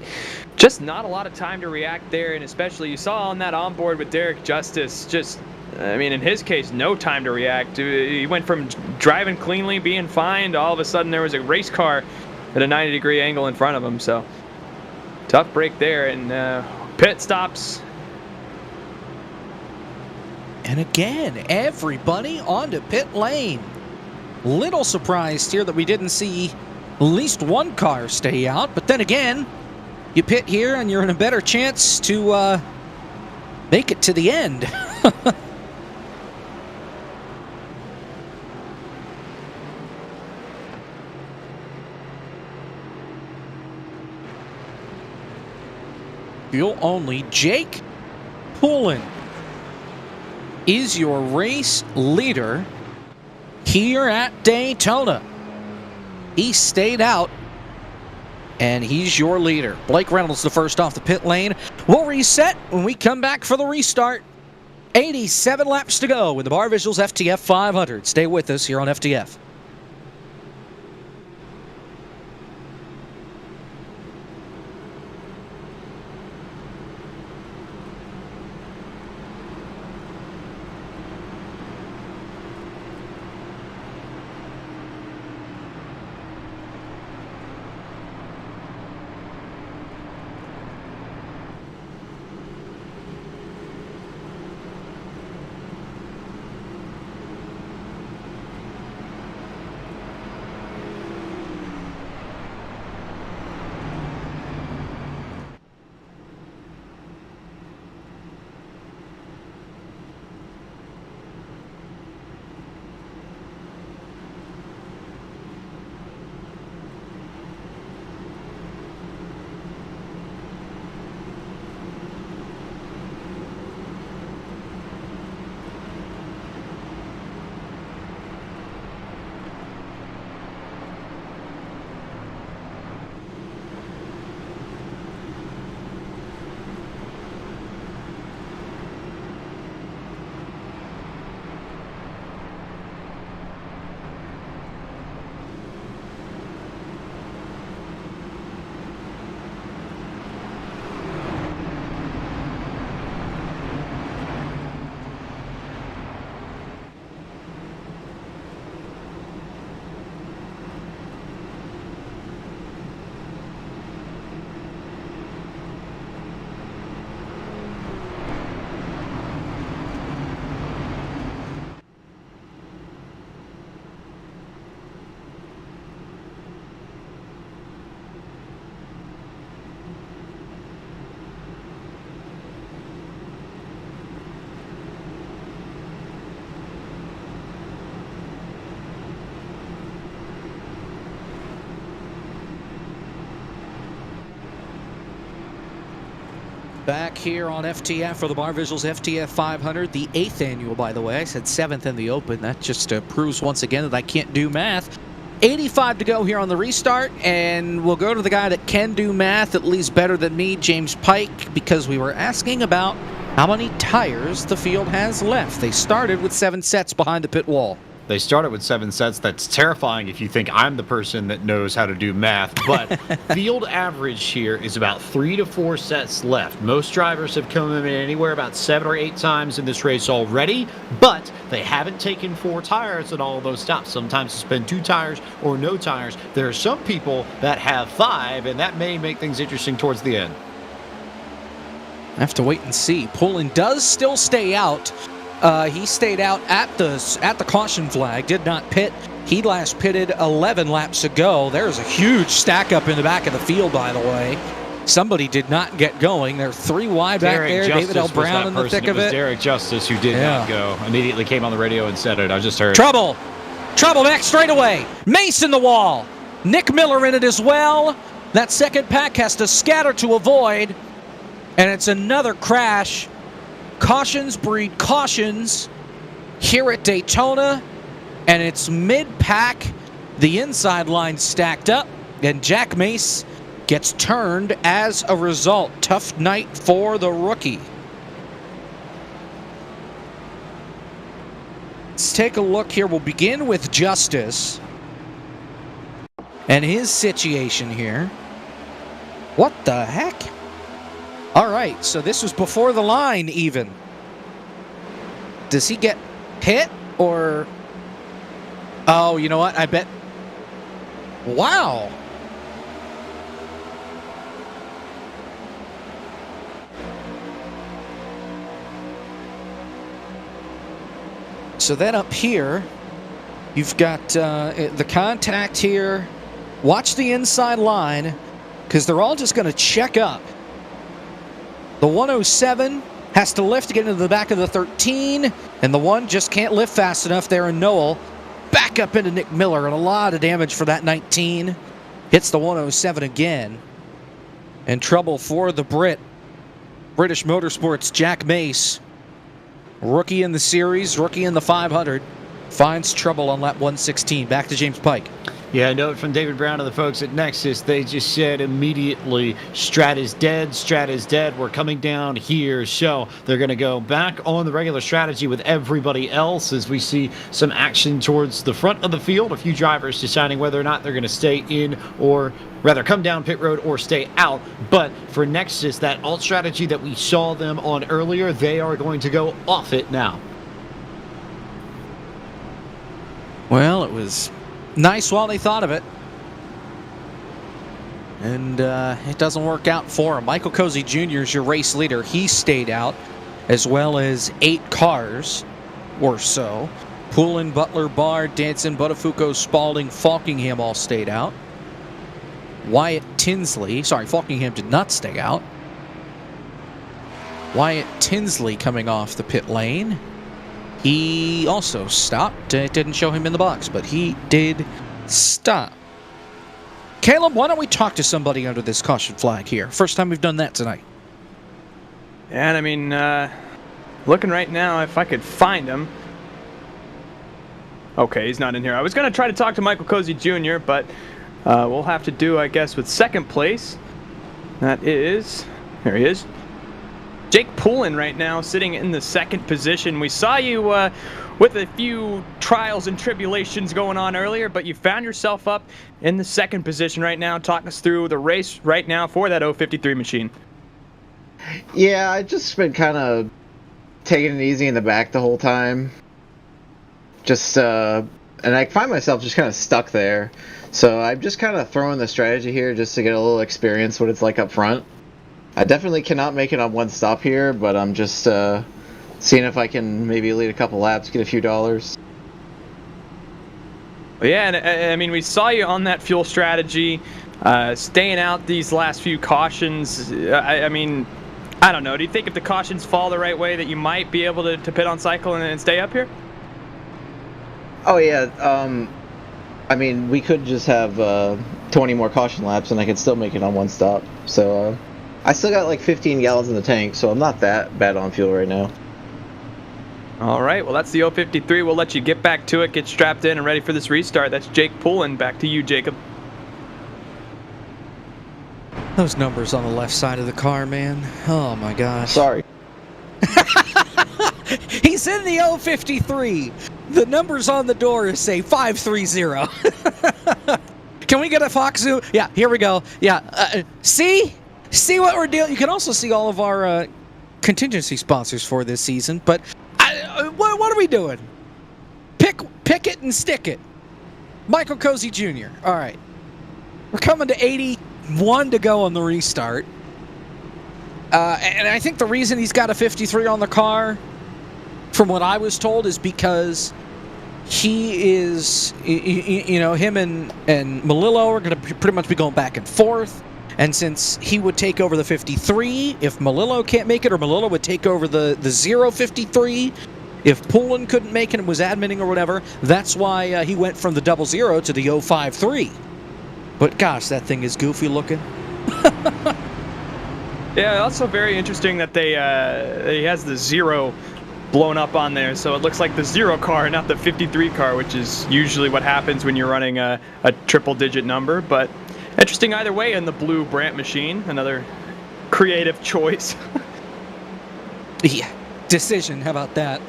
just not a lot of time to react there. And especially you saw on that onboard with Derek Justice, just, I mean, in his case, no time to react. He went from driving cleanly, being fine, to all of a sudden there was a race car at a 90-degree angle in front of him. So tough break there, and pit stops. And again, everybody onto pit lane. Little surprised here that we didn't see at least one car stay out. But then again, you pit here and you're in a better chance to make it to the end. Fuel only. Jake Poulin is your race leader here at Daytona. He stayed out, and he's your leader. Blake Reynolds the first off the pit lane. We'll reset when we come back for the restart. 87 laps to go in the Barr Visuals FTF 500. Stay with us here on FTF. Back here on FTF for the Barr Visuals FTF 500, the 8th annual, by the way. I said 7th in the Open. That just proves once again that I can't do math. 85 to go here on the restart, and we'll go to the guy that can do math, at least better than me, James Pike, because we were asking about how many tires the field has left. They started with 7 sets behind the pit wall. They started with 7 sets. That's terrifying if you think I'm the person that knows how to do math. But field average here is about 3 to 4 sets left. Most drivers have come in anywhere about 7 or 8 times in this race already, but they haven't taken 4 tires at all of those stops. Sometimes it's been 2 tires or no tires. There are some people that have 5, and that may make things interesting towards the end. I have to wait and see. Poulin does still stay out. He stayed out at the caution flag, did not pit. He last pitted 11 laps ago. There's a huge stack up in the back of the field, by the way. Somebody did not get going. They're 3 wide back there. David L. Brown in the thick of it. Derek Justice who did not go. Immediately came on the radio and said it. I just heard. Trouble back straightaway. Mace in the wall. Nick Miller in it as well. That second pack has to scatter to avoid. And it's another crash. Cautions breed cautions here at Daytona, and it's mid-pack. The inside line stacked up, and Jack Mace gets turned as a result. Tough night for the rookie. Let's take a look here. We'll begin with Justice and his situation here. What the heck? All right, so this was before the line even. Does he get hit or... Oh, you know what? I bet... Wow. So then up here, you've got the contact here. Watch the inside line, because they're all just going to check up. The 107 has to lift to get into the back of the 13, and the 1 just can't lift fast enough there in Noel. Back up into Nick Miller, and a lot of damage for that 19. Hits the 107 again. And trouble for the British Motorsports Jack Mace. Rookie in the series, rookie in the 500. Finds trouble on lap 116. Back to James Pike. Yeah, a note from David Brown and the folks at Nexus. They just said immediately, Strat is dead, we're coming down here. So they're going to go back on the regular strategy with everybody else as we see some action towards the front of the field. A few drivers deciding whether or not they're going to stay in or rather come down pit road or stay out. But for Nexus, that alt strategy that we saw them on earlier, they are going to go off it now. Well, it was... nice while they thought of it. And it doesn't work out for him. Michael Cozy Jr. is your race leader. He stayed out, as well as 8 cars or so. Poulin, Butler, Barr, Danson, Buttafuoco, Spalding, Falkingham all stayed out. Wyatt Tinsley, sorry, Falkingham did not stay out. Wyatt Tinsley coming off the pit lane. He also stopped. It didn't show him in the box, but he did stop. Caleb, why don't we talk to somebody under this caution flag here? First time we've done that tonight. And I mean, looking right now, if I could find him. Okay, he's not in here. I was going to try to talk to Michael Cozy Jr., but we'll have to do, I guess, with second place. That is, there he is. Jake Poulin right now sitting in the second position. We saw you with a few trials and tribulations going on earlier, but you found yourself up in the second position right now. Talk us through the race right now for that 053 machine. Yeah, I've just been kind of taking it easy in the back the whole time. Just, and I find myself just kind of stuck there. So I'm just kind of throwing the strategy here just to get a little experience what it's like up front. I definitely cannot make it on one stop here, but I'm just seeing if I can maybe lead a couple laps, get a few dollars. Yeah, and I mean, we saw you on that fuel strategy, staying out these last few cautions. I mean, I don't know. Do you think if the cautions fall the right way that you might be able to pit on cycle and stay up here? Oh, yeah. I mean, we could just have 20 more caution laps, and I could still make it on one stop. So I still got like 15 gallons in the tank, so I'm not that bad on fuel right now. All right, well, that's the 053. We'll let you get back to it, get strapped in, and ready for this restart. That's Jake Poulin. Back to you, Jacob. Those numbers on the left side of the car, man. Oh, my gosh. Sorry. He's in the 053. The numbers on the door say 530. Can we get a Fox Zoom? Yeah, here we go. Yeah, see what we're doing? You can also see all of our contingency sponsors for this season, but what are we doing? Pick it and stick it. Michael Cozy Jr. All right. We're coming to 81 to go on the restart. And I think the reason he's got a 53 on the car, from what I was told, is because he is, him and Melillo are going to pretty much be going back and forth. And since he would take over the 53, if Melillo can't make it, or Melillo would take over the 053, if Poulin couldn't make it and was admitting or whatever, that's why he went from the 00 to the 053. But gosh, that thing is goofy looking. Yeah, also very interesting that he has the 0 blown up on there, so it looks like the 0 car, not the 53 car, which is usually what happens when you're running a triple-digit number. But interesting either way in the blue Brandt machine. Another creative choice. Yeah, decision. How about that?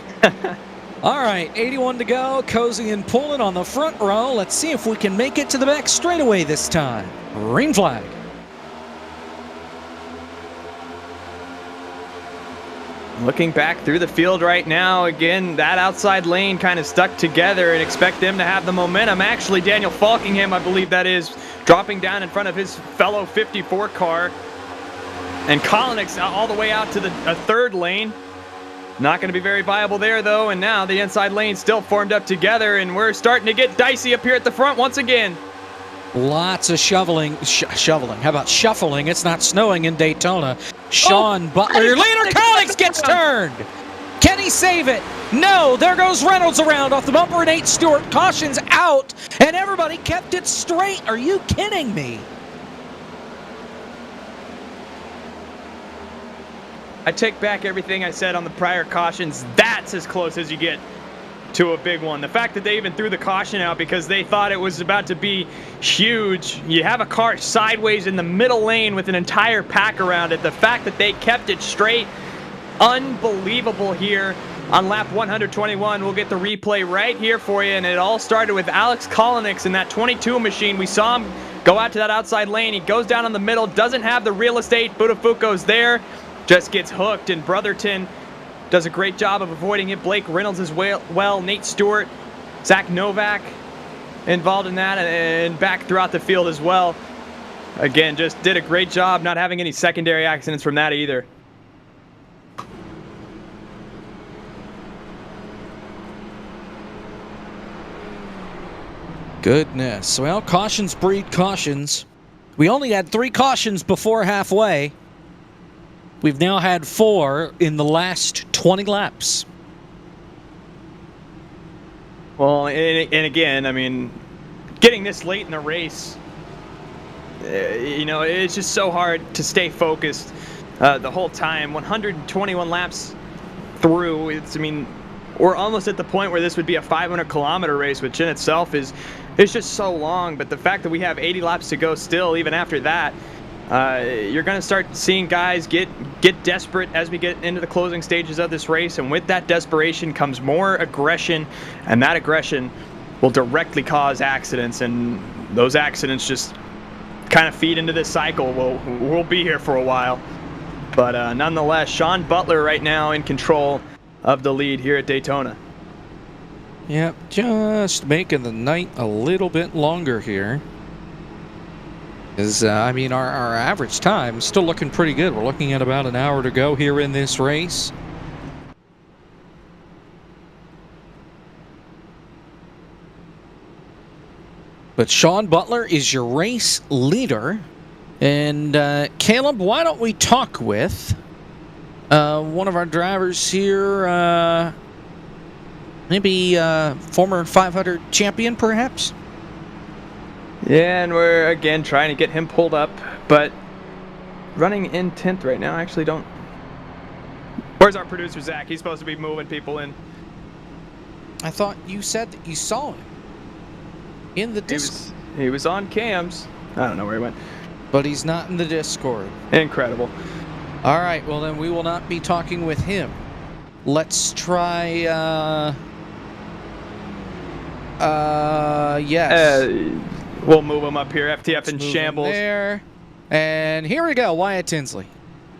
All right, 81 to go. Cozy and Poulin on the front row. Let's see if we can make it to the back straightaway this time. Green flag. Looking back through the field right now, again, that outside lane kind of stuck together, and expect them to have the momentum. Actually, Daniel Falkingham, I believe that is, dropping down in front of his fellow 54 car. And Kolonix all the way out to the third lane. Not going to be very viable there, though, and now the inside lane still formed up together, and we're starting to get dicey up here at the front once again. Lots of shoveling. Shoveling. How about shuffling? It's not snowing in Daytona. Sean Butler. Leader Collins gets turned. Can he save it? No. There goes Reynolds around off the bumper, and Nate Stewart. Caution's out, and everybody kept it straight. Are you kidding me? I take back everything I said on the prior cautions. That's as close as you get to a big one. The fact that they even threw the caution out because they thought it was about to be huge. You have a car sideways in the middle lane with an entire pack around it. The fact that they kept it straight, unbelievable here on lap 121. We'll get the replay right here for you, and it all started with Alex Kolonix in that 22 machine. We saw him go out to that outside lane. He goes down in the middle, doesn't have the real estate. Budafuco's there, just gets hooked, and Brotherton does a great job of avoiding it. Blake Reynolds as well. Nate Stewart, Zach Novak involved in that, and back throughout the field as well. Again, just did a great job not having any secondary accidents from that either. Goodness. Well, cautions breed cautions. We only had 3 cautions before halfway. We've now had 4 in the last 20 laps. Well, and again, I mean, getting this late in the race, it's just so hard to stay focused the whole time. 121 laps through, we're almost at the point where this would be a 500-kilometer race, which in itself is just so long. But the fact that we have 80 laps to go still, even after that, you're going to start seeing guys get desperate as we get into the closing stages of this race, and with that desperation comes more aggression, and that aggression will directly cause accidents, and those accidents just kind of feed into this cycle. We'll be here for a while, but nonetheless, Sean Butler right now in control of the lead here at Daytona. Yep, just making the night a little bit longer here. Our average time is still looking pretty good. We're looking at about an hour to go here in this race. But Sean Butler is your race leader. And Caleb, why don't we talk with one of our drivers here, maybe former 500 champion perhaps? Yeah, and we're again trying to get him pulled up, but running in 10th right now. I actually don't. Where's our producer, Zach? He's supposed to be moving people in. I thought you said that you saw him in the Discord. He was on cams. I don't know where he went. But he's not in the Discord. Incredible. All right, well then we will not be talking with him. Let's try, yes. We'll move him up here. FTF in shambles. There. And here we go, Wyatt Tinsley.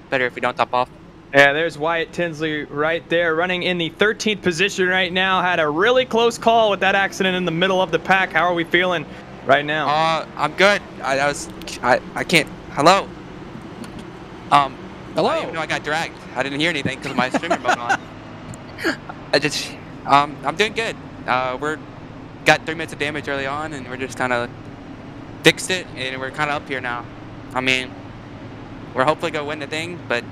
Better if we don't top off. Yeah, there's Wyatt Tinsley right there, running in the 13th position right now. Had a really close call with that accident in the middle of the pack. How are we feeling right now? I'm good. I can't. Hello. Hello. I didn't even know I got dragged. I didn't hear anything because my streamer mode on. I'm doing good. We're got 3 minutes of damage early on, and we're just kind of fixed it, and we're kind of up here now. I mean, we're hopefully gonna win the thing, but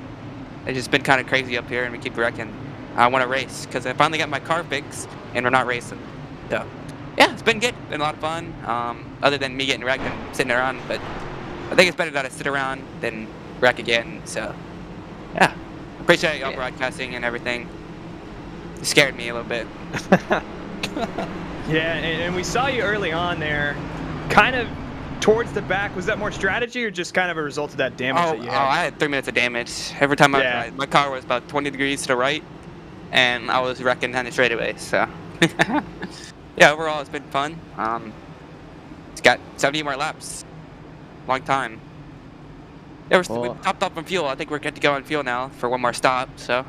it's just been kind of crazy up here, and we keep wrecking. I want to race because I finally got my car fixed, and we're not racing. So, yeah, it's been good. Been a lot of fun. Other than me getting wrecked and sitting around, but I think it's better that I sit around than wreck again. So, yeah, appreciate y'all broadcasting and everything. It scared me a little bit. Yeah, and we saw you early on there, kind of towards the back. Was that more strategy or just kind of a result of that damage that you had? I had 3 minutes of damage. Every time my car was about 20 degrees to the right, and I was wrecking down the straightaway. So, yeah, overall it's been fun. It's got 70 more laps. Long time. Yeah, we topped off on fuel. I think we're good to go on fuel now for one more stop. So,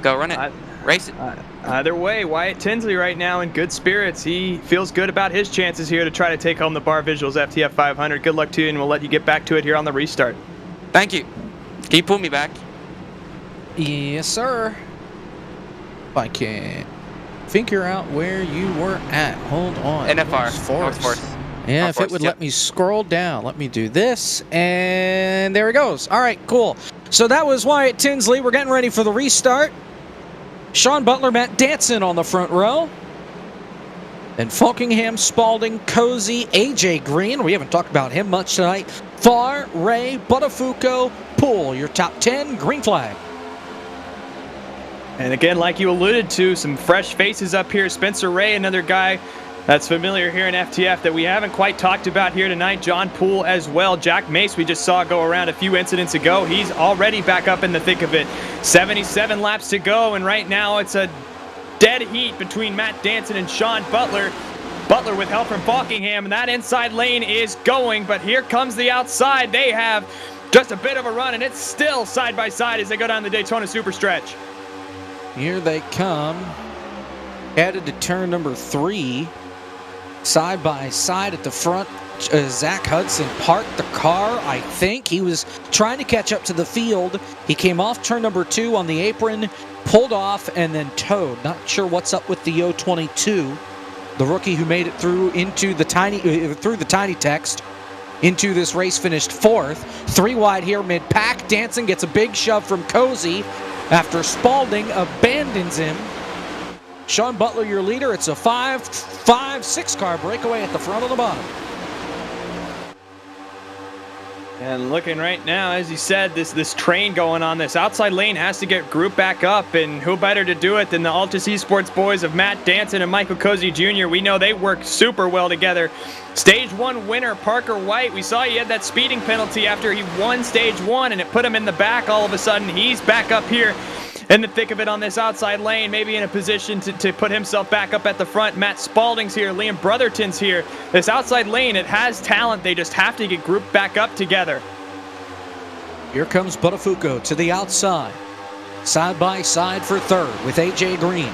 go run it. Race it. Either way, Wyatt Tinsley right now in good spirits. He feels good about his chances here to try to take home the Barr Visuals FTF 500. Good luck to you, and we'll let you get back to it here on the restart. Thank you. Can you pull me back? Yes, sir. If I can figure out where you were at. Hold on. NFR. Force. Yeah, if it would let me scroll down. Let me do this. And there it goes. All right, cool. So that was Wyatt Tinsley. We're getting ready for the restart. Sean Butler, Matt Danson on the front row. And Falkingham, Spalding, Cozy, AJ Green. We haven't talked about him much tonight. Farr, Ray, Buttafuoco, Poole. Your top 10, green flag. And again, like you alluded to, some fresh faces up here. Spencer Ray, another guy that's familiar here in FTF that we haven't quite talked about here tonight. John Poole as well. Jack Mace, we just saw go around a few incidents ago. He's already back up in the thick of it. 77 laps to go, and right now it's a dead heat between Matt Danson and Sean Butler. Butler with help from Falkingham, and that inside lane is going, but here comes the outside. They have just a bit of a run, and it's still side by side as they go down the Daytona Super Stretch. Here they come. Headed to turn number 3. Side by side at the front. Zach Hudson parked the car, I think. He was trying to catch up to the field. He came off turn number 2 on the apron, pulled off, and then towed. Not sure what's up with the 022. The rookie who made it through into the tiny text into this race finished 4th. 3 wide here mid-pack. Danson gets a big shove from Cozy after Spalding abandons him. Sean Butler, your leader. It's a 5-6 car breakaway at the front of the bottom. And looking right now, as you said, this train going on this outside lane has to get grouped back up, and who better to do it than the Altus Esports boys of Matt Danson and Michael Cozy Jr. We know they work super well together. Stage 1 winner Parker White, we saw he had that speeding penalty after he won Stage 1, and it put him in the back. All of a sudden, he's back up here in the thick of it on this outside lane, maybe in a position to put himself back up at the front. Matt Spalding's here, Liam Brotherton's here. This outside lane, it has talent. They just have to get grouped back up together. Here comes Buttafuoco to the outside. Side by side for 3rd with AJ Green.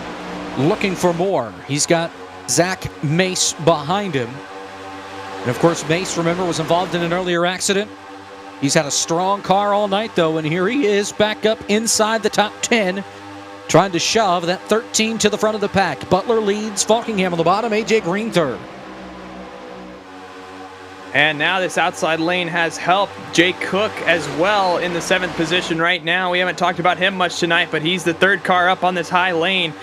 Looking for more. He's got Zach Mace behind him. And of course, Mace, remember, was involved in an earlier accident. He's had a strong car all night, though, and here he is back up inside the top 10, trying to shove that 13 to the front of the pack. Butler leads, Falkingham on the bottom, AJ Green 3rd. And now this outside lane has help. Jay Cook as well in the 7th position right now. We haven't talked about him much tonight, but he's the 3rd car up on this high lane.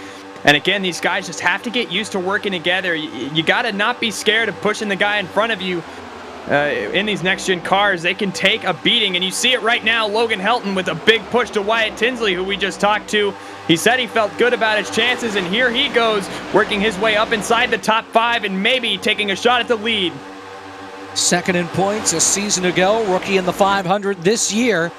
And again, these guys just have to get used to working together. You got to not be scared of pushing the guy in front of you. in these next-gen cars, they can take a beating, and you see it right now. Logan Helton with a big push to Wyatt Tinsley, who we just talked to. He said he felt good about his chances, and here he goes, working his way up inside the top 5 and maybe taking a shot at the lead. Second in points a season ago, rookie in the 500 this year.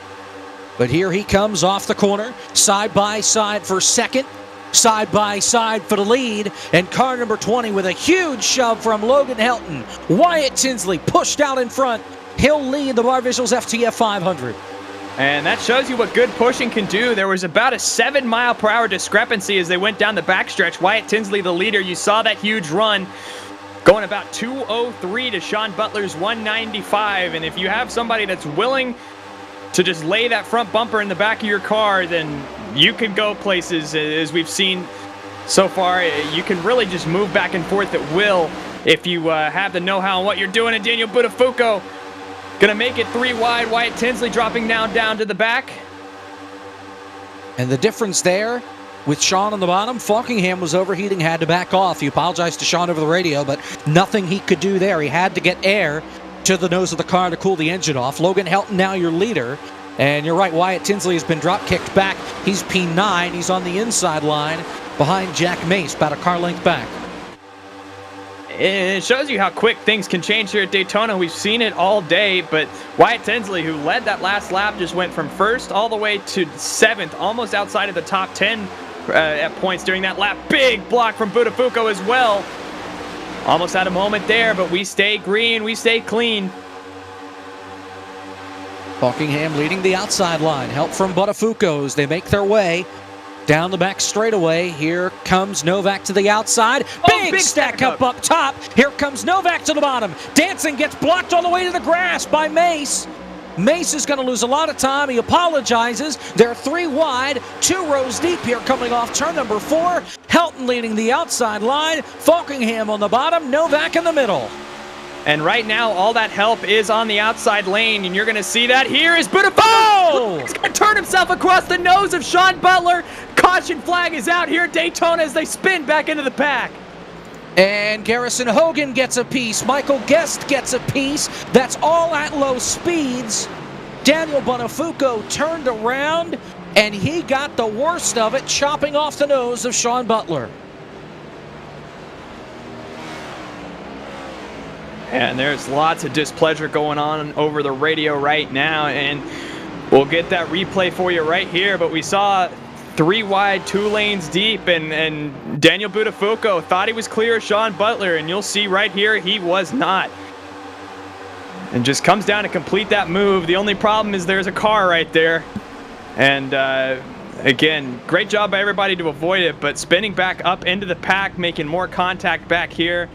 But here he comes off the corner, side by side for second, side by side for the lead, and car number 20 with a huge shove from Logan Helton. Wyatt Tinsley pushed out in front. He'll lead the Barr Visuals FTF 500. And that shows you what good pushing can do. There was about a 7-mile-per-hour discrepancy as they went down the backstretch. Wyatt Tinsley, the leader, you saw that huge run going about 203 to Sean Butler's 195. And if you have somebody that's willing to just lay that front bumper in the back of your car, then you can go places. As we've seen so far, you can really just move back and forth at will if you have the know-how on what you're doing. And Daniel Buttafuoco gonna make it 3 wide. Wyatt Tinsley dropping down to the back. And the difference there with Sean on the bottom, Falkingham was overheating, had to back off. He apologized to Sean over the radio, but nothing he could do there. He had to get air to the nose of the car to cool the engine off. Logan Helton now your leader. And you're right, Wyatt Tinsley has been drop-kicked back. He's P9. He's on the inside line behind Jack Mace, about a car length back. It shows you how quick things can change here at Daytona. We've seen it all day, but Wyatt Tinsley, who led that last lap, just went from first all the way to 7th, almost outside of the top 10 at points during that lap. Big block from Buttafuoco as well. Almost had a moment there, but we stay green, we stay clean. Falkingham leading the outside line. Help from Buttafuoco as they make their way down the back straightaway. Here comes Novak to the outside. Big stack up top. Here comes Novak to the bottom. Dancing gets blocked all the way to the grass by Mace. Mace is going to lose a lot of time. He apologizes. They're 3 wide, 2 rows deep here coming off turn number 4. Helton leading the outside line. Falkingham on the bottom. Novak in the middle. And right now, all that help is on the outside lane, and you're going to see that. Here is Buttafuoco. Oh! He's going to turn himself across the nose of Sean Butler. Caution flag is out here at Daytona as they spin back into the pack. And Garrison Hogan gets a piece. Michael Guest gets a piece. That's all at low speeds. Daniel Buttafuoco turned around, and he got the worst of it, chopping off the nose of Sean Butler. And there's lots of displeasure going on over the radio right now, and we'll get that replay for you right here. But we saw 3 wide, 2 lanes deep, and Daniel Buttafuoco thought he was clear of Sean Butler, and you'll see right here he was not. And just comes down to complete that move. The only problem is there's a car right there. And again, great job by everybody to avoid it, but spinning back up into the pack, making more contact back here.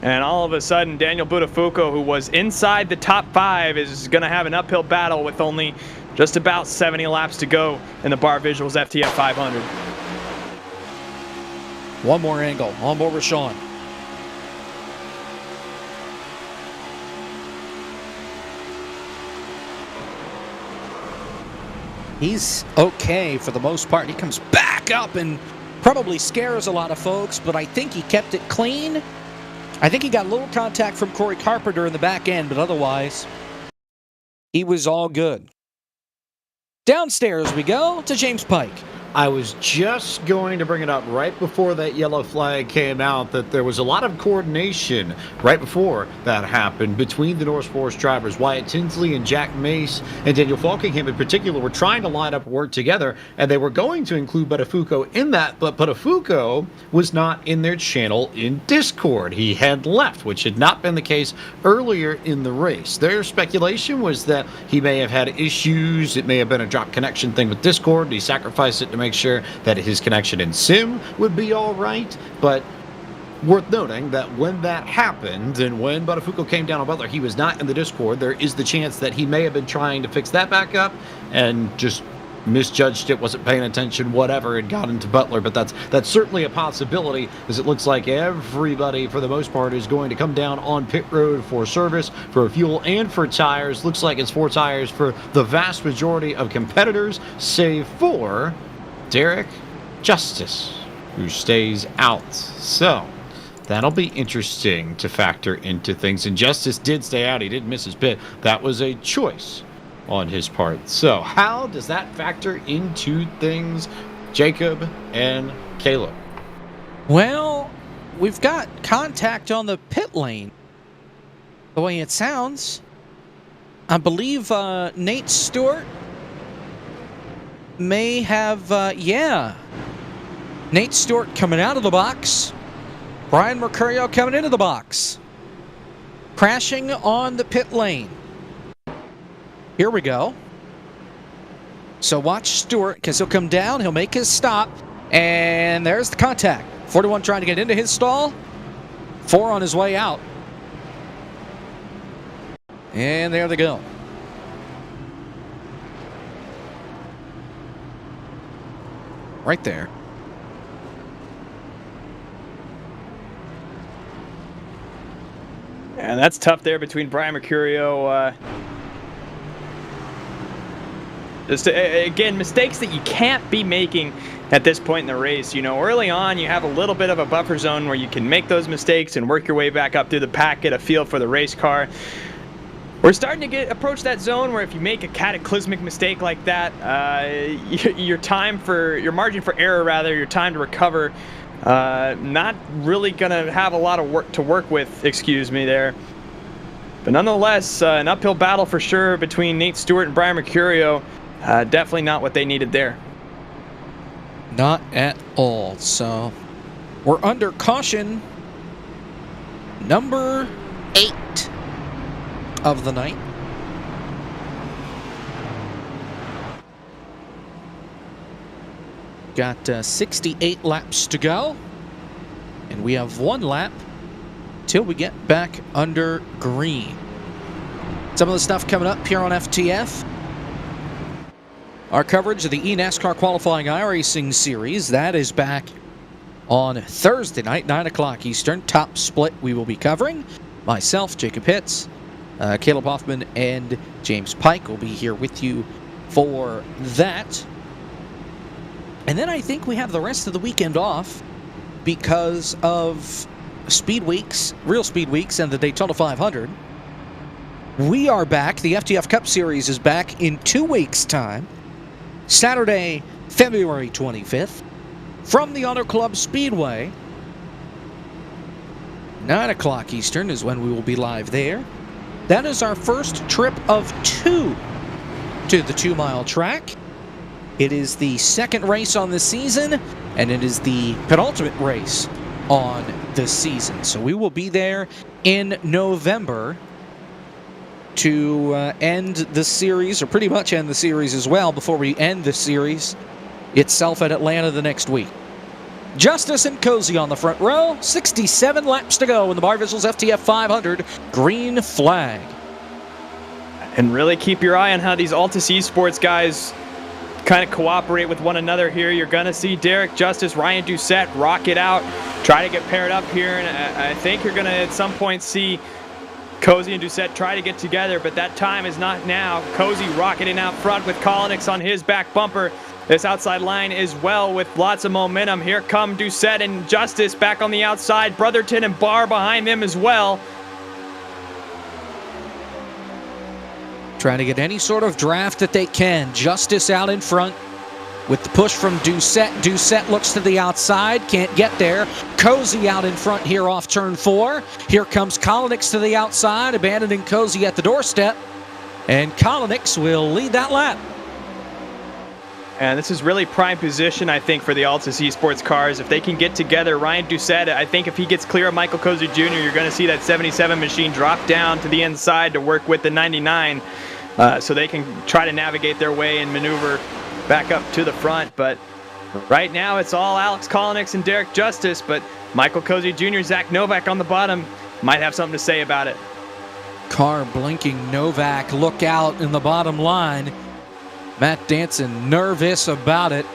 And all of a sudden, Daniel Buttafuoco, who was inside the top 5, is going to have an uphill battle with only just about 70 laps to go in the Barr Visuals FTF 500. One more angle. On board with Sean. He's okay for the most part. He comes back up and probably scares a lot of folks, but I think he kept it clean. I think he got a little contact from Corey Carpenter in the back end, but otherwise, he was all good. Downstairs we go to James Pike. I was just going to bring it up right before that yellow flag came out that there was a lot of coordination right before that happened between the North Force drivers. Wyatt Tinsley and Jack Mace and Daniel Falkingham in particular were trying to line up work together, and they were going to include Buttafuoco in that, but Buttafuoco was not in their channel in Discord. He had left, which had not been the case earlier in the race. Their speculation was that he may have had issues. It may have been a drop connection thing with Discord. He sacrificed it to make sure that his connection in Sim would be all right, but worth noting that when that happened and when Buttafuoco came down on Butler, he was not in the Discord. There is the chance that he may have been trying to fix that back up and just misjudged it, wasn't paying attention, whatever, and got into Butler. But that's certainly a possibility, as it looks like everybody, for the most part, is going to come down on pit road for service, for fuel, and for tires. Looks like it's 4 tires for the vast majority of competitors, save for Derek Justice, who stays out. So That'll be interesting to factor into things. And Justice did stay out. He did miss his pit. That was a choice on his part. So how does that factor into things, Jacob and Caleb? Well, we've got contact on the pit lane. The way it sounds, I believe Nate Stewart may have, Nate Stewart coming out of the box. Brian Mercurio coming into the box. Crashing on the pit lane. Here we go. So watch Stewart, because he'll come down, he'll make his stop, and there's the contact. 41 trying to get into his stall. 4 on his way out. And there they go. Right there. And that's tough there between Brian Mercurio. Again, mistakes that you can't be making at this point in the race. You know, early on, you have a little bit of a buffer zone where you can make those mistakes and work your way back up through the pack, get a feel for the race car. We're starting to approach that zone where if you make a cataclysmic mistake like that, your margin for error, your time to recover, not really going to have a lot of work to work with, there. But nonetheless, an uphill battle for sure between Nate Stewart and Brian Mercurio. Definitely not what they needed there. Not at all. So we're under caution number 8 of the night. Got 68 laps to go, and we have 1 lap till we get back under green. Some of the stuff coming up here on FTF. Our coverage of the eNASCAR Qualifying iRacing Series, that is back on Thursday night, 9 o'clock Eastern. Top split we will be covering. Myself, Jacob Hitz, Caleb Hoffman, and James Pike will be here with you for that. And then I think we have the rest of the weekend off because of Speed Weeks, Real Speed Weeks, and the Daytona 500. We are back. The FTF Cup Series is back in 2 weeks' time. Saturday, February 25th, from the Auto Club Speedway. 9 o'clock Eastern is when we will be live there. That is our first trip of 2 to the 2-mile track. It is the second race on the season, and it is the penultimate race on the season. So we will be there in November to end the series, or pretty much end the series as well, before we end the series itself at Atlanta the next week. Justice and Cozy on the front row. 67 laps to go in the Barr Visuals FTF 500 green flag. And really keep your eye on how these Altus Esports guys kind of cooperate with one another here. You're going to see Derek Justice, Ryan Doucette rock it out, try to get paired up here, and I think you're going to at some point see Cozy and Doucette try to get together, but that time is not now. Cozy rocketing out front with Kolinix on his back bumper. This outside line as well with lots of momentum. Here come Doucette and Justice back on the outside. Brotherton and Barr behind them as well. Trying to get any sort of draft that they can. Justice out in front with the push from Doucette. Doucette looks to the outside, can't get there. Cozy out in front here off turn 4. Here comes Kolinix to the outside, abandoning Cozy at the doorstep. And Kolinix will lead that lap. And this is really prime position, I think, for the Altus Esports cars. If they can get together, Ryan Doucette, I think if he gets clear of Michael Cozy Jr., you're going to see that 77 machine drop down to the inside to work with the 99, so they can try to navigate their way and maneuver back up to the front. But right now, it's all Alex Kolinix and Derek Justice, but Michael Cozy Jr., Zach Novak on the bottom might have something to say about it. Car blinking. Novak, look out in the bottom line. Matt Danson nervous about it.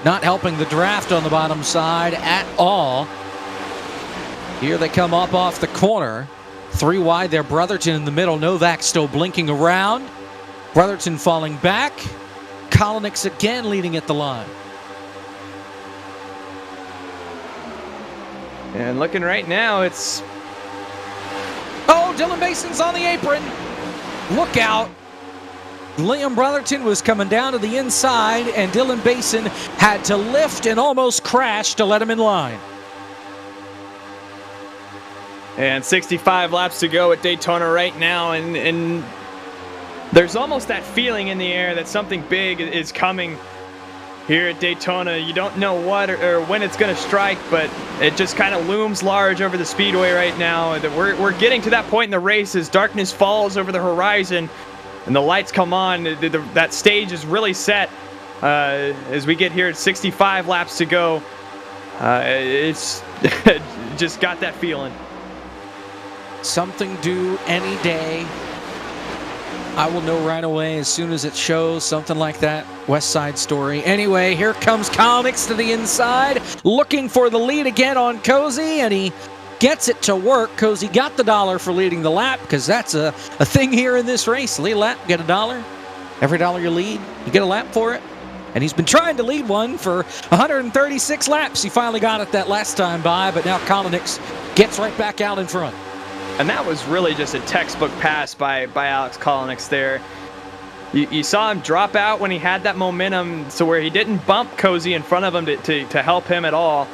Not helping the draft on the bottom side at all. Here they come up off the corner. 3 wide there, Brotherton in the middle. Novak still blinking around. Brotherton falling back. Kolinix again leading at the line. And looking right now, it's... Oh, Dylan Bason's on the apron. Look out. Liam Brotherton was coming down to the inside, and Dylan Bason had to lift and almost crash to let him in line. And 65 laps to go at Daytona right now, and there's almost that feeling in the air that something big is coming here at Daytona. You don't know what or when it's going to strike, but it just kind of looms large over the speedway right now. We're getting to that point in the race as darkness falls over the horizon and the lights come on. That stage is really set as we get here at 65 laps to go. It's just got that feeling. Something due any day. I will know right away as soon as it shows, something like that. West Side Story. Anyway, here comes Collins to the inside, looking for the lead again on Cozy, and he gets it to work. Cozy got the $1 for leading the lap, because that's a thing here in this race. Lead a lap, get $1. Every $1 you lead, you get a lap for it. And he's been trying to lead one for 136 laps. He finally got it that last time by, but now Collins gets right back out in front. And that was really just a textbook pass by Alex Kolnick there. You saw him drop out when he had that momentum, so where he didn't bump Cozy in front of him to help him at all.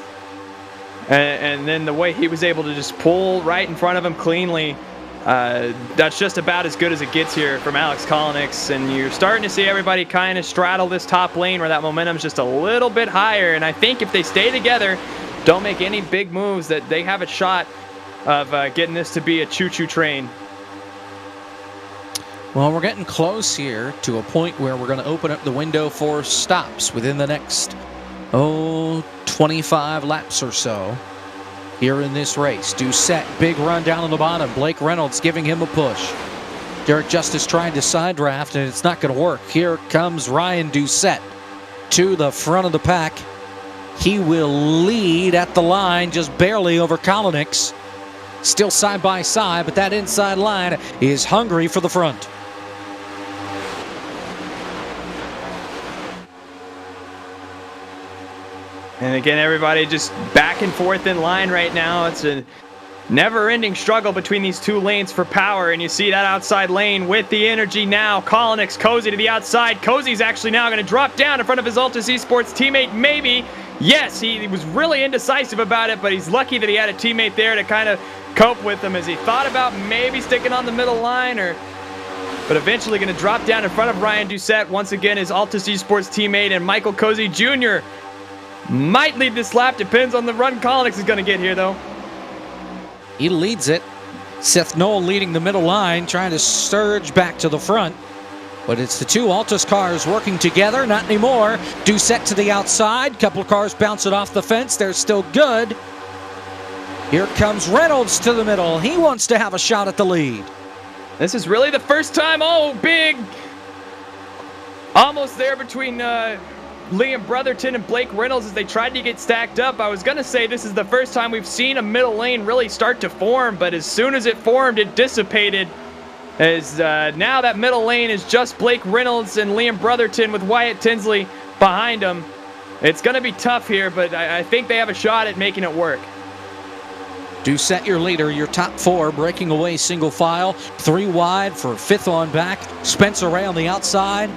And then the way he was able to just pull right in front of him cleanly, that's just about as good as it gets here from Alex Kolnick. And you're starting to see everybody kind of straddle this top lane where that momentum's just a little bit higher. And I think if they stay together, don't make any big moves, that they have a shot of getting this to be a choo-choo train. Well, we're getting close here to a point where we're going to open up the window for stops within the next, 25 laps or so here in this race. Doucette, big run down on the bottom. Blake Reynolds giving him a push. Derek Justice trying to side draft, and it's not going to work. Here comes Ryan Doucette to the front of the pack. He will lead at the line just barely over Kolnick. Still side by side, but that inside line is hungry for the front. And again, everybody just back and forth in line right now. It's a never-ending struggle between these two lanes for power, and you see that outside lane with the energy now. Kolnick, Cozy to the outside. Cozy's actually now going to drop down in front of his Altus Esports teammate, maybe. Yes, he was really indecisive about it, but he's lucky that he had a teammate there to kind of cope with him as he thought about maybe sticking on the middle line, but eventually going to drop down in front of Ryan Doucette. Once again, his Altus Esports teammate, and Michael Cozy Jr. might lead this lap. Depends on the run Kolnick is going to get here, though. He leads it. Seth Knoll leading the middle line, trying to surge back to the front. But it's the two Altus cars working together. Not anymore. Doucette to the outside. Couple of cars bounce it off the fence. They're still good. Here comes Reynolds to the middle. He wants to have a shot at the lead. This is really the first time. Oh, big. Almost there between Liam Brotherton and Blake Reynolds as they tried to get stacked up. I was going to say this is the first time we've seen a middle lane really start to form, but as soon as it formed, it dissipated. As now that middle lane is just Blake Reynolds and Liam Brotherton with Wyatt Tinsley behind them. It's going to be tough here, but I think they have a shot at making it work. Doucette, your leader, your top four, breaking away single file. 3 wide for 5th on back. Spencer Ray on the outside.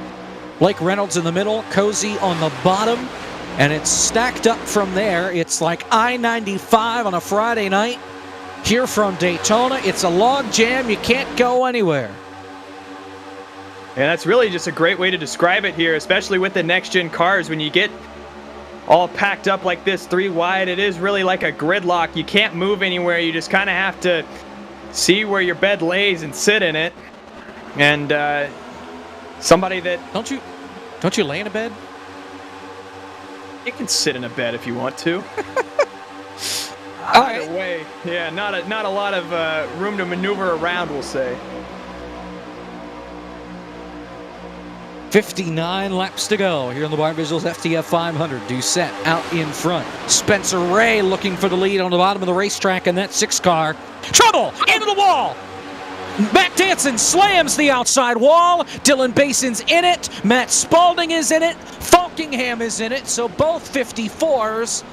Blake Reynolds in the middle. Cozy on the bottom. And it's stacked up from there. It's like I-95 on a Friday night. Here from Daytona, it's a log jam. You can't go anywhere. And that's really just a great way to describe it here, especially with the next-gen cars. When you get all packed up like this, 3 wide, it is really like a gridlock. You can't move anywhere. You just kind of have to see where your bed lays and sit in it. And somebody that... Don't you lay in a bed? You can sit in a bed if you want to. Either way, yeah, not a lot of room to maneuver around, we'll say. 59 laps to go here in the Barr Visuals FTF 500. Doucette out in front. Spencer Ray looking for the lead on the bottom of the racetrack in that 6 car. Trouble! Into the wall! Matt Danson slams the outside wall. Dylan Bason's in it. Matt Spalding is in it. Falkingham is in it. So both 54s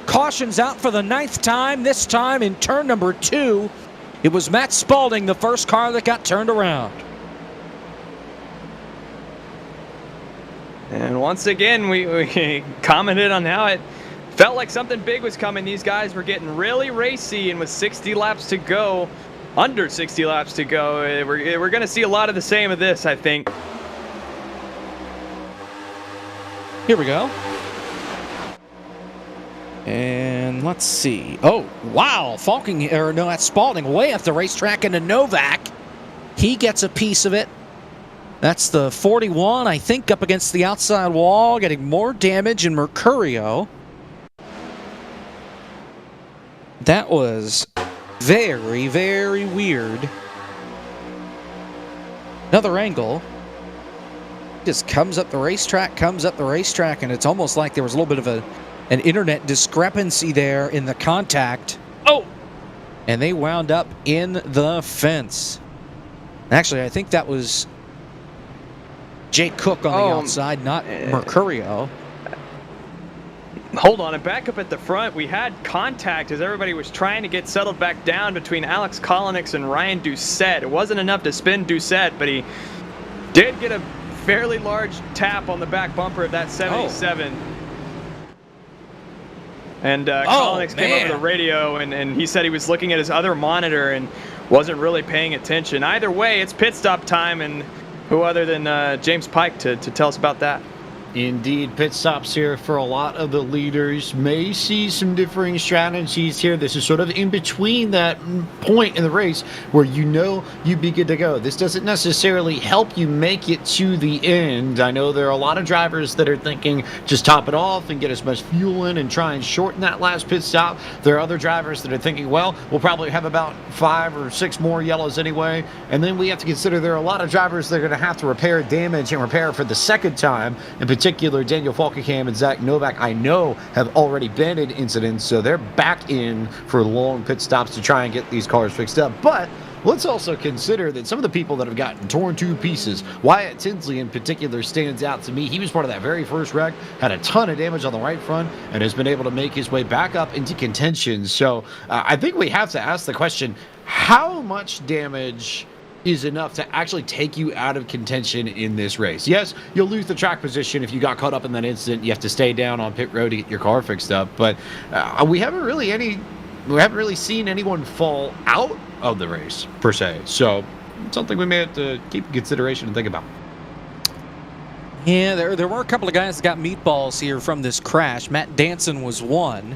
Caution's out for the 9th time, this time in turn number 2. It was Matt Spalding, the first car that got turned around. And once again, we commented on how it felt like something big was coming. These guys were getting really racy, and with 60 laps to go, under 60 laps to go, we're going to see a lot of the same of this, I think. Here we go. And let's see. Oh, wow. That's Spalding way at the racetrack into Novak. He gets a piece of it. That's the 41, I think, up against the outside wall, getting more damage in Mercurio. That was very, very weird. Another angle. Just comes up the racetrack, and it's almost like there was a little bit of an internet discrepancy there in the contact. Oh! And they wound up in the fence. Actually, I think that was Jake Cook on the outside, not Mercurio. Hold on, and back up at the front, we had contact as everybody was trying to get settled back down between Alex Kolinix and Ryan Doucette. It wasn't enough to spin Doucette, but he did get a fairly large tap on the back bumper of that 77. And Kolinix came over the radio, and he said he was looking at his other monitor and wasn't really paying attention. Either way, it's pit stop time, and who other than James Pike to tell us about that? Indeed, pit stops here for a lot of the leaders. May see some differing strategies here. This is sort of in between that point in the race where you know you'd be good to go. This doesn't necessarily help you make it to the end. I know there are a lot of drivers that are thinking just top it off and get as much fuel in and try and shorten that last pit stop. There are other drivers that are thinking, well, we'll probably have about 5 or 6 more yellows anyway. And then we have to consider there are a lot of drivers that are going to have to repair damage and repair for the second time. In particular, Daniel Falkenham and Zach Novak, I know, have already been in incidents, so they're back in for long pit stops to try and get these cars fixed up. But let's also consider that some of the people that have gotten torn to pieces, Wyatt Tinsley in particular stands out to me. He was part of that very first wreck, had a ton of damage on the right front, and has been able to make his way back up into contention. So I think we have to ask the question, how much damage is enough to actually take you out of contention in this race? Yes, you'll lose the track position if you got caught up in that incident. You have to stay down on pit road to get your car fixed up. But we haven't really seen anyone fall out of the race per se. So it's something we may have to keep in consideration and think about. Yeah, there were a couple of guys that got meatballs here from this crash. Matt Danson was one.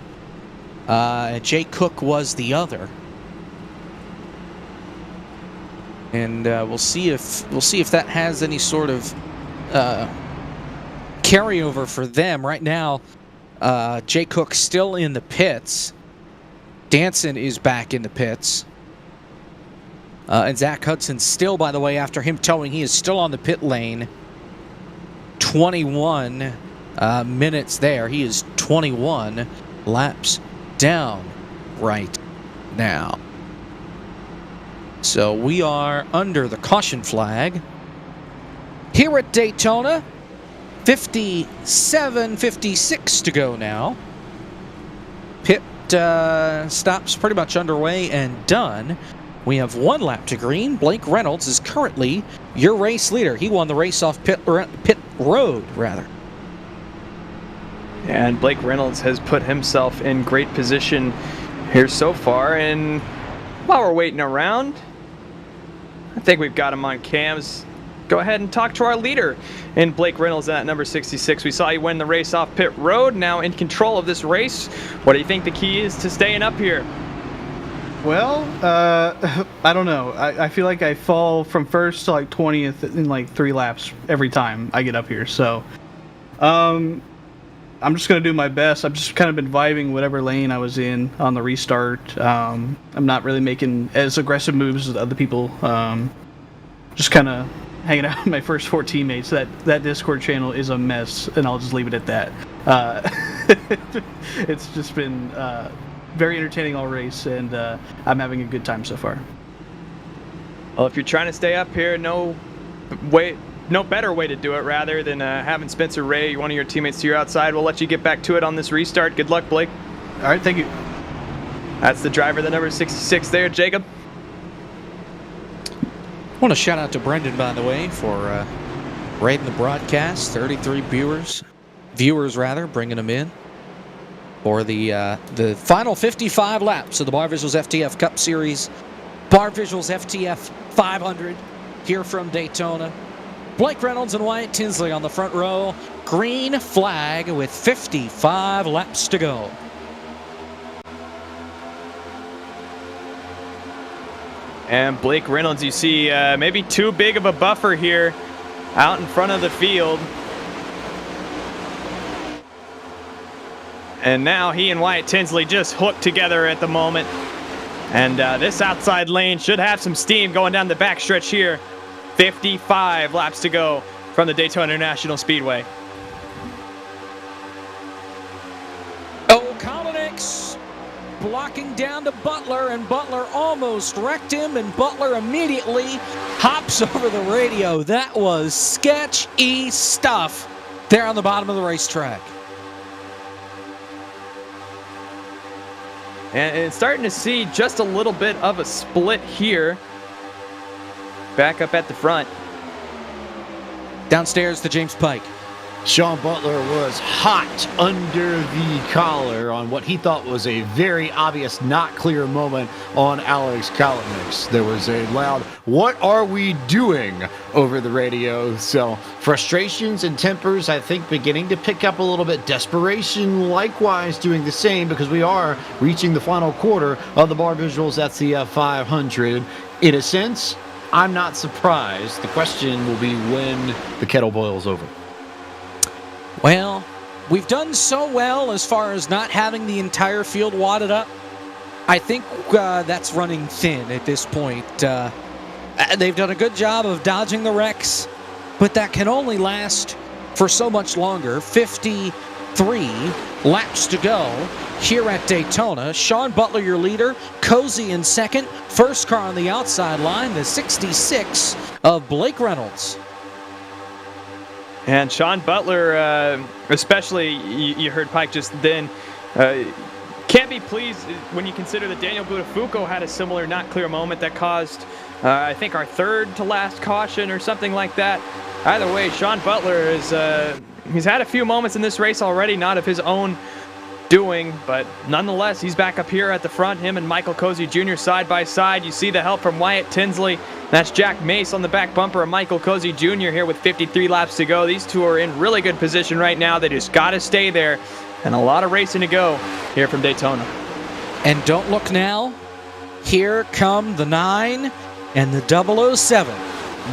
Jake Cook was the other. And we'll see if that has any sort of carryover for them. Right now, Jay Cook still in the pits. Danson is back in the pits. And Zach Hudson still, by the way, after him towing, he is still on the pit lane. 21 minutes there. He is 21 laps down right now. So we are under the caution flag here at Daytona. 56 to go now. Pit stops pretty much underway and done. We have 1 lap to green. Blake Reynolds is currently your race leader. He won the race off pit road, rather. And Blake Reynolds has put himself in great position here so far. And while we're waiting around, I think we've got him on cams. Go ahead and talk to our leader in Blake Reynolds at number 66. We saw you win the race off pit road, now in control of this race. What do you think the key is to staying up here? Well, I don't know. I feel like I fall from first to like 20th in like 3 laps every time I get up here. So, I'm just going to do my best. I've just kind of been vibing whatever lane I was in on the restart. I'm not really making as aggressive moves as other people. Just kind of hanging out with my first 4 teammates. That Discord channel is a mess, and I'll just leave it at that. It's just been very entertaining all race, and I'm having a good time so far. Well, if you're trying to stay up here, no better way to do it than having Spencer Ray, one of your teammates, to your outside. We'll let you get back to it on this restart. Good luck, Blake. All right, thank you. That's the driver, the number 66 there, Jacob. I want to shout out to Brendan, by the way, for rating the broadcast. 33 viewers, bringing them in for the final 55 laps of the Barr Visuals FTF Cup Series. Barr Visuals FTF 500 here from Daytona. Blake Reynolds and Wyatt Tinsley on the front row. Green flag with 55 laps to go. And Blake Reynolds, you see maybe too big of a buffer here out in front of the field. And now he and Wyatt Tinsley just hooked together at the moment. And this outside lane should have some steam going down the backstretch here. 55 laps to go from the Daytona International Speedway. O'Connell blocking down to Butler, and Butler almost wrecked him, and Butler immediately hops over the radio. That was sketchy stuff there on the bottom of the racetrack. And it's starting to see just a little bit of a split here. Back up at the front. Downstairs to James Pike. Sean Butler was hot under the collar on what he thought was a very obvious not clear moment on Alex Kalinick. There was a loud, "What are we doing?" over the radio. So frustrations and tempers, I think, beginning to pick up a little bit. Desperation likewise doing the same, because we are reaching the final quarter of the Barr Visuals FTF 500. In a sense, I'm not surprised. The question will be when the kettle boils over. Well, we've done so well as far as not having the entire field wadded up. I think that's running thin at this point. They've done a good job of dodging the wrecks, but that can only last for so much longer. 53 laps to go here at Daytona. Sean Butler, your leader. Cozy in second. First car on the outside line, the 66 of Blake Reynolds. And Sean Butler, especially, you heard Pike just then, can't be pleased when you consider that Daniel Buttafuoco had a similar not clear moment that caused, I think, our third to last caution or something like that. Either way, Sean Butler is he's had a few moments in this race already, not of his own doing, but nonetheless, he's back up here at the front. Him and Michael Cozy Jr. side by side. You see the help from Wyatt Tinsley. That's Jack Mace on the back bumper of Michael Cozy Jr. here with 53 laps to go. These two are in really good position right now. They just got to stay there, and a lot of racing to go here from Daytona. And don't look now. Here come the 9 and the 007.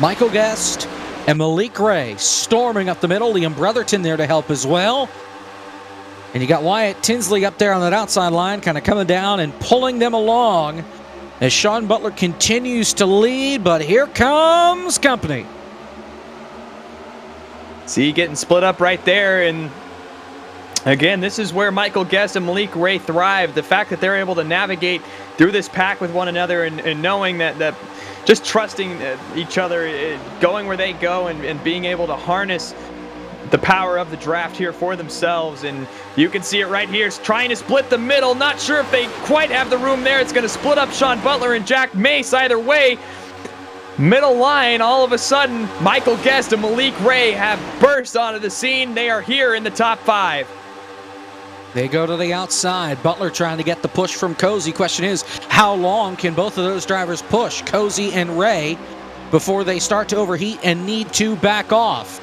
Michael Guest and Malik Ray storming up the middle. Liam Brotherton there to help as well. And you got Wyatt Tinsley up there on that outside line, kind of coming down and pulling them along as Sean Butler continues to lead, but here comes company. See, getting split up right there, and again, this is where Michael Guest and Malik Ray thrive. The fact that they're able to navigate through this pack with one another and knowing that just trusting each other, going where they go and being able to harness the power of the draft here for themselves. And you can see it right here. It's trying to split the middle. Not sure if they quite have the room there. It's going to split up Sean Butler and Jack Mace. Either way, middle line, all of a sudden, Michael Guest and Malik Ray have burst onto the scene. They are here in the top 5. They go to the outside. Butler trying to get the push from Cozy. Question is, how long can both of those drivers push, Cozy and Ray, before they start to overheat and need to back off?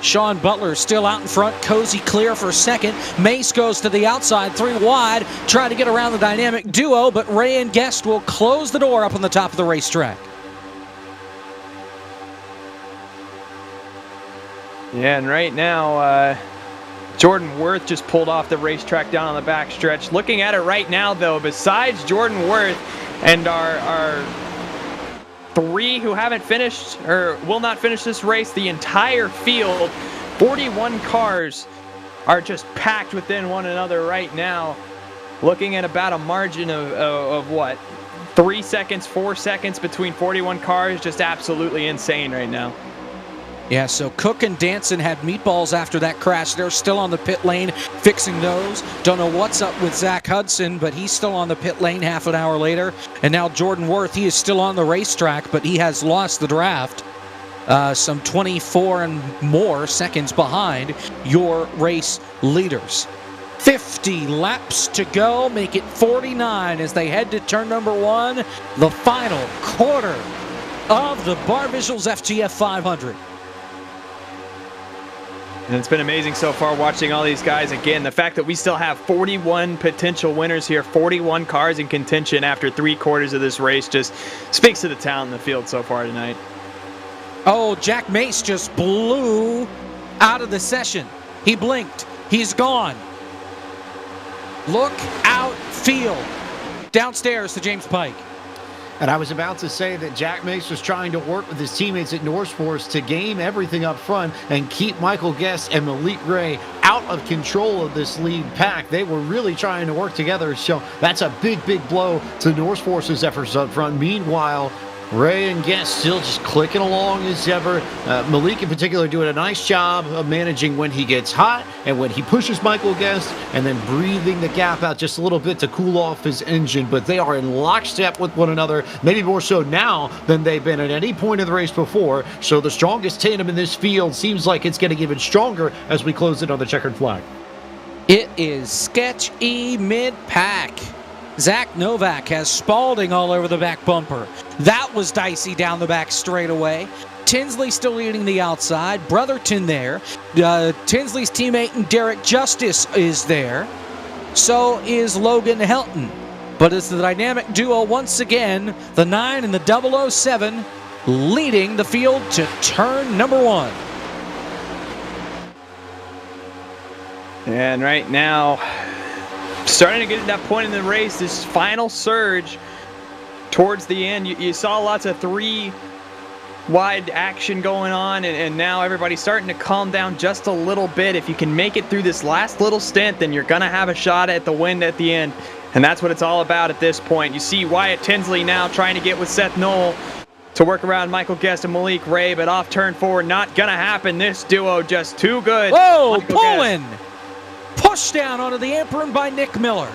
Sean Butler still out in front. Cozy clear for second. Mace goes to the outside, 3 wide, trying to get around the dynamic duo, but Ray and Guest will close the door up on the top of the racetrack. Yeah, and right now, Jordan Worth just pulled off the racetrack down on the backstretch. Looking at it right now, though, besides Jordan Worth and our 3 who haven't finished or will not finish this race, the entire field, 41 cars are just packed within one another right now. Looking at about a margin of what? 3 seconds, 4 seconds between 41 cars. Just absolutely insane right now. Yeah, so Cook and Danson had meatballs after that crash. They're still on the pit lane fixing those. Don't know what's up with Zach Hudson, but he's still on the pit lane half an hour later. And now Jordan Worth, he is still on the racetrack, but he has lost the draft. Some 24 and more seconds behind your race leaders. 50 laps to go, make it 49 as they head to turn number 1, the final quarter of the Barr Visuals FTF 500. And it's been amazing so far watching all these guys. Again, the fact that we still have 41 potential winners here, 41 cars in contention after 3/4 of this race just speaks to the talent in the field so far tonight. Oh, Jack Mace just blew out of the session. He blinked. He's gone. Look out field. Downstairs to James Pike. And I was about to say that Jack Mace was trying to work with his teammates at North Force to game everything up front and keep Michael Guest and Malik Ray out of control of this lead pack. They were really trying to work together, so that's a big, big blow to North Force's efforts up front. Meanwhile, Ray and Guest still just clicking along as ever. Malik in particular doing a nice job of managing when he gets hot and when he pushes Michael Guest, and then breathing the gap out just a little bit to cool off his engine. But they are in lockstep with one another, maybe more so now than they've been at any point in the race before. So the strongest tandem in this field seems like it's getting even stronger as we close in on the checkered flag. It is sketchy mid-pack. Zach Novak has Spalding all over the back bumper. That was dicey down the back straightaway. Tinsley still leading the outside. Brotherton there. Tinsley's teammate and Derek Justice is there. So is Logan Helton. But it's the dynamic duo once again, the 9 and the 007, leading the field to turn number 1. And right now, starting to get to that point in the race, this final surge towards the end. You saw lots of 3-wide action going on, and now everybody's starting to calm down just a little bit. If you can make it through this last little stint, then you're going to have a shot at the win at the end. And that's what it's all about at this point. You see Wyatt Tinsley now trying to get with Seth Knoll to work around Michael Guest and Malik Ray, but off turn 4, not going to happen. This duo just too good. Whoa, Michael pulling! Push down onto the apron by Nick Miller.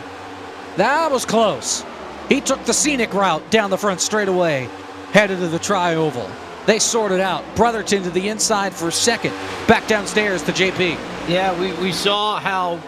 That was close. He took the scenic route down the front straightaway, headed to the tri-oval. They sorted out. Brotherton to the inside for second. Back downstairs to JP. Yeah, we saw how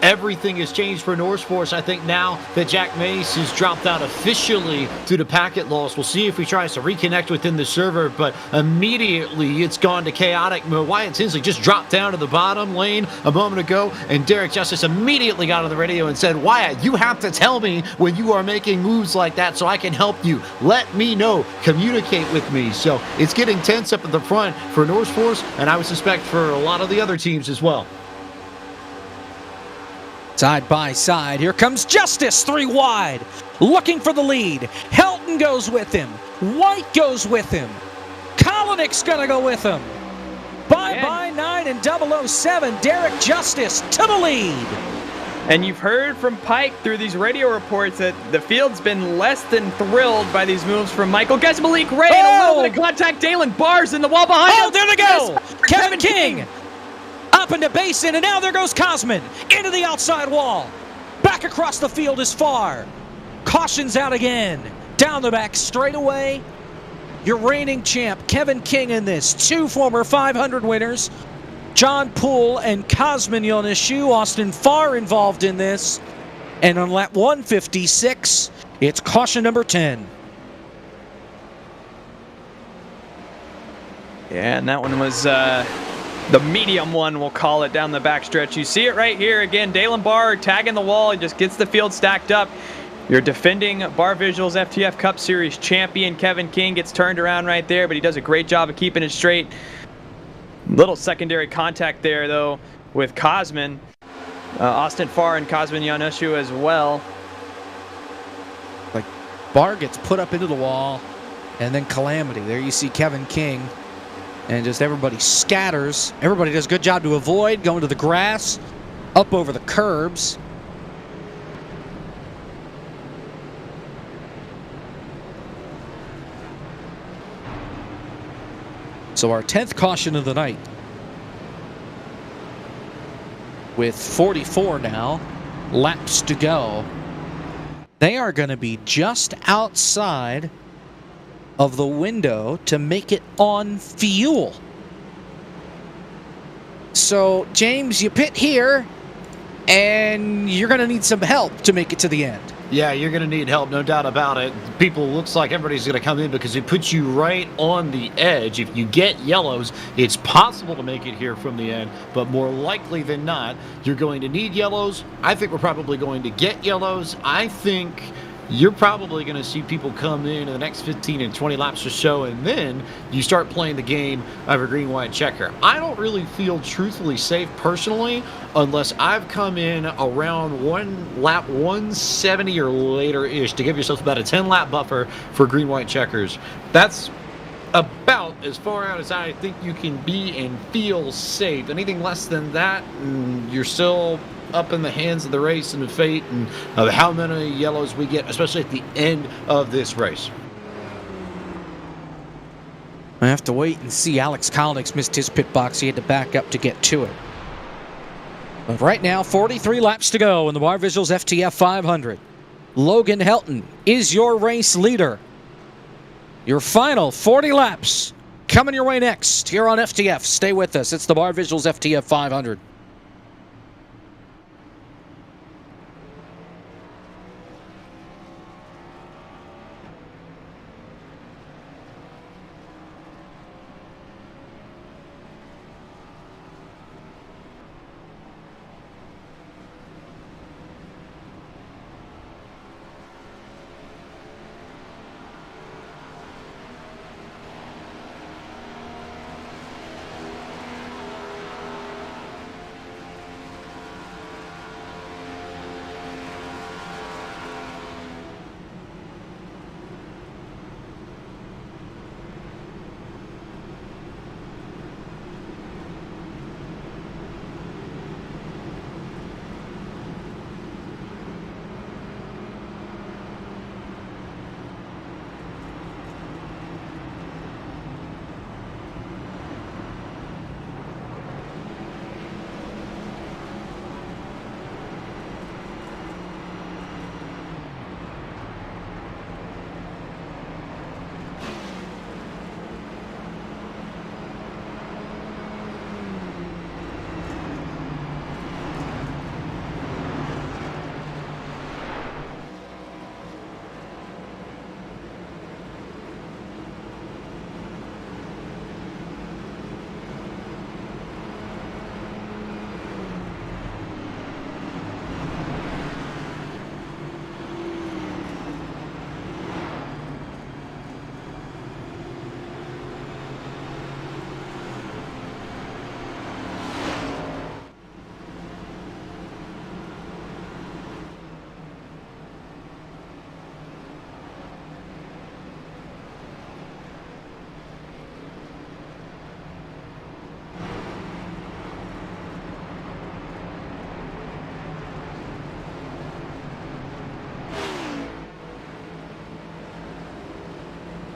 everything has changed for North Force. I think now that Jack Mace has dropped out officially due to packet loss, we'll see if he tries to reconnect within the server, but immediately it's gone to chaotic mode. Wyatt Tinsley just dropped down to the bottom lane a moment ago, and Derek Justice immediately got on the radio and said, Wyatt, you have to tell me when you are making moves like that so I can help you. Let me know. Communicate with me. So it's getting tense up at the front for North Force, and I would suspect for a lot of the other teams as well. Side by side, here comes Justice, 3 wide, looking for the lead. Helton goes with him. White goes with him. Kolinick's gonna go with him. Bye-bye 9 and 007, Derek Justice to the lead. And you've heard from Pike through these radio reports that the field's been less than thrilled by these moves from Michael Guest, Malik Ray, and a little bit of contact. Dalen Barr's in the wall behind him. Oh, there they go! Kevin King! Up into Basin, and now there goes Cosman into the outside wall. Back across the field is Farr. Caution's out again. Down the back straightaway. Your reigning champ, Kevin King, in this. 2 former 500 winners. John Poole and Cosman Yonishu. Austin Farr involved in this. And on lap 156, it's caution number 10. Yeah, and that one was the medium one, we'll call it, down the backstretch. You see it right here again. Dalen Barr tagging the wall. He just gets the field stacked up. Your defending Barr Visuals FTF Cup Series champion Kevin King gets turned around right there, but he does a great job of keeping it straight. Little secondary contact there, though, with Cosman. Austin Farr and Cosman Yanushu as well. Like, Barr gets put up into the wall, and then calamity. There you see Kevin King. And just everybody scatters. Everybody does a good job to avoid going to the grass, up over the curbs. So our 10th caution of the night. With 44 now laps to go. They are going to be just outside of the window to make it on fuel. So, James, you pit here, and you're going to need some help to make it to the end. Yeah, you're going to need help, no doubt about it. People, looks like everybody's going to come in because it puts you right on the edge. If you get yellows, it's possible to make it here from the end, but more likely than not, you're going to need yellows. I think we're probably going to get yellows. I think you're probably going to see people come in the next 15 and 20 laps or so, and then you start playing the game of a green, white checker. I don't really feel truthfully safe personally unless I've come in around lap 170 or later-ish to give yourself about a 10-lap buffer for green, white checkers. That's about as far out as I think you can be and feel safe. Anything less than that, you're still up in the hands of the race and the fate and how many yellows we get, especially at the end of this race. I have to wait and see. Alex Kolnick's missed his pit box. He had to back up to get to it. But right now, 43 laps to go in the Barr Visuals FTF 500. Logan Helton is your race leader. Your final 40 laps coming your way next here on FTF. Stay with us. It's the Barr Visuals FTF 500.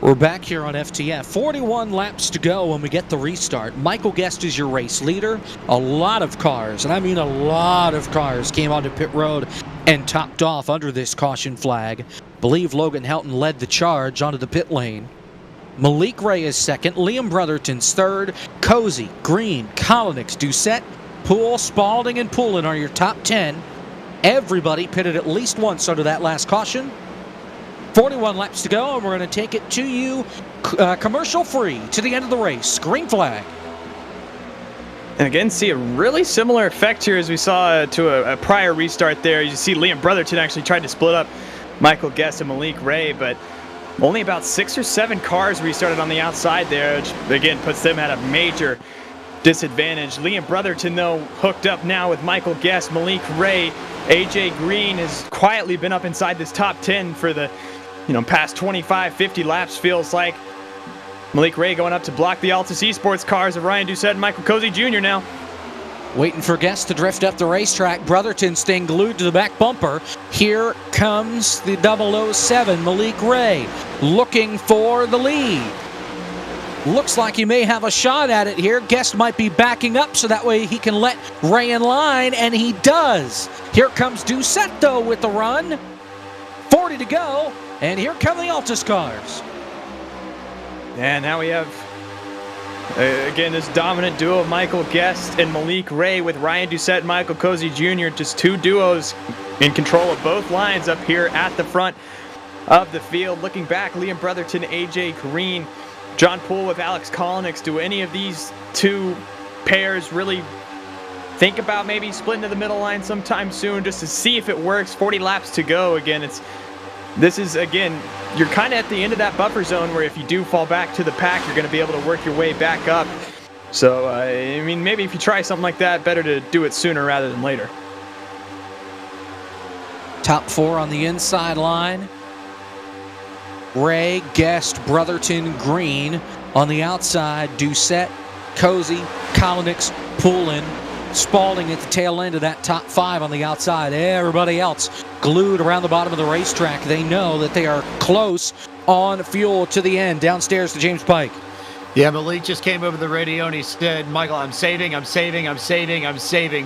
We're back here on FTF. 41 laps to go when we get the restart. Michael Guest is your race leader. A lot of cars, and I mean a lot of cars, came onto pit road and topped off under this caution flag. Believe Logan Helton led the charge onto the pit lane. Malik Ray is second. Liam Brotherton's third. Cozy, Green, Kolnick, Doucette, Poole, Spalding, and Poulin are your top 10. Everybody pitted at least once under that last caution. 41 laps to go, and we're going to take it to you commercial-free to the end of the race. Green flag. And again, see a really similar effect here as we saw to a prior restart there. You see Liam Brotherton actually tried to split up Michael Guest and Malik Ray, but only about 6 or 7 cars restarted on the outside there, which again puts them at a major disadvantage. Liam Brotherton, though, hooked up now with Michael Guest, Malik Ray. AJ Green has quietly been up inside this top 10 for the past 25, 50 laps, feels like. Malik Ray going up to block the Altus Esports cars of Ryan Doucette and Michael Cozy Jr. now. Waiting for Guest to drift up the racetrack. Brotherton staying glued to the back bumper. Here comes the 007, Malik Ray, looking for the lead. Looks like he may have a shot at it here. Guest might be backing up so that way he can let Ray in line, and he does. Here comes Doucette, though, with the run. 40 to go, and here come the Altus cars. And now we have, again, this dominant duo of Michael Guest and Malik Ray with Ryan Doucette and Michael Cozy Jr., just two duos in control of both lines up here at the front of the field. Looking back, Liam Brotherton, AJ Green, John Poole with Alex Kolnick. Do any of these two pairs really think about maybe splitting to the middle line sometime soon just to see if it works? 40 laps to go. Again, this is, again, you're kind of at the end of that buffer zone where if you do fall back to the pack, you're going to be able to work your way back up. So, I mean, maybe if you try something like that, better to do it sooner rather than later. Top four on the inside line. Ray, Guest, Brotherton, Green. On the outside, Doucette, Cozy, Kolnick, Poulin, Spalding at the tail end of that top five on the outside. Everybody else glued around the bottom of the racetrack. They know that they are close on fuel to the end. Downstairs to James Pike. Yeah, Malik just came over the radio and he said, Michael, I'm saving.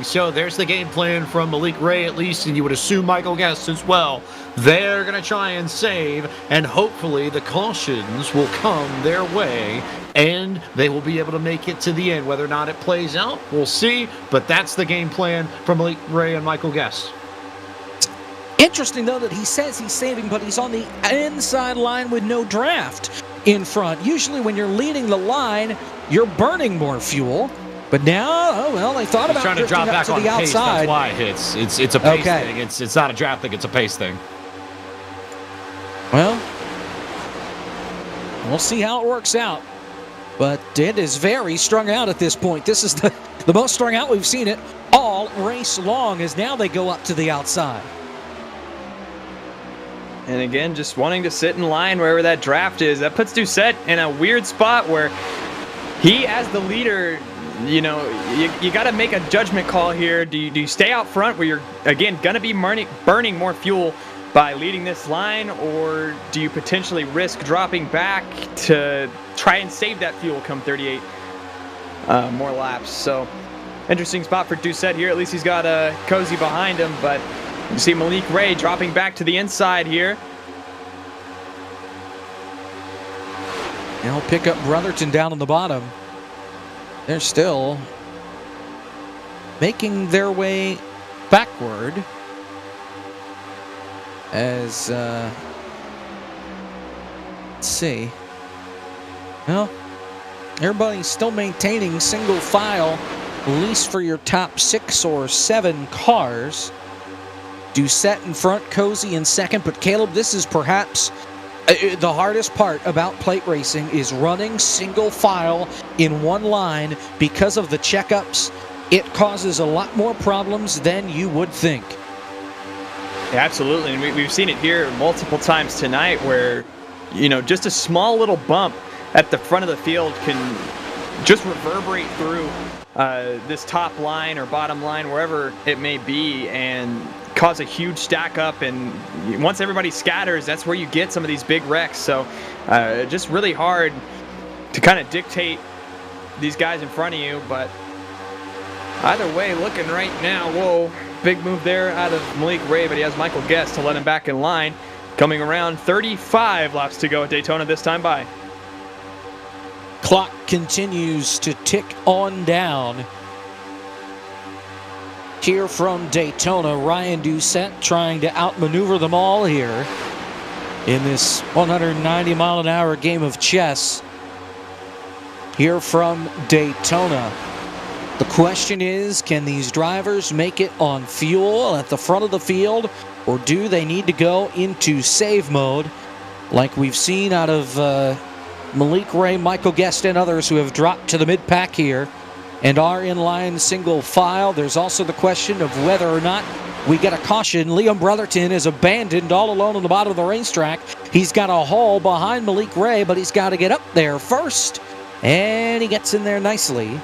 So there's the game plan from Malik Ray at least, and you would assume Michael Guest as well. They're going to try and save, and hopefully the cautions will come their way, and they will be able to make it to the end. Whether or not it plays out, we'll see, but that's the game plan from Malik Ray and Michael Guest. Interesting, though, that he says he's saving, but he's on the inside line with no draft in front. Usually when you're leading the line, you're burning more fuel. But now, oh well, they thought about trying to drop back to on the pace. outside. That's why it's a pace thing. It's not a draft thing. It's a pace thing. Well, we'll see how it works out. But it is very strung out at this point. This is the most strung out we've seen it all race long, as now they go up to the outside. And again, just wanting to sit in line wherever that draft is. That puts Doucette in a weird spot where he, as the leader, you know, you got to make a judgment call here. Do you stay out front where you're, again, going to be burning more fuel by leading this line, or do you potentially risk dropping back to try and save that fuel come 38 more laps? So, interesting spot for Doucette here. At least he's got Cozy behind him, but you see Malik Ray dropping back to the inside here. And he'll pick up Brotherton down on the bottom. They're still making their way backward as, let's see. Well, everybody's still maintaining single file, at least for your top 6 or 7 cars. Doucette in front, Cozy in second, but Caleb, this is perhaps the hardest part about plate racing is running single file in one line. Because of the checkups, it causes a lot more problems than you would think. Yeah, absolutely, and we've seen it here multiple times tonight where, you know, just a small little bump at the front of the field can just reverberate through this top line or bottom line, wherever it may be, and cause a huge stack up. And once everybody scatters, that's where you get some of these big wrecks. So just really hard to kind of dictate these guys in front of you. But either way, looking right now, whoa, big move there out of Malik Ray, but he has Michael Guest to let him back in line. Coming around, 35 laps to go at Daytona this time by. Clock continues to tick on down. Here from Daytona, Ryan Doucette trying to outmaneuver them all here in this 190-mile-an-hour game of chess. Here from Daytona. The question is, can these drivers make it on fuel at the front of the field, or do they need to go into save mode like we've seen out of Malik Ray, Michael Guest, and others who have dropped to the mid-pack here and are in line single file? There's also the question of whether or not we get a caution. Liam Brotherton is abandoned all alone on the bottom of the racetrack. He's got a haul behind Malik Ray, but he's got to get up there first. And he gets in there nicely.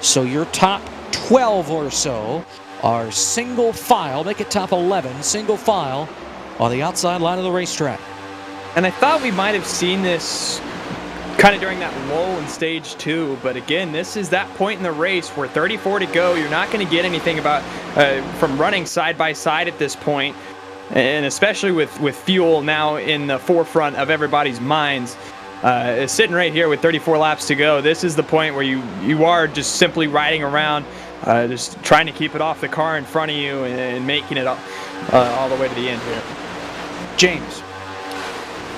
So your top 12 or so are single file. Make it top 11, single file on the outside line of the racetrack. And I thought we might have seen this kind of during that lull in stage 2. But again, this is that point in the race where 34 to go. You're not going to get anything about from running side by side at this point, and especially with fuel now in the forefront of everybody's minds. Sitting right here with 34 laps to go, this is the point where you are just simply riding around, just trying to keep it off the car in front of you and making it all the way to the end here. James.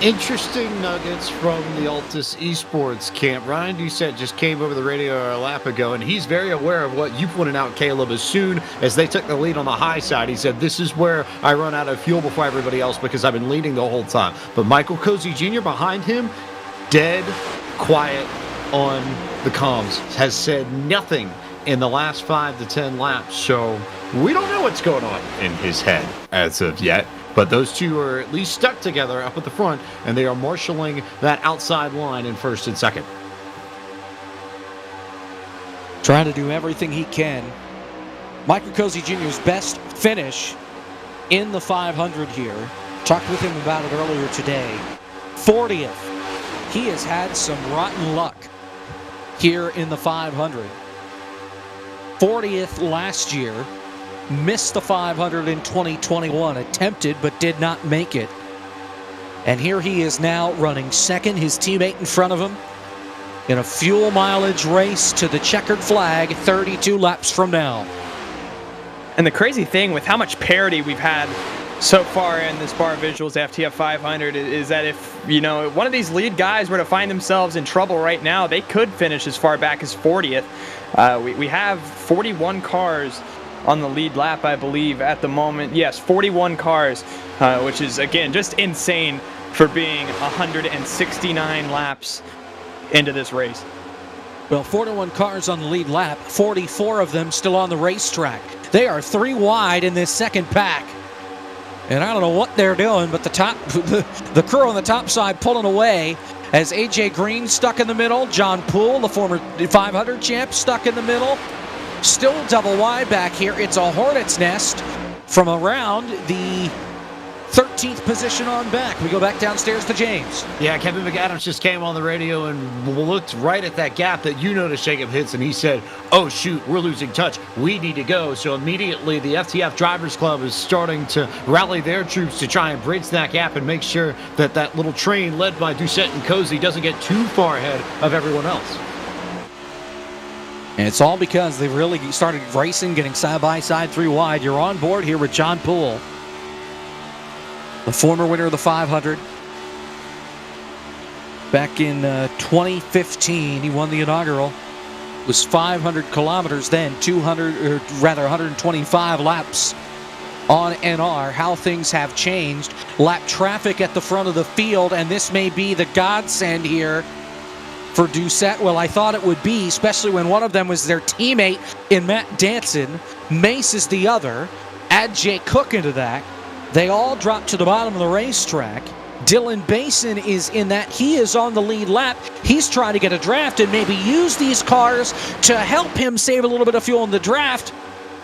Interesting nuggets from the Altus Esports camp. Ryan Doucette just came over the radio a lap ago, and he's very aware of what you pointed out, Caleb. As soon as they took the lead on the high side, he said, this is where I run out of fuel before everybody else because I've been leading the whole time. But Michael Cozy Jr. behind him, dead quiet on the comms, has said nothing in the last 5 to 10 laps. So we don't know what's going on in his head as of yet. But those two are at least stuck together up at the front, and they are marshaling that outside line in first and second. Trying to do everything he can. Michael Cozy Jr.'s best finish in the 500 here. Talked with him about it earlier today. 40th. He has had some rotten luck here in the 500. 40th last year. Missed the 500 in 2021, attempted but did not make it. And here he is now running second, his teammate in front of him, in a fuel mileage race to the checkered flag 32 laps from now. And the crazy thing with how much parity we've had so far in this Barr Visuals FTF 500 is that if, one of these lead guys were to find themselves in trouble right now, they could finish as far back as 40th. We have 41 cars on the lead lap, I believe, at the moment. Yes, 41 cars, which is, again, just insane for being 169 laps into this race. Well, 41 cars on the lead lap, 44 of them still on the racetrack. They are 3 wide in this second pack. And I don't know what they're doing, but the crew on the top side pulling away as AJ Green stuck in the middle, John Poole, the former 500 champ, stuck in the middle. Still double wide back here. It's a hornet's nest from around the 13th position on back. We go back downstairs to James. Yeah, Kevin McAdams just came on the radio and looked right at that gap that noticed Jacob hits, and he said, oh, shoot, we're losing touch. We need to go. So immediately the FTF Drivers Club is starting to rally their troops to try and bridge that gap and make sure that that little train led by Doucette and Cozy doesn't get too far ahead of everyone else. And it's all because they really started racing, getting side-by-side 3 wide. You're on board here with John Poole, the former winner of the 500. Back in 2015, he won the inaugural. It was 500 kilometers then, 125 laps on NR. How things have changed. Lap traffic at the front of the field, and this may be the godsend here for Doucette. Well, I thought it would be, especially when one of them was their teammate in Matt Danson. Mace is the other. Add Jay Cook into that. They all drop to the bottom of the racetrack. Dylan Basin is in that. He is on the lead lap. He's trying to get a draft and maybe use these cars to help him save a little bit of fuel in the draft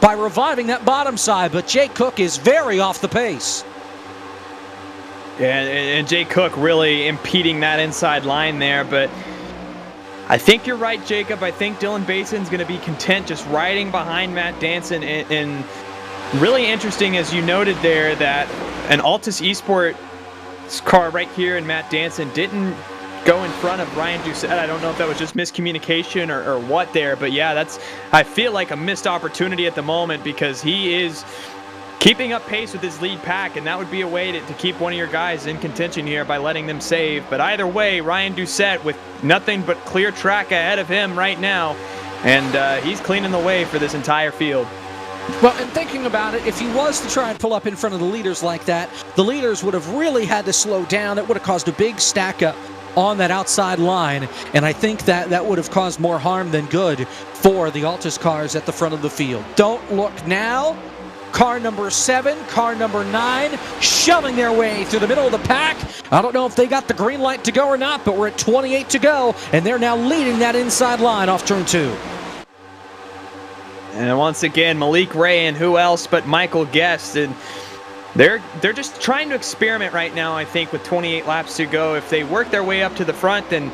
by reviving that bottom side. But Jay Cook is very off the pace. Yeah, and Jay Cook really impeding that inside line there, but I think you're right, Jacob. I think Dylan Bason's going to be content just riding behind Matt Danson. And really interesting, as you noted there, that an Altus Esports car right here in Matt Danson didn't go in front of Ryan Doucette. I don't know if that was just miscommunication or what there, but yeah, that's, I feel like, a missed opportunity at the moment because he is keeping up pace with his lead pack, and that would be a way to keep one of your guys in contention here by letting them save. But either way, Ryan Doucette with nothing but clear track ahead of him right now, and he's cleaning the way for this entire field. Well, and thinking about it, if he was to try and pull up in front of the leaders like that, the leaders would have really had to slow down. It would have caused a big stack up on that outside line, and I think that would have caused more harm than good for the Altus cars at the front of the field. Don't look now. Car number 7, car number 9, shoving their way through the middle of the pack. I don't know if they got the green light to go or not, but we're at 28 to go, and they're now leading that inside line off turn 2. And once again, Malik Ray and who else but Michael Guest, and they're just trying to experiment right now, I think, with 28 laps to go. If they work their way up to the front, then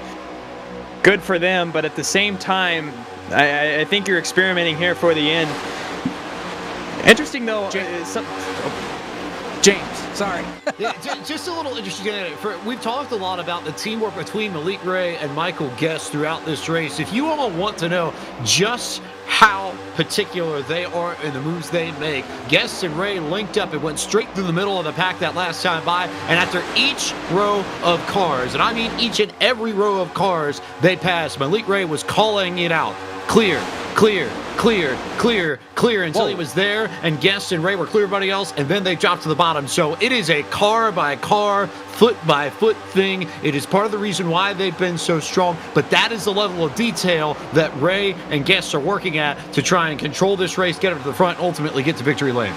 good for them, but at the same time, I think you're experimenting here for the end. Interesting though. James, sorry. Yeah, just a little interesting. We've talked a lot about the teamwork between Malik Ray and Michael Guest throughout this race. If you all want to know just how particular they are in the moves they make, Guest and Ray linked up and went straight through the middle of the pack that last time by, and after each row of cars, and I mean each and every row of cars they passed, Malik Ray was calling it out. Clear, clear, clear, clear, clear, until he was there, and Guest and Ray were clear of everybody else, and then they dropped to the bottom. So it is a car by car, foot by foot thing. It is part of the reason why they've been so strong, but that is the level of detail that Ray and Guest are working at to try and control this race, get it to the front, and ultimately get to victory lane.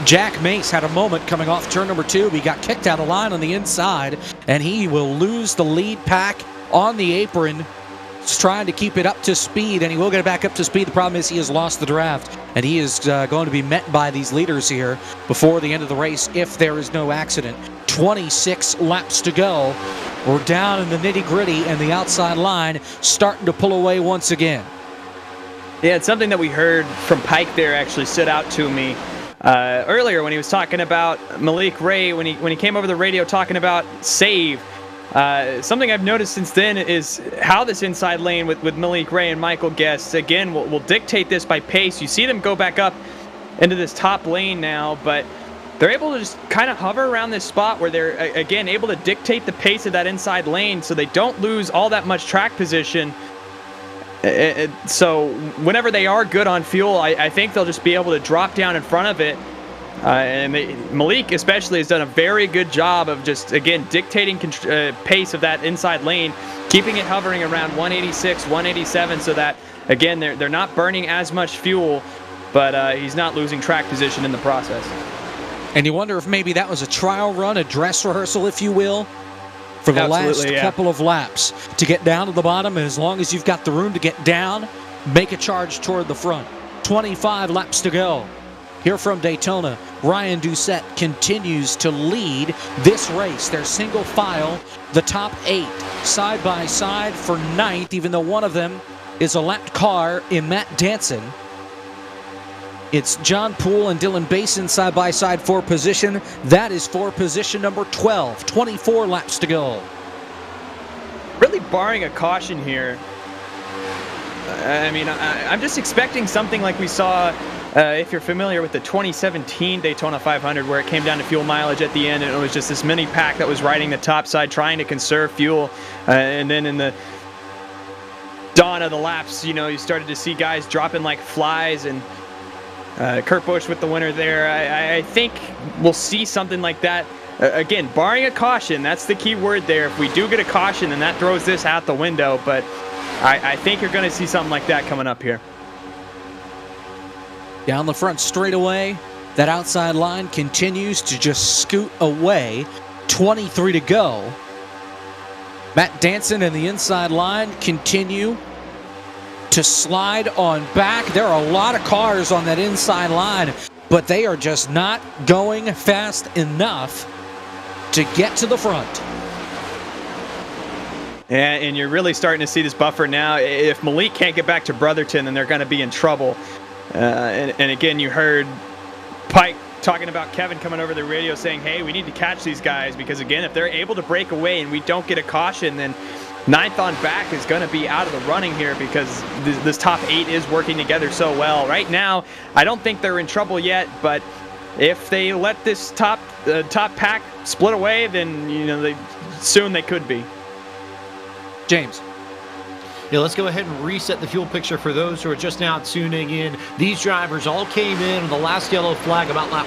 Jack Mace had a moment coming off turn number 2. He got kicked out of line on the inside, and he will lose the lead pack on the apron. He's trying to keep it up to speed, and he will get it back up to speed. The problem is he has lost the draft, and he is going to be met by these leaders here before the end of the race if there is no accident. 26 laps to go. We're down in the nitty-gritty, and the outside line starting to pull away once again. Yeah, it's something that we heard from Pike there actually stood out to me earlier when he was talking about Malik Ray, when he came over the radio talking about save. Something I've noticed since then is how this inside lane with Malik Ray and Michael Guest, again, will dictate this by pace. You see them go back up into this top lane now, but they're able to just kind of hover around this spot where they're, again, able to dictate the pace of that inside lane so they don't lose all that much track position. So whenever they are good on fuel, I think they'll just be able to drop down in front of it. Malik especially has done a very good job of just, again, dictating pace of that inside lane, keeping it hovering around 186, 187 so that, again, they're not burning as much fuel, but he's not losing track position in the process. And you wonder if maybe that was a trial run, a dress rehearsal, if you will, for the last couple of laps to get down to the bottom. And as long as you've got the room to get down, make a charge toward the front. 25 laps to go. Here from Daytona, Ryan Doucette continues to lead this race. They're single file, the top 8, side by side for 9th, even though one of them is a lapped car in Matt Danson. It's John Poole and Dylan Basin side by side for position. That is for position number 12. 24 laps to go. Really barring a caution here. I mean, I'm just expecting something like we saw. If you're familiar with the 2017 Daytona 500, where it came down to fuel mileage at the end, and it was just this mini pack that was riding the top side trying to conserve fuel. And then in the dawn of the laps, you started to see guys dropping like flies, and Kurt Busch with the winner there. I think we'll see something like that. Again, barring a caution, that's the key word there. If we do get a caution, then that throws this out the window. But I think you're going to see something like that coming up here. Down the front straightaway, that outside line continues to just scoot away. 23 to go. Matt Danson and the inside line continue to slide on back. There are a lot of cars on that inside line, but they are just not going fast enough to get to the front. And you're really starting to see this buffer now. If Malik can't get back to Brotherton, then they're going to be in trouble. And again, you heard Pike talking about Kevin coming over the radio saying, hey, we need to catch these guys, because, again, if they're able to break away and we don't get a caution, then 9th on back is going to be out of the running here, because this top 8 is working together so well. Right now, I don't think they're in trouble yet, but if they let this top pack split away, then soon they could be. James. Yeah, let's go ahead and reset the fuel picture for those who are just now tuning in. These drivers all came in on the last yellow flag about lap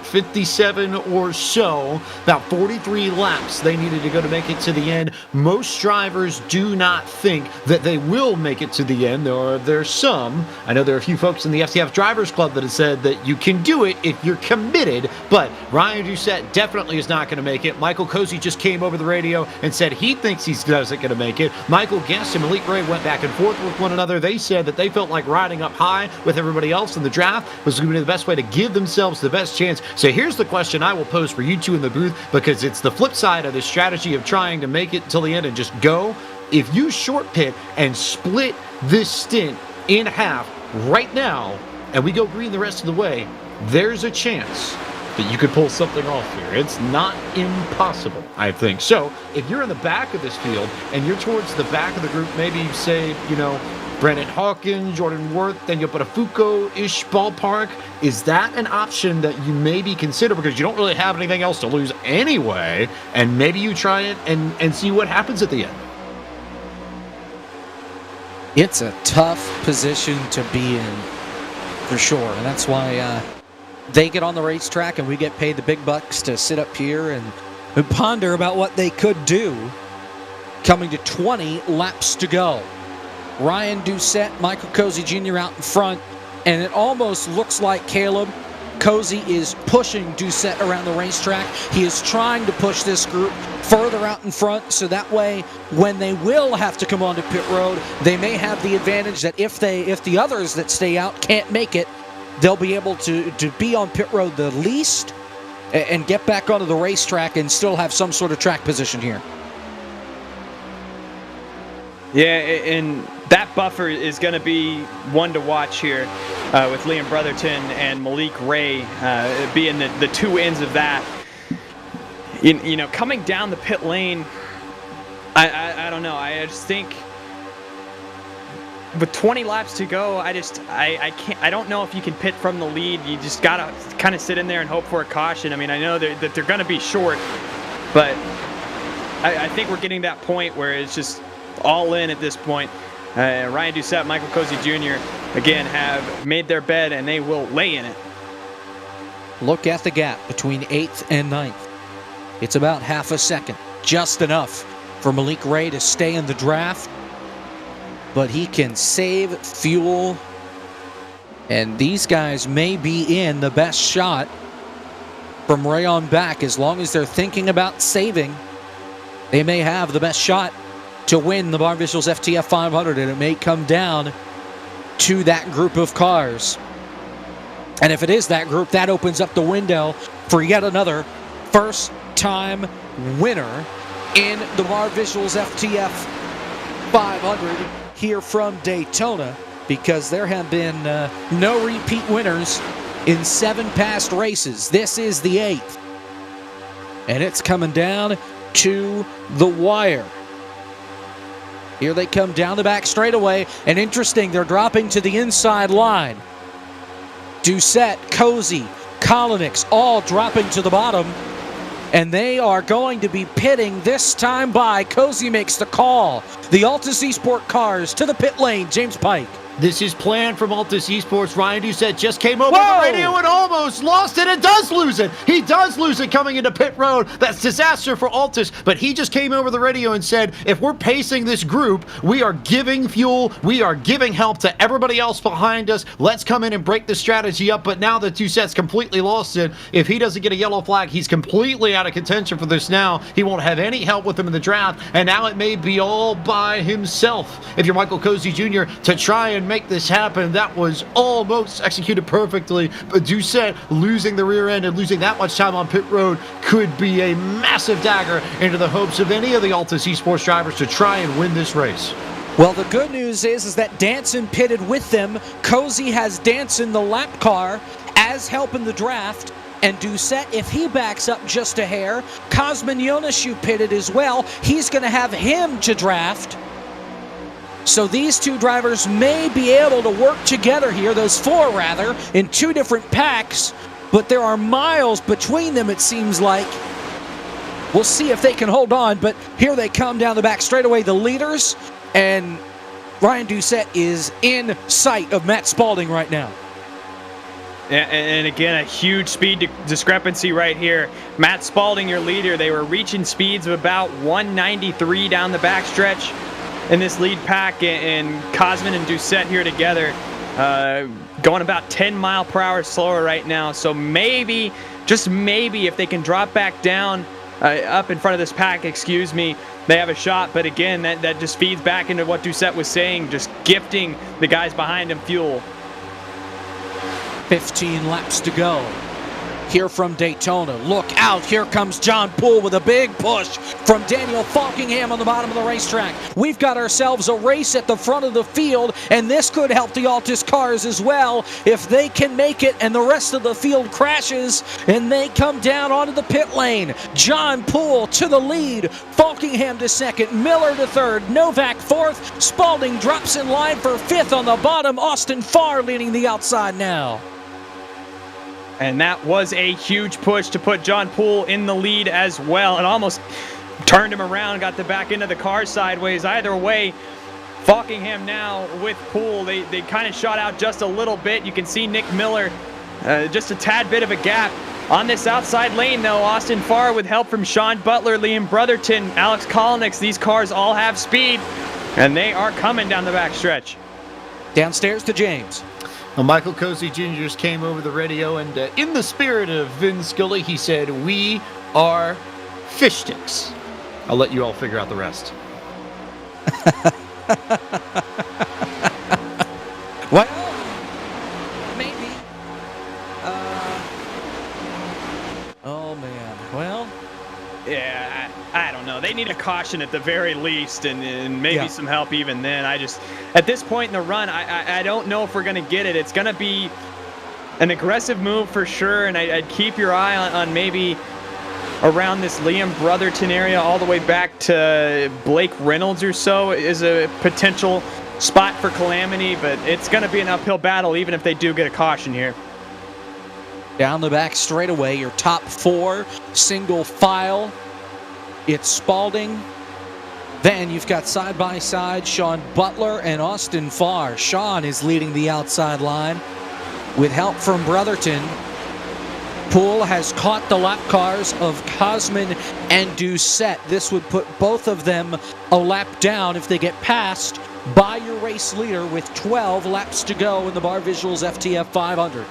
57 or so. About 43 laps they needed to go to make it to the end. Most drivers do not think that they will make it to the end. There's some. I know there are a few folks in the FTF Drivers Club that have said that you can do it if you're committed, but Ryan Doucette definitely is not going to make it. Michael Cozy just came over the radio and said he thinks he's going going to make it. Michael Guest and Malik Ray went back and forth with one another. They said that they felt like riding up high with everybody else in the draft was going to be the best way to give themselves the best chance. So here's the question I will pose for you two in the booth, because it's the flip side of the strategy of trying to make it till the end and just go. If you short pit and split this stint in half right now, and we go green the rest of the way, there's a chance that you could pull something off here. It's not impossible, I think. So if you're in the back of this field and you're towards the back of the group, maybe say, Brandon Hawkins, Jordan Worth, then you'll put a Fuko-ish ballpark. Is that an option that you maybe consider, because you don't really have anything else to lose anyway, and maybe you try it and see what happens at the end? It's a tough position to be in, for sure, and that's why they get on the racetrack and we get paid the big bucks to sit up here and ponder about what they could do. Coming to 20 laps to go. Ryan Doucette, Michael Cozy Jr. out in front, and it almost looks like Caleb Cozy is pushing Doucette around the racetrack. He is trying to push this group further out in front, so that way when they will have to come onto pit road, they may have the advantage that if the others that stay out can't make it, they'll be able to be on pit road the least and get back onto the racetrack and still have some sort of track position here. Yeah, and that buffer is going to be one to watch here with Liam Brotherton and Malik Ray being the two ends of that. Coming down the pit lane, I don't know. I just think with 20 laps to go, I can't. I don't know if you can pit from the lead. You just gotta kind of sit in there and hope for a caution. I mean, I know that they're going to be short, but I think we're getting that point where it's just all in at this point. Ryan Doucette, Michael Cozy Jr. again have made their bed and they will lay in it. Look at the gap between 8th and 9th. It's about half a second, just enough for Malik Ray to stay in the draft, but he can save fuel, and these guys may be in the best shot from Ray on back. As long as they're thinking about saving, they may have the best shot to win the Barr Visuals FTF 500, and it may come down to that group of cars. And if it is that group, that opens up the window for yet another first-time winner in the Barr Visuals FTF 500 here from Daytona, because there have been no repeat winners in 7 past races. This is the 8th, and it's coming down to the wire. Here they come down the back straightaway, and interesting, they're dropping to the inside line. Doucette, Cozy, Kolonix, all dropping to the bottom, and they are going to be pitting this time by. Cozy makes the call. The Altus Esport cars to the pit lane. James Pike. This is planned from Altus Esports. Ryan Doucette just came over the radio and almost lost it and does lose it. He does lose it coming into pit road. That's disaster for Altus, but he just came over the radio and said, if we're pacing this group, we are giving fuel, we are giving help to everybody else behind us. Let's come in and break the strategy up. But now that Doucette's completely lost it, if he doesn't get a yellow flag, he's completely out of contention for this now. He won't have any help with him in the draft, and now it may be all by himself. If you're Michael Cozy Jr., to try and make this happen, that was almost executed perfectly, but Doucette losing the rear end and losing that much time on pit road could be a massive dagger into the hopes of any of the Altus Esports drivers to try and win this race. Well, the good news is that Danson pitted with them. Cozy has Danson, the lap car, as help in the draft, and Doucette, if he backs up just a hair, Cosmin Yoneshu pitted as well. He's going to have him to draft. So these two drivers may be able to work together here, those 4 rather, in 2 different packs, but there are miles between them, it seems like. We'll see if they can hold on, but here they come down the back straightaway, the leaders, and Ryan Doucette is in sight of Matt Spalding right now. And again, a huge speed discrepancy right here. Matt Spalding, your leader, they were reaching speeds of about 193 down the backstretch in this lead pack, and Cosmin and Doucette here together going about 10 mile per hour slower right now. So maybe, just maybe, if they can drop back down up in front of this pack, excuse me, they have a shot. But again, that just feeds back into what Doucette was saying, just gifting the guys behind him fuel. 15 laps to go. Here from Daytona. Look out. Here comes John Poole with a big push from Daniel Falkingham on the bottom of the racetrack. We've got ourselves a race at the front of the field, and this could help the Altus cars as well if they can make it and the rest of the field crashes and they come down onto the pit lane. John Poole to the lead. Falkingham to second. Miller to third. Novak fourth. Spalding drops in line for fifth on the bottom. Austin Farr leading the outside now. And that was a huge push to put John Poole in the lead as well. It almost turned him around, got the back end of the car sideways. Either way, Falkingham now with Poole, they kind of shot out just a little bit. You can see Nick Miller, just a tad bit of a gap. On this outside lane, though, Austin Farr with help from Sean Butler, Liam Brotherton, Alex Kolnick. These cars all have speed, and they are coming down the back stretch. Downstairs to James. Well, Michael Cozy Jr. just came over the radio, and in the spirit of Vin Scully, he said, "We are fish sticks." I'll let you all figure out the rest. Well, maybe. Oh, man. Well. Yeah, I don't know. They need a caution at the very least, and maybe some help even then. At this point in the run, I don't know if we're going to get it. It's going to be an aggressive move for sure, and I'd keep your eye on maybe around this Liam Brotherton area all the way back to Blake Reynolds or so is a potential spot for calamity, but it's going to be an uphill battle even if they do get a caution here. Down the back straightaway, your top four, single file. It's Spalding. Then you've got side-by-side Sean Butler and Austin Farr. Sean is leading the outside line with help from Brotherton. Poole has caught the lap cars of Cosman and Doucette. This would put both of them a lap down if they get passed by your race leader with 12 laps to go in the Barr Visuals FTF 500.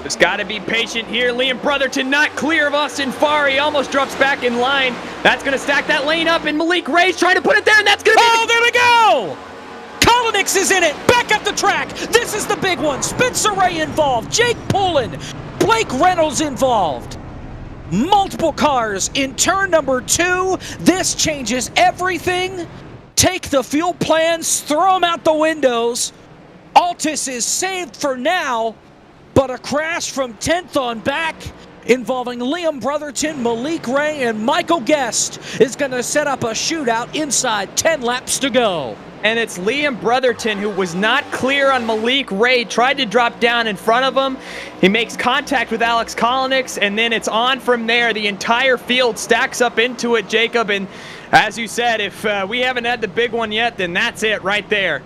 Just got to be patient here. Liam Brotherton not clear of Austin Farr. He almost drops back in line. That's going to stack that lane up, and Malik Ray's trying to put it there, and that's going to be... Oh, there we go! Kolnick is in it. Back up the track. This is the big one. Spencer Ray involved. Jake Poulin. Blake Reynolds involved. Multiple cars in turn number 2. This changes everything. Take the fuel plans, throw them out the windows. Altus is saved for now. But a crash from 10th on back involving Liam Brotherton, Malik Ray, and Michael Guest is going to set up a shootout inside 10 laps to go. And it's Liam Brotherton who was not clear on Malik Ray, tried to drop down in front of him. He makes contact with Alex Kolnick, and then it's on from there. The entire field stacks up into it, Jacob. And as you said, if we haven't had the big one yet, then that's it right there.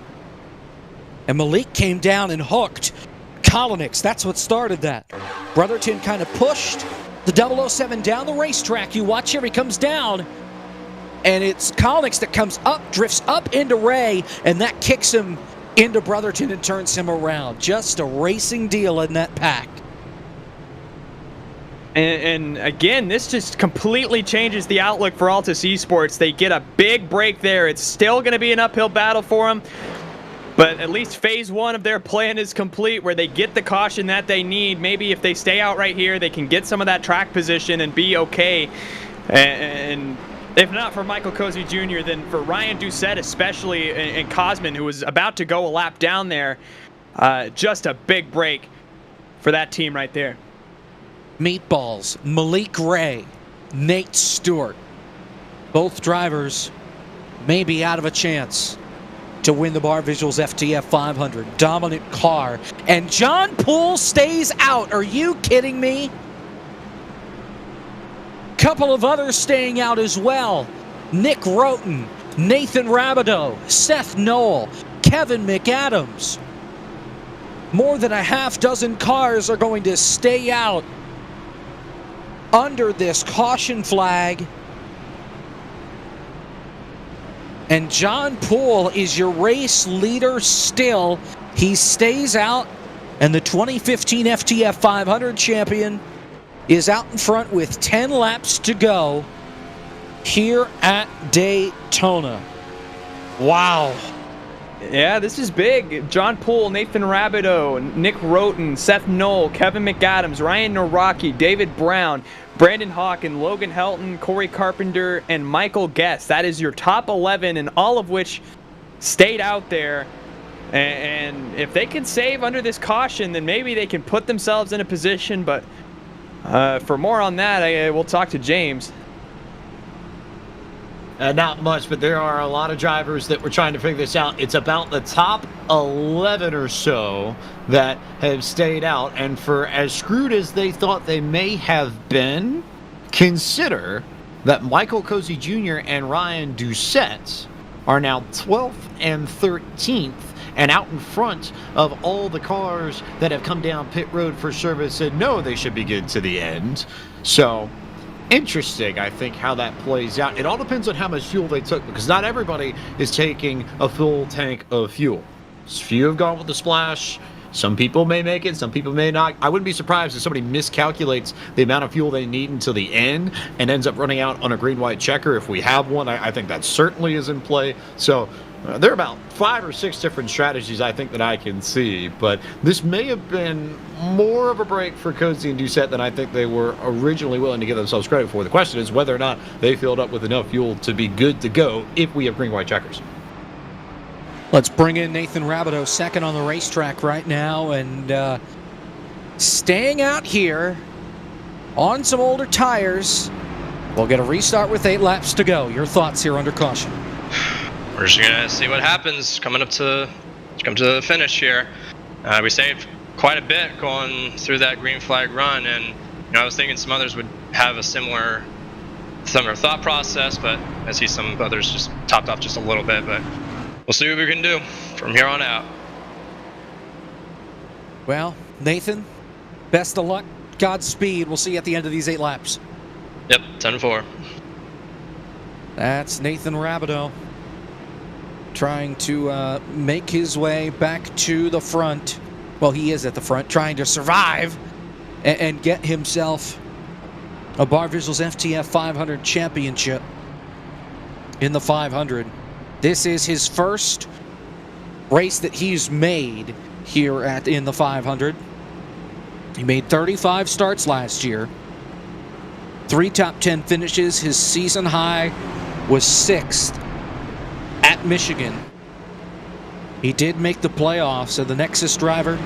And Malik came down and hooked Kolnick. That's what started that. Brotherton kind of pushed the 007 down the racetrack. You watch here, he comes down, and it's Kolnick that comes up, drifts up into Ray, and that kicks him into Brotherton and turns him around. Just a racing deal in that pack. And again, this just completely changes the outlook for Altus Esports. They get a big break there. It's still going to be an uphill battle for them. But at least phase 1 of their plan is complete, where they get the caution that they need. Maybe if they stay out right here, they can get some of that track position and be okay. And if not for Michael Cozy Jr., then for Ryan Doucette especially, and Cosman, who was about to go a lap down there, just a big break for that team right there. Meatballs, Malik Ray, Nate Stewart. Both drivers may be out of a chance to win the Barr Visuals FTF 500. Dominant car. And John Poole stays out. Are you kidding me? Couple of others staying out as well. Nick Roten, Nathan Rabideau, Seth Knoll, Kevin McAdams. More than a half dozen cars are going to stay out under this caution flag. And John Poole is your race leader still. He stays out, and the 2015 FTF 500 champion is out in front with 10 laps to go here at Daytona. Wow. Yeah, this is big. John Poole, Nathan Rabideau, Nick Roten, Seth Knoll, Kevin McAdams, Ryan Naraki, David Brown, Brandon Hawk, and Logan Helton, Corey Carpenter, and Michael Guest. That is your top 11, and all of which stayed out there. And if they can save under this caution, then maybe they can put themselves in a position. But for more on that, we'll talk to James. Not much, but there are a lot of drivers that were trying to figure this out. It's about the top 11 or so that have stayed out. And for as screwed as they thought they may have been, consider that Michael Cozy Jr. and Ryan Doucette are now 12th and 13th. And out in front of all the cars that have come down pit road for service and know they should be good to the end. So, interesting, I think, how that plays out. It all depends on how much fuel they took, because not everybody is taking a full tank of fuel. Few have gone with the splash. Some people may make it, some people may not. I wouldn't be surprised if somebody miscalculates the amount of fuel they need until the end and ends up running out on a green-white checker. If we have one, I think that certainly is in play. So, there are about 5 or 6 different strategies I think that I can see, but this may have been more of a break for Cozy and Doucette than I think they were originally willing to give themselves credit for. The question is whether or not they filled up with enough fuel to be good to go if we have green-white checkers. Let's bring in Nathan Rabideau, second on the racetrack right now, and staying out here on some older tires. We'll get a restart with 8 laps to go. Your thoughts here under caution? We're just gonna see what happens coming up to the finish here. We saved quite a bit going through that green flag run, and I was thinking some others would have a similar thought process, but I see some others just topped off just a little bit. But we'll see what we can do from here on out. Well, Nathan, best of luck, Godspeed. We'll see you at the end of these 8 laps. Yep, 10-4. That's Nathan Rabideau, trying to make his way back to the front. Well, he is at the front, trying to survive and get himself a Barr Visuals FTF 500 championship in the 500. This is his first race that he's made here in the 500. He made 35 starts last year, 3 top 10 finishes. His season high was 6th at Michigan. He did make the playoffs, so the Nexus driver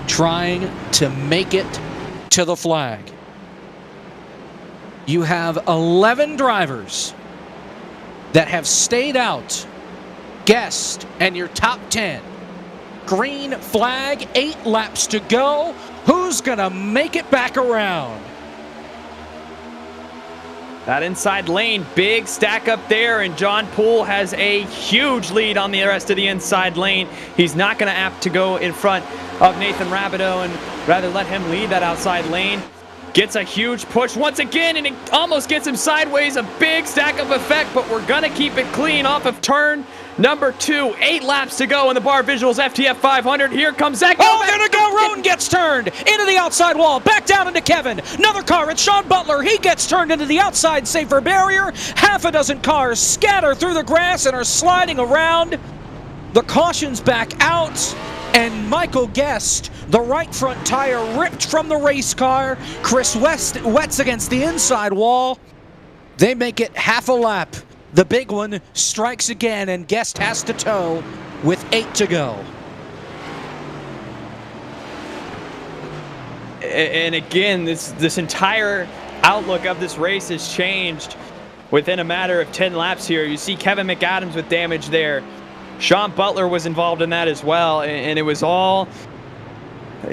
trying to make it to the flag. You have 11 drivers that have stayed out. Guest and your top 10. Green flag, 8 laps to go. Who's gonna make it back around? That inside lane, big stack up there, and John Poole has a huge lead on the rest of the inside lane. He's not going to opt to go in front of Nathan Rabideau and rather let him lead that outside lane. Gets a huge push once again, and it almost gets him sideways. A big stack-up effect, but we're going to keep it clean off of turn number 2. 8 laps to go in the Barr Visuals FTF 500. Here comes Zach. Oh, there to go. Roten gets turned into the outside wall. Back down into Kevin. Another car. It's Sean Butler. He gets turned into the outside safer barrier. Half a dozen cars scatter through the grass and are sliding around. The caution's back out. And Michael Guest, the right front tire ripped from the race car. Chris Wetz against the inside wall. They make it half a lap. The big one strikes again, and Guest has to tow with 8 to go. And again, this entire outlook of this race has changed within a matter of 10 laps here. You see Kevin McAdams with damage there. Sean Butler was involved in that as well, and it was all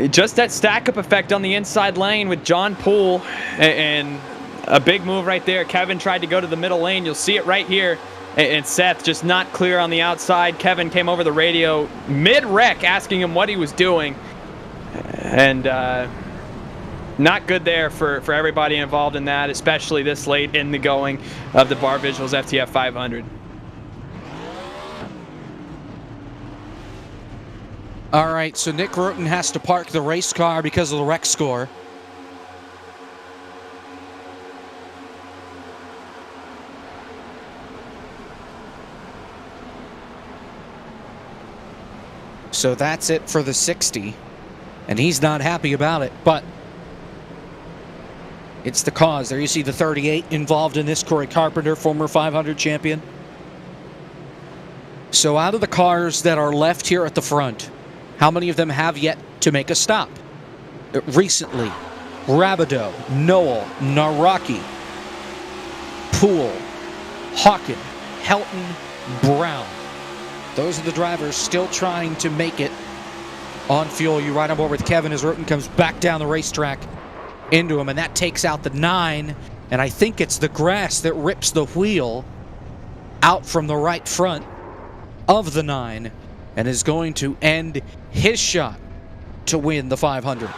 just that stack-up effect on the inside lane with John Poole, and a big move right there. Kevin tried to go to the middle lane. You'll see it right here, and Seth just not clear on the outside. Kevin came over the radio mid-wreck asking him what he was doing, and not good there for everybody involved in that, especially this late in the going of the Barr Visuals FTF 500. All right, so Nick Roten has to park the race car because of the wreck score. So that's it for the 60. And he's not happy about it, but it's the cause. There you see the 38 involved in this, Corey Carpenter, former 500 champion. So out of the cars that are left here at the front, how many of them have yet to make a stop? Recently, Rabideau, Noel, Naraki, Poole, Hawken, Helton, Brown. Those are the drivers still trying to make it on fuel. You ride on board with Kevin as Roten comes back down the racetrack into him, and that takes out the 9, and I think it's the grass that rips the wheel out from the right front of the 9 and is going to end his shot to win the 500.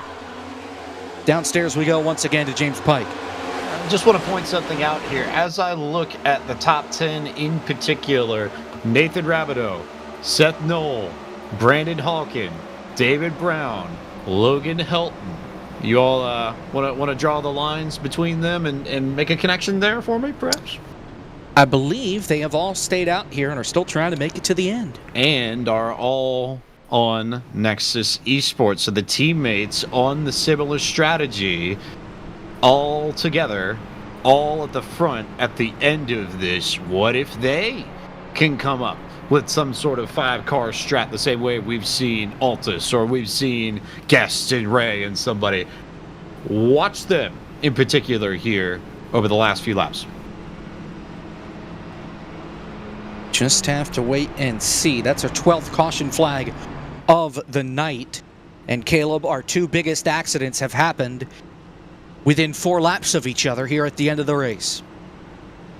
Downstairs we go once again to James Pike. I just want to point something out here. As I look at the top 10 in particular, Nathan Rabideau, Seth Knoll, Brandon Hawken, David Brown, Logan Helton. You all want to draw the lines between them and make a connection there for me, perhaps? I believe they have all stayed out here and are still trying to make it to the end. And are all on Nexus Esports. So the teammates on the similar strategy, all together, all at the front at the end of this. What if they can come up with some sort of 5-car strat the same way we've seen Altus or we've seen Guest and Ray and somebody? Watch them in particular here over the last few laps. Just have to wait and see. That's our 12th caution flag of the night. And Caleb, our 2 biggest accidents have happened within 4 laps of each other here at the end of the race.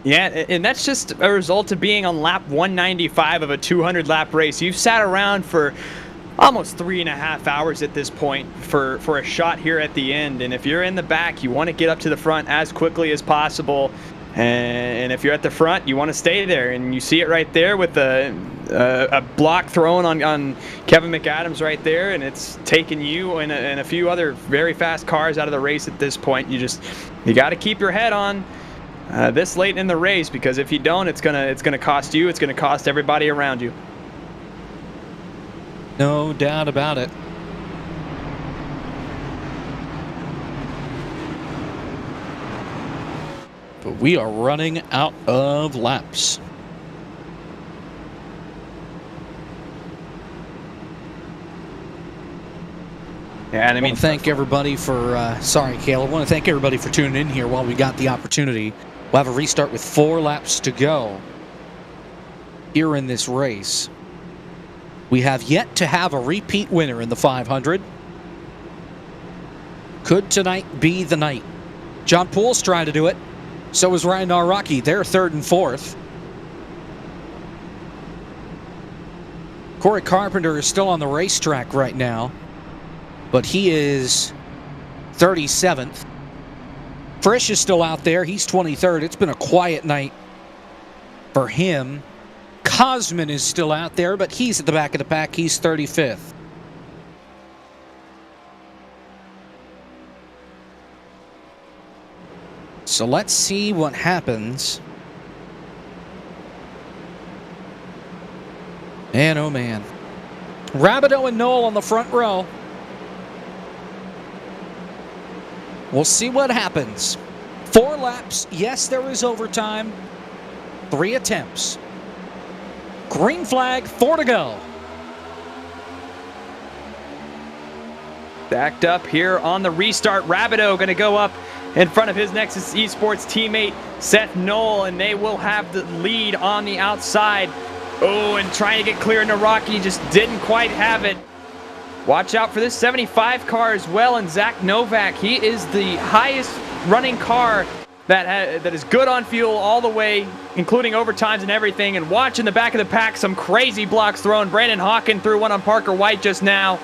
Yeah, and that's just a result of being on lap 195 of a 200-lap race. You've sat around for almost 3.5 hours at this point for a shot here at the end. And if you're in the back, you want to get up to the front as quickly as possible. And if you're at the front, you want to stay there. And you see it right there with a block thrown on Kevin McAdams right there. And it's taken you and a few other very fast cars out of the race at this point. You got to keep your head on this late in the race, because if you don't, it's gonna cost you. It's gonna cost everybody around you. No doubt about it. But we are running out of laps. Yeah, and I mean, thank everybody for. Sorry, Caleb. I want to thank everybody for tuning in here while we got the opportunity. We'll have a restart with 4 laps to go here in this race. We have yet to have a repeat winner in the 500. Could tonight be the night? John Poole's trying to do it. So is Ryan Naraki. They're 3rd and 4th. Corey Carpenter is still on the racetrack right now, but he is 37th. Frisch is still out there. He's 23rd. It's been a quiet night for him. Cosman is still out there, but he's at the back of the pack. He's 35th. So let's see what happens. Man, oh man. Rabideau and Noel on the front row. We'll see what happens. 4 laps. Yes, there is overtime. 3 attempts. Green flag, 4 to go. Backed up here on the restart. Rabideau going to go up in front of his Nexus Esports teammate, Seth Knoll, and they will have the lead on the outside. Oh, and trying to get clear. Naraki just didn't quite have it. Watch out for this 75 car as well, and Zach Novak. He is the highest running car that is good on fuel all the way, including overtimes and everything. And watch in the back of the pack, some crazy blocks thrown. Brandon Hawken threw one on Parker White just now.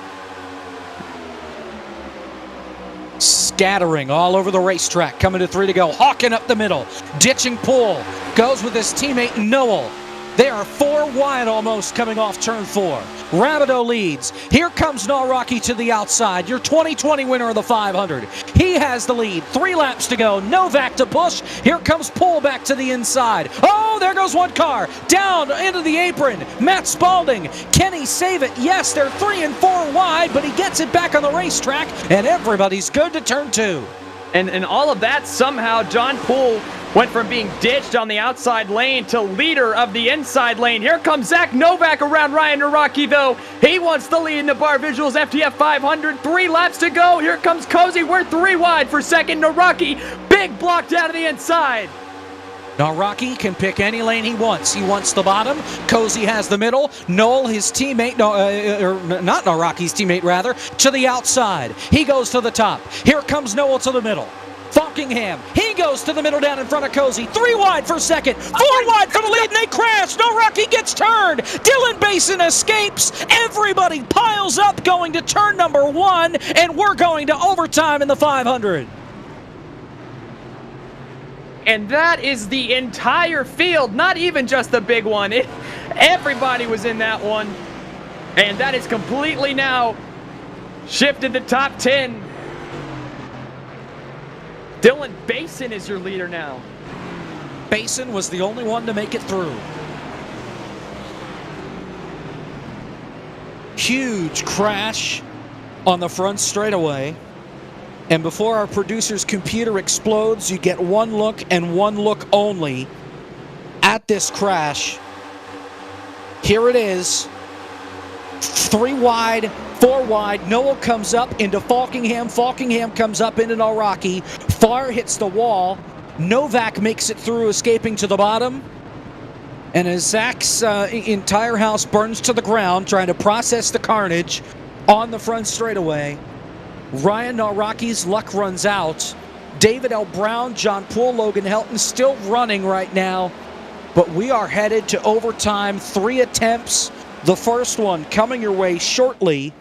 Scattering all over the racetrack, coming to 3 to go. Hawken up the middle, ditching Poole. Goes with his teammate Noel. They are 4 wide almost coming off turn 4. Rabideau leads. Here comes Nawrocki to the outside, your 2020 winner of the 500. He has the lead. 3 laps to go. Novak to push. Here comes Poole back to the inside. Oh, there goes one car. Down into the apron. Matt Spalding. Can he save it? Yes, they're 3 and 4 wide, but he gets it back on the racetrack, and everybody's good to turn 2. And all of that, somehow John Poole went from being ditched on the outside lane to leader of the inside lane. Here comes Zach Novak around Ryan Nawrocki, though. He wants the lead in the Barr Visuals FTF 500. 3 laps to go. Here comes Cozy. We're 3 wide for second. Nawrocki, big block down to the inside. Nawrocki can pick any lane he wants. He wants the bottom. Cozy has the middle. Noel, his teammate, not Nawrocki's teammate, rather, to the outside. He goes to the top. Here comes Noel to the middle. Falkingham, he goes to the middle down in front of Cozy. 3 wide for second. 4 wide for the lead, and they crash. Nawrocki gets turned. Dylan Basin escapes. Everybody piles up going to turn number 1, and we're going to overtime in the 500. And that is the entire field, not even just the big one. Everybody was in that one. And that is completely now shifted the top 10. Dylan Basin is your leader now. Basin was the only one to make it through. Huge crash on the front straightaway. And before our producer's computer explodes, you get one look and one look only at this crash. Here it is. 3 wide, 4 wide. Noel comes up into Falkingham. Falkingham comes up into Nawrocki. Farr hits the wall. Novak makes it through, escaping to the bottom. And as Zach's entire house burns to the ground, trying to process the carnage on the front straightaway, Ryan Nawrocki's luck runs out. David L. Brown, John Poole, Logan Helton still running right now. But we are headed to overtime. 3 attempts. The first one coming your way shortly.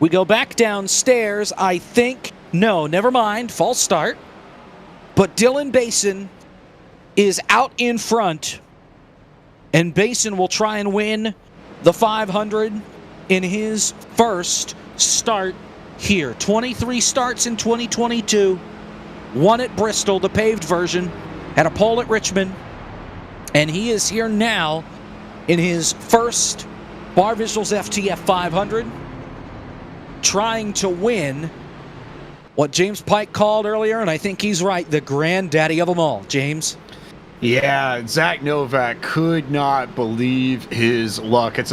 We go back downstairs. I think, no, never mind. False start. But Dylan Basin is out in front. And Basin will try and win the 500 in his first start here. 23 starts in 2022. 1 at Bristol, the paved version. Had a pole at Richmond. And he is here now in his first Barr Visuals FTF 500. Trying to win what James Pike called earlier, and I think he's right, the granddaddy of them all. James? Yeah, Zach Novak could not believe his luck. It's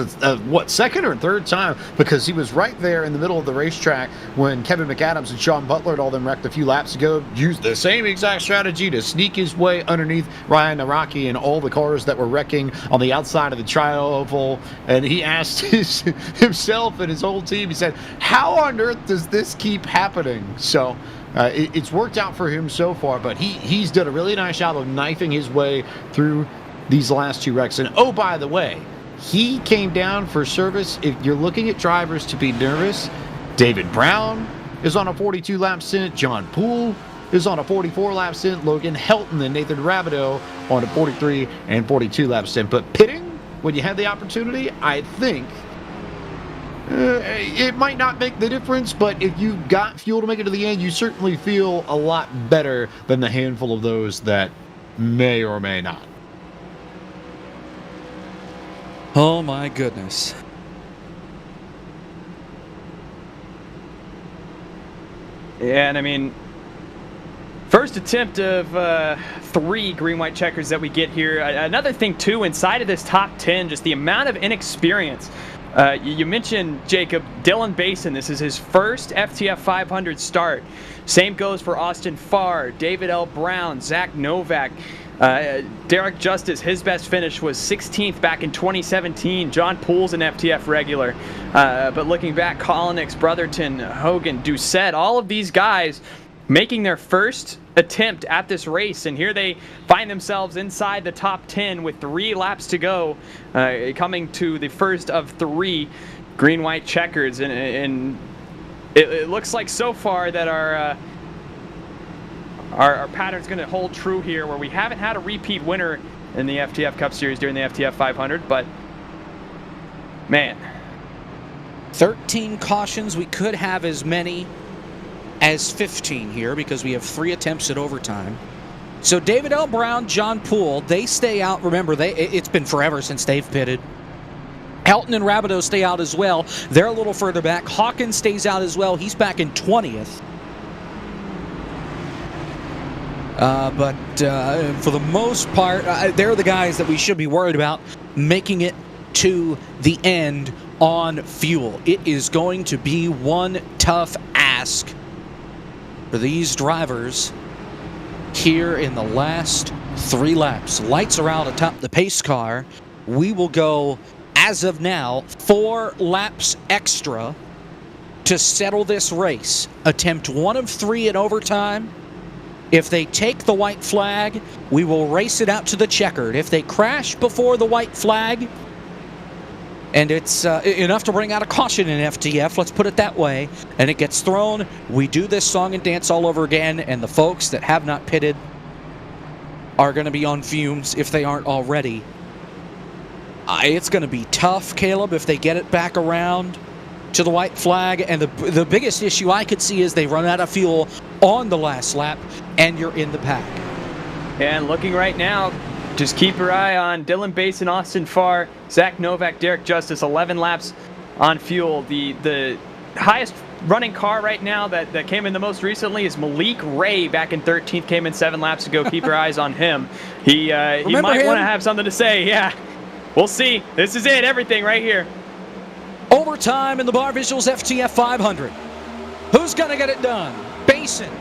second or third time, because he was right there in the middle of the racetrack when Kevin McAdams and Sean Butler and all them wrecked a few laps ago. Used the same exact strategy to sneak his way underneath Ryan Nawrocki and all the cars that were wrecking on the outside of the tri-oval. And he asked himself and his whole team, he said, how on earth does this keep happening? So it's worked out for him so far, but he's done a really nice job of knifing his way through these last 2 wrecks. And oh, by the way, he came down for service. If you're looking at drivers to be nervous, David Brown is on a 42-lap stint. John Poole is on a 44-lap stint. Logan Helton and Nathan Rabideau on a 43 and 42-lap stint. But pitting, when you had the opportunity, I think it might not make the difference, but if you got fuel to make it to the end, you certainly feel a lot better than the handful of those that may or may not. Oh my goodness. Yeah, and I mean, first attempt of 3 green-white checkers that we get here. Another thing, too, inside of this top 10, just the amount of inexperience. You mentioned, Jacob, Dylan Basin. This is his first FTF 500 start. Same goes for Austin Farr, David L. Brown, Zach Novak. Derek Justice, his best finish was 16th back in 2017. John Poole's an FTF regular. But looking back, Collinix, Brotherton, Hogan, Doucette, all of these guys making their first attempt at this race, and here they find themselves inside the top 10 with 3 laps to go, coming to the first of 3 green-white checkers, and it looks like so far that our pattern's going to hold true here, where we haven't had a repeat winner in the FTF Cup Series during the FTF 500, but man. 13 cautions. We could have as many as 15 here because we have 3 attempts at overtime. So David L. Brown, John Poole, they stay out. Remember, it's been forever since they've pitted. Helton and Rabideau stay out as well. They're a little further back. Hawkins stays out as well. He's back in 20th. But for the most part, they're the guys that we should be worried about making it to the end on fuel. It is going to be one tough ask for these drivers here in the last 3 laps. Lights are out atop the pace car. We will go, as of now, 4 laps extra to settle this race. Attempt 1 of 3 in overtime. If they take the white flag, we will race it out to the checkered. If they crash before the white flag, and it's enough to bring out a caution in FTF, let's put it that way, and it gets thrown, we do this song and dance all over again, and the folks that have not pitted are going to be on fumes if they aren't already. It's going to be tough, Caleb, if they get it back around to the white flag, and the biggest issue I could see is they run out of fuel on the last lap, and you're in the pack. And looking right now, just keep your eye on Dylan Basin, Austin Farr, Zach Novak, Derek Justice, 11 laps on fuel. The highest running car right now that came in the most recently is Malik Ray, back in 13th, came in 7 laps ago. Keep your eyes on him. He might want to have something to say. Yeah, we'll see. This is it, everything right here. Overtime in the Barr Visuals FTF 500. Who's going to get it done? Basin.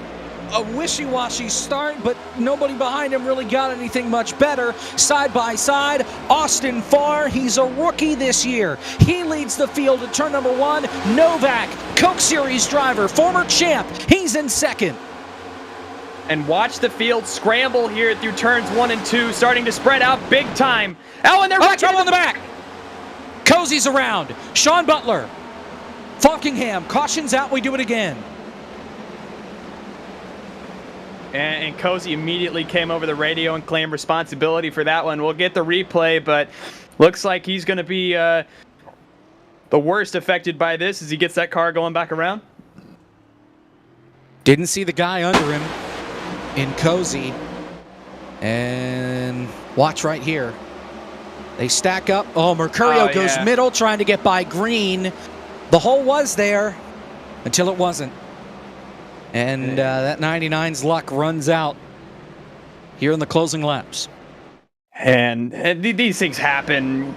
A wishy-washy start, but nobody behind him really got anything much better. Side by side, Austin Farr, he's a rookie this year. He leads the field at turn number 1. Novak, Coke Series driver, former champ, he's in second. And watch the field scramble here through turns 1 and 2, starting to spread out big time. Oh, and they're back trouble in the back. Cozy's around. Sean Butler. Falkingham, cautions out, we do it again. And Cozy immediately came over the radio and claimed responsibility for that one. We'll get the replay, but looks like he's going to be the worst affected by this as he gets that car going back around. Didn't see the guy under him in Cozy. And watch right here. They stack up. Oh, Mercurio goes middle, trying to get by Green. The hole was there until it wasn't. And that 99's luck runs out here in the closing laps. And these things happen.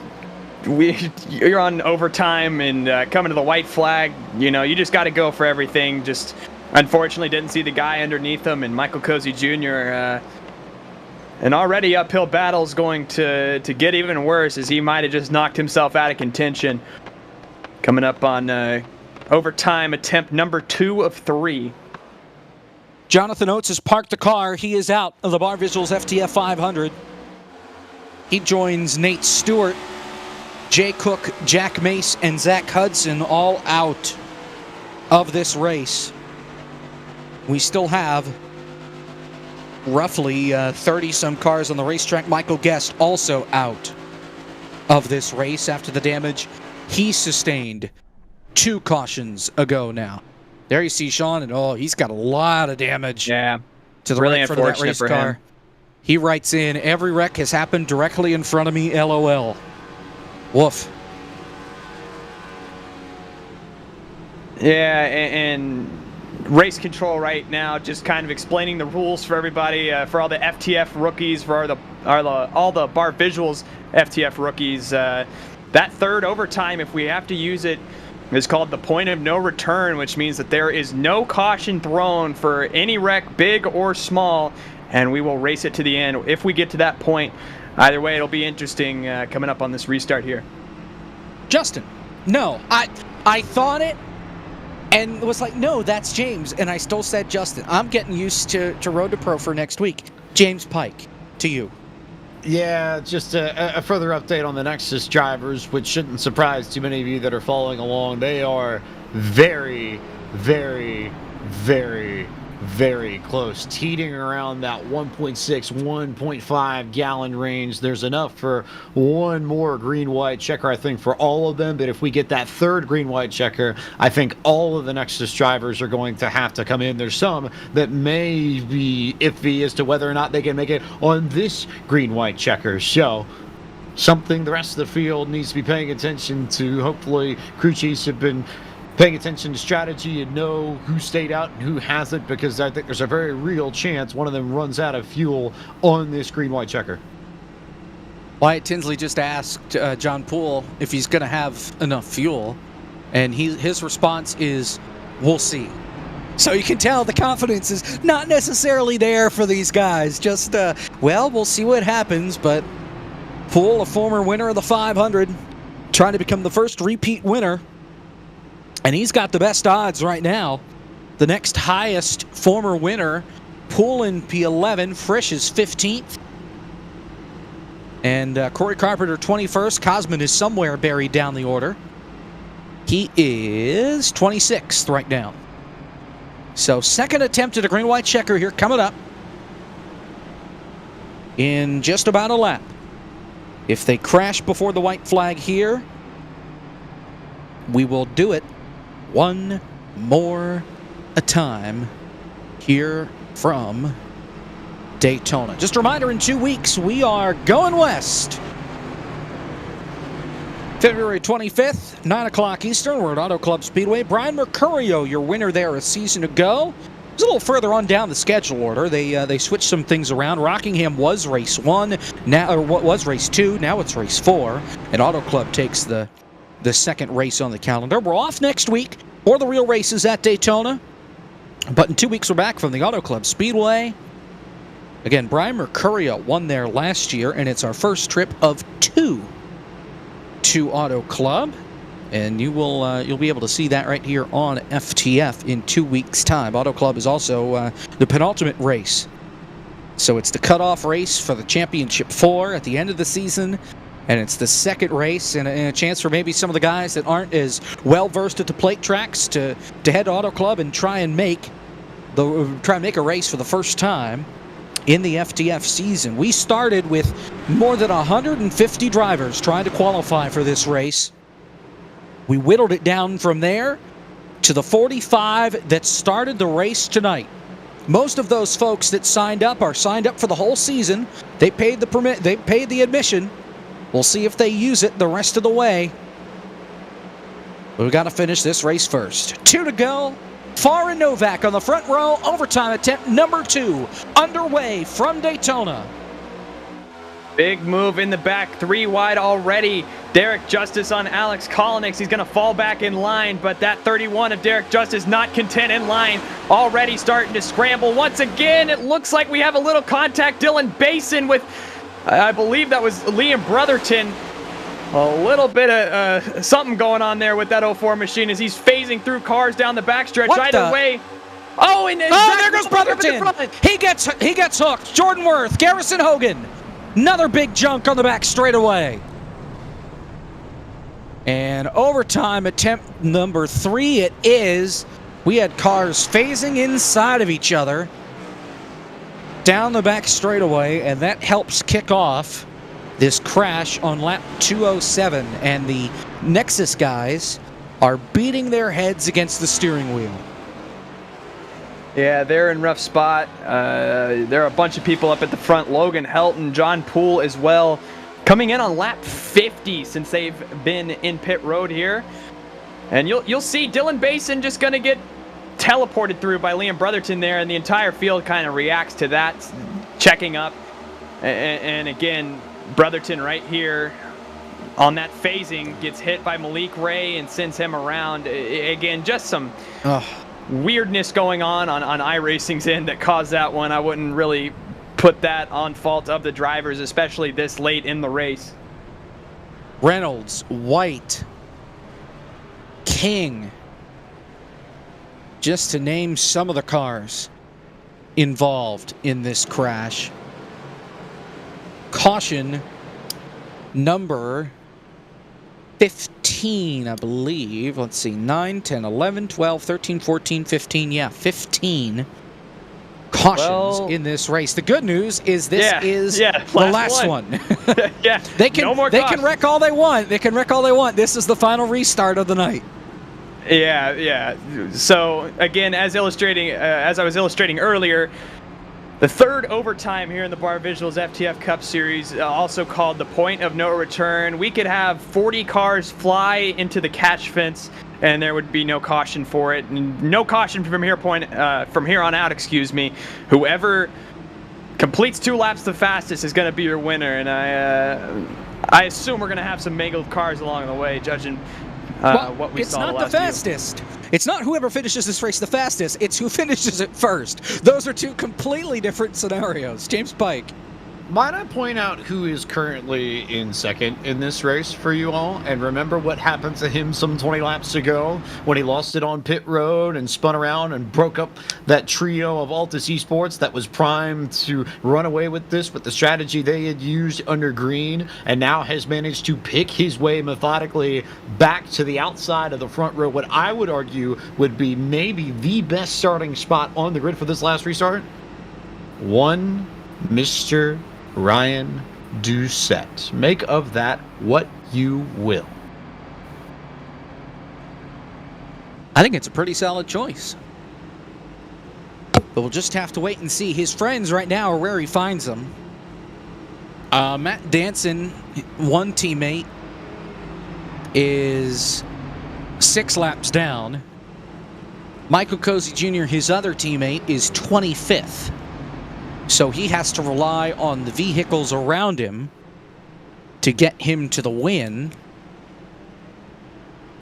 You're on overtime and coming to the white flag. You know, you just got to go for everything. Just unfortunately didn't see the guy underneath him, and Michael Cozy Jr. An already uphill battle's going to get even worse, as he might have just knocked himself out of contention. Coming up on overtime attempt number 2 of 3. Jonathan Oates has parked the car. He is out of the Barr Visuals FTF 500. He joins Nate Stewart, Jay Cook, Jack Mace, and Zach Hudson all out of this race. We still have roughly 30-some cars on the racetrack. Michael Guest also out of this race after the damage he sustained 2 cautions ago now. There you see Sean, and he's got a lot of damage to the really right front of that race car. Him. He writes in, every wreck has happened directly in front of me, LOL. Woof. Yeah, and race control right now, just kind of explaining the rules for everybody, for all the FTF rookies, for all the Barr Visuals FTF rookies. That third overtime, if we have to use it, is called the point of no return, which means that there is no caution thrown for any wreck, big or small, and we will race it to the end if we get to that point. Either way, it'll be interesting coming up on this restart here. Justin, no, I thought it and was like, no, that's James, and I still said Justin. I'm getting used to Road to Pro for next week. James Pike, to you. Yeah, just a further update on the Nexus drivers, which shouldn't surprise too many of you that are following along. They are very, very, very, very close, teetering around that 1.6, 1.5 gallon range. There's enough for one more green-white checker, I think, for all of them. But if we get that third green-white checker, I think all of the Nexus drivers are going to have to come in. There's some that may be iffy as to whether or not they can make it on this green-white checker. So something the rest of the field needs to be paying attention to. Hopefully crew chiefs have been paying attention to strategy and know who stayed out and who hasn't, because I think there's a very real chance one of them runs out of fuel on this green-white checker. Wyatt Tinsley just asked John Poole if he's going to have enough fuel, and his response is, we'll see. So you can tell the confidence is not necessarily there for these guys. Just, well, we'll see what happens, but Poole, a former winner of the 500, trying to become the first repeat winner. And he's got the best odds right now. The next highest former winner, Poole in P11, Frisch is 15th. And Corey Carpenter 21st. Cosman is somewhere buried down the order. He is 26th right now. So second attempt at a green-white checker here coming up in just about a lap. If they crash before the white flag here, we will do it one more time here from Daytona. Just a reminder, in 2 weeks, we are going west. February 25th, 9 o'clock Eastern, we're at Auto Club Speedway. Brian Mercurio, your winner there a season ago. It's a little further on down the schedule order. They switched some things around. Rockingham was race 1, now, or what was race 2, now it's race 4, and Auto Club takes the second race on the calendar. We're off next week for the real races at Daytona, but in 2 weeks we're back from the Auto Club Speedway. Again, Brian Mercurio won there last year, and it's our first trip of 2 to Auto Club, and you'll be able to see that right here on FTF in 2 weeks' time. Auto Club is also the penultimate race, so it's the cutoff race for the Championship 4 at the end of the season. And it's the second race, and a chance for maybe some of the guys that aren't as well versed at the plate tracks to head to Auto Club and try and make a race for the first time in the FTF season. We started with more than 150 drivers trying to qualify for this race. We whittled it down from there to the 45 that started the race tonight. Most of those folks that signed up are signed up for the whole season. They paid the permit, they paid the admission. We'll see if they use it the rest of the way. But we've got to finish this race first. 2 to go. Farr and Novak on the front row. Overtime attempt number 2 underway from Daytona. Big move in the back, 3 wide already. Derek Justice on Alex Kolonix. He's going to fall back in line, but that 31 of Derek Justice not content in line. Already starting to scramble once again. It looks like we have a little contact. Dylan Basin with, I believe that was Liam Brotherton. A little bit of something going on there with that 04 machine as he's phasing through cars down the backstretch. Either way. Oh, and there goes Brotherton. He gets hooked. Jordan Worth, Garrison Hogan. Another big junk on the back straightaway. And overtime attempt number 3 it is. We had cars phasing inside of each other down the back straightaway, and that helps kick off this crash on lap 207. And the Nexus guys are beating their heads against the steering wheel. Yeah, they're in rough spot. There are a bunch of people up at the front. Logan Helton, John Poole as well, coming in on lap 50 since they've been in pit road here. And you'll see Dylan Basin just going to get teleported through by Liam Brotherton there, and the entire field kind of reacts to that, checking up. And again, Brotherton right here on that phasing gets hit by Malik Ray and sends him around. Again, just some weirdness going on iRacing's end that caused that one. I wouldn't really put that on fault of the drivers, especially this late in the race. Reynolds, White, King, just to name some of the cars involved in this crash. Caution number 15, I believe. Let's see, 9, 10, 11, 12, 13, 14, 15. Yeah, 15 cautions in this race. The good news is this is the last one. Yeah, they can no more they cautions. can wreck all they want. They can wreck all they want. This is the final restart of the night. Yeah. So again, as I was illustrating earlier, the third overtime here in the Barr Visuals FTF Cup Series, also called the point of no return. We could have 40 cars fly into the catch fence, and there would be no caution for it. And no caution from here on out. Whoever completes 2 laps the fastest is going to be your winner. And I assume we're going to have some mangled cars along the way, judging what we saw last It's not the fastest. It's not whoever finishes this race the fastest. It's who finishes it first. Those are 2 completely different scenarios. James Pike. Might I point out who is currently in second in this race for you all? And remember what happened to him some 20 laps ago when he lost it on pit road and spun around and broke up that trio of Altus Esports that was primed to run away with this with the strategy they had used under green, and now has managed to pick his way methodically back to the outside of the front row. What I would argue would be maybe the best starting spot on the grid for this last restart. One Mr. Ryan Doucette. Make of that what you will. I think it's a pretty solid choice. But we'll just have to wait and see. His friends right now are where he finds them. Matt Danson, one teammate, is 6 laps down. Michael Cozy Jr., his other teammate, is 25th. So he has to rely on the vehicles around him to get him to the win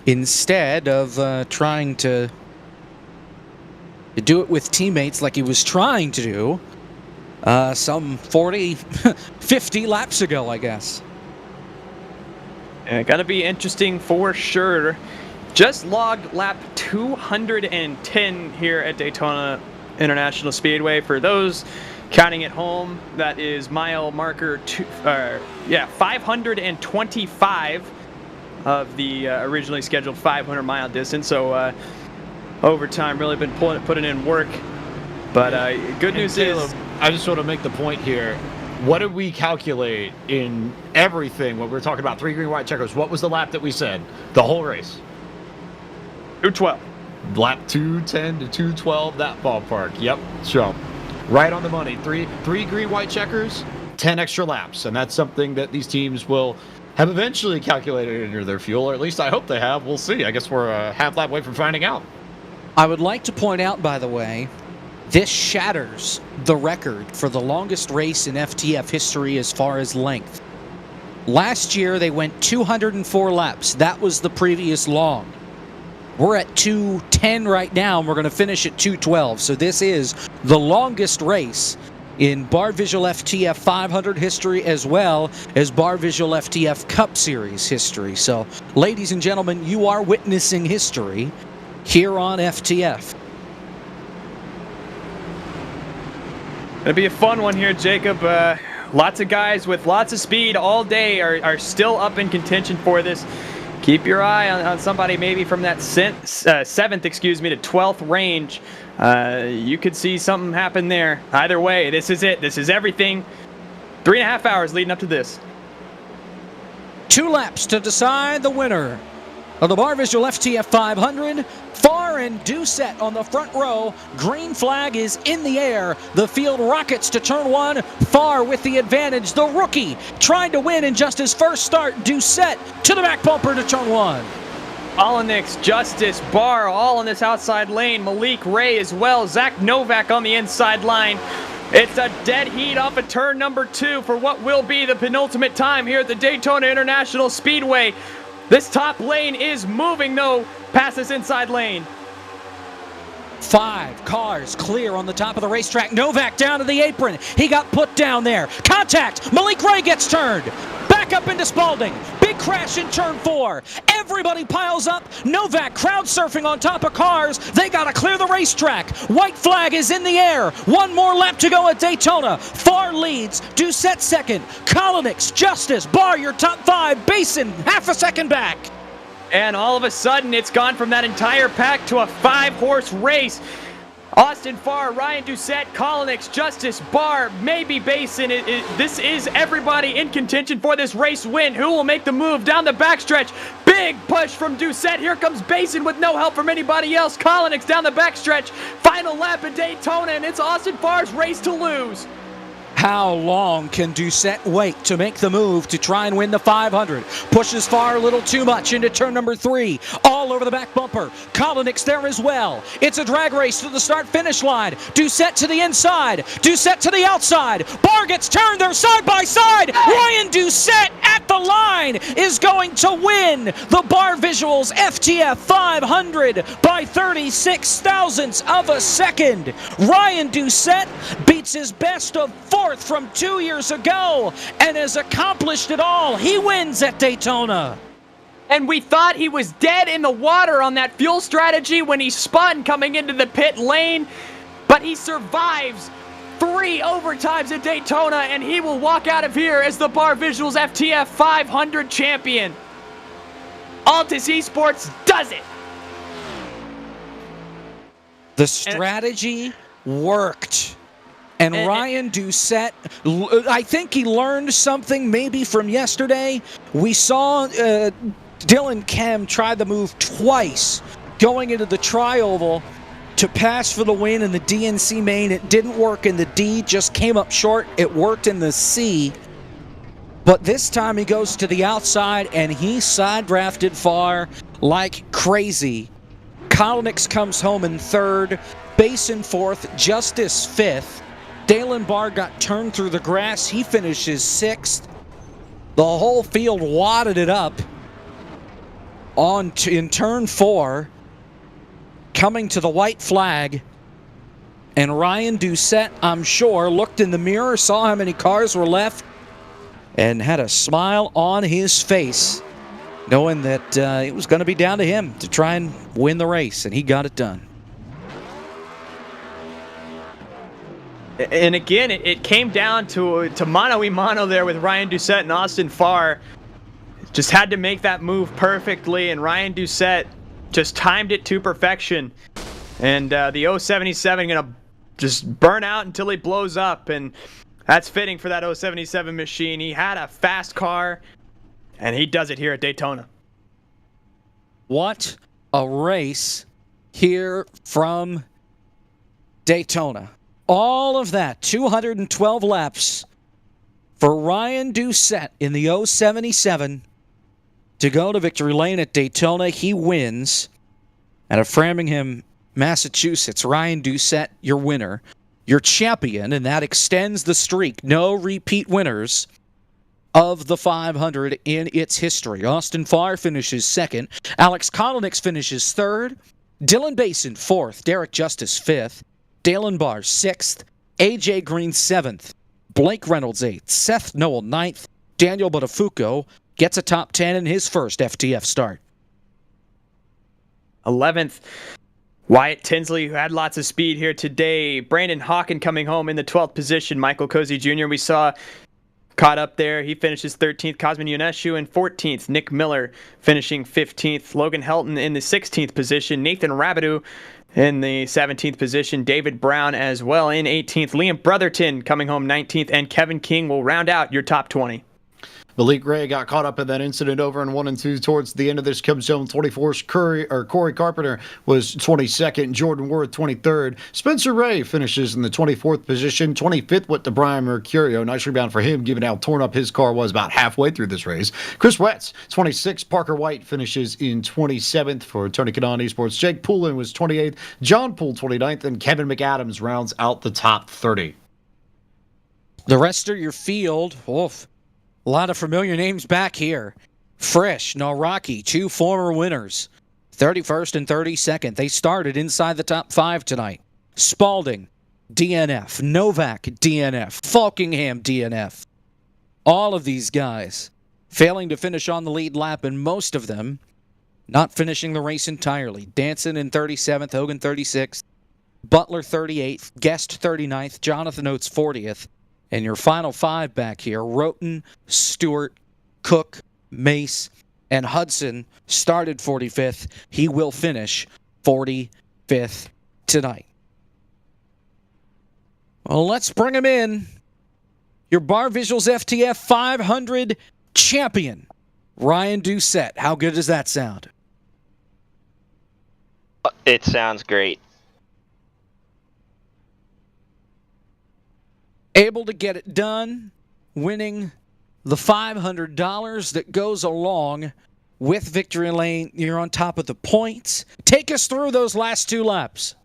instead of trying to do it with teammates like he was trying to do some 40, 50 laps ago, I guess. Gonna be interesting for sure. Just logged lap 210 here at Daytona International Speedway. For those counting at home, that is mile marker 525 of the originally scheduled 500-mile distance. So overtime really been putting in work. But good news Caleb, is, I just want to make the point here. What did we calculate in everything when we were talking about 3 green, white checkers? What was the lap that we said? The whole race. 212. Lap 210 to 212, that ballpark. Yep, so right on the money. Three green, white checkers, 10 extra laps. And that's something that these teams will have eventually calculated into their fuel, or at least I hope they have. We'll see. I guess we're a half lap away from finding out. I would like to point out, by the way, this shatters the record for the longest race in FTF history as far as length. Last year, they went 204 laps. That was the previous long. We're at 210 right now, and we're going to finish at 212. So this is the longest race in Barr Visual FTF 500 history, as well as Barr Visual FTF Cup Series history. So, ladies and gentlemen, you are witnessing history here on FTF. It'll be a fun one here, Jacob. Lots of guys with lots of speed all day are still up in contention for this. Keep your eye on somebody maybe from that 7th to 12th range. You could see something happen there. Either way, this is it. This is everything. 3.5 hours leading up to this. 2 laps to decide the winner of the Barr Visual FTF 500. Farr and Doucette on the front row. Green flag is in the air. The field rockets to turn 1. Farr with the advantage. The rookie trying to win in just his first start. Doucette to the back bumper to turn 1. Olenix, Justice, Barr, all on this outside lane. Malik Ray as well. Zach Novak on the inside line. It's a dead heat off of turn number 2 for what will be the penultimate time here at the Daytona International Speedway. This top lane is moving, though, past this inside lane. 5 cars clear on the top of the racetrack. Novak down to the apron. He got put down there. Contact. Malik Ray gets turned. Back up into Spalding. Big crash in turn 4. Everybody piles up. Novak crowd surfing on top of cars. They got to clear the racetrack. White flag is in the air. 1 more lap to go at Daytona. Farr leads. Doucette second. Kolinix, Justice, Barr, your top 5. Basin, half a second back. And all of a sudden, it's gone from that entire pack to a 5-horse race. Austin Farr, Ryan Doucette, Kolonix, Justice, Barr, maybe Basin. This is everybody in contention for this race win. Who will make the move down the backstretch? Big push from Doucette. Here comes Basin with no help from anybody else. Kolonix down the backstretch. Final lap at Daytona, and it's Austin Farr's race to lose. How long can Doucette wait to make the move to try and win the 500? Pushes Farr a little too much into turn number 3. All over the back bumper. Kolonix there as well. It's a drag race to the start-finish line. Doucette to the inside. Doucette to the outside. Barr gets turned. They're side by side. Ryan Doucette at the line is going to win the Barr Visuals FTF 500 by 36 thousandths of a second. Ryan Doucette beats his best of 4th from 2 years ago and has accomplished it all. He wins at Daytona. And we thought he was dead in the water on that fuel strategy when he spun coming into the pit lane, but he survives 3 overtimes at Daytona, and he will walk out of here as the Barr Visuals FTF 500 champion. Altus Esports does it. The strategy worked. And Ryan Doucette, I think he learned something maybe from yesterday. We saw Dylan Kem try the move twice going into the tri-oval to pass for the win in the DNC main. It didn't work in the D, just came up short. It worked in the C. But this time he goes to the outside and he side drafted Farr like crazy. Kolonix comes home in 3rd, Basin 4th, Justice 5th. Dalen Barr got turned through the grass. He finishes 6th. The whole field wadded it up in turn 4, coming to the white flag. And Ryan Doucette, I'm sure, looked in the mirror, saw how many cars were left, and had a smile on his face, knowing that it was going to be down to him to try and win the race, and he got it done. And again, it came down to mano-a-mano there with Ryan Doucette and Austin Farr. Just had to make that move perfectly, and Ryan Doucette just timed it to perfection. And the 077 going to just burn out until he blows up, and that's fitting for that 077 machine. He had a fast car, and he does it here at Daytona. What a race here from Daytona. All of that, 212 laps for Ryan Doucette in the 077 to go to victory lane at Daytona. He wins out of Framingham, Massachusetts. Ryan Doucette, your winner, your champion, and that extends the streak. No repeat winners of the 500 in its history. Austin Farr finishes 2nd. Alex Kolonix finishes 3rd. Dylan Basin 4th. Derek Justice 5th. Dalen Barr 6th, AJ Green 7th, Blake Reynolds 8th, Seth Noel 9th, Daniel Botafuco gets a top 10 in his first FTF start. 11th, Wyatt Tinsley, who had lots of speed here today. Brandon Hawken coming home in the 12th position. Michael Cozy Jr. we saw caught up there. He finishes 13th. Cosmin Ionescu in 14th. Nick Miller finishing 15th. Logan Helton in the 16th position. Nathan Rabideau in the 17th position. David Brown as well in 18th. Liam Brotherton coming home 19th. And Kevin King will round out your top 20. Malik Ray got caught up in that incident over in 1 and 2 towards the end of this. Comes home 24th. Corey Carpenter was 22nd. Jordan Worth 23rd. Spencer Ray finishes in the 24th position. 25th went to Brian Mercurio. Nice rebound for him, given how torn up his car was about halfway through this race. Chris Wetz 26th. Parker White finishes in 27th for Tony Kanon Esports. Jake Poulin was 28th. John Poole 29th, and Kevin McAdams rounds out the top 30. The rest of your field, oof. A lot of familiar names back here. Frisch, Nawrocki, 2 former winners. 31st and 32nd. They started inside the top 5 tonight. Spalding, DNF. Novak, DNF. Falkingham, DNF. All of these guys failing to finish on the lead lap, and most of them not finishing the race entirely. Danson in 37th, Hogan 36th, Butler 38th, Guest 39th, Jonathan Oates 40th. And your final 5 back here, Roten, Stewart, Cook, Mace, and Hudson started 45th. He will finish 45th tonight. Well, let's bring him in. Your Barr Visuals FTF 500 champion, Ryan Doucette. How good does that sound? It sounds great. Able to get it done, winning the $500 that goes along with Victory Lane. You're on top of the points. Take us through those last 2 laps.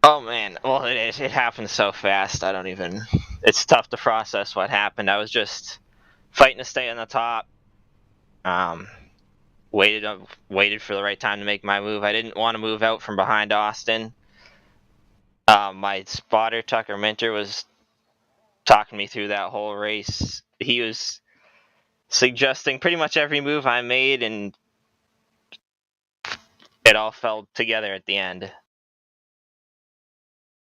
Oh man, well it happened so fast. I don't even. It's tough to process what happened. I was just fighting to stay on the top. Waited for the right time to make my move. I didn't want to move out from behind Austin. My spotter Tucker Minter was talking me through that whole race. He was suggesting pretty much every move I made, and it all fell together at the end.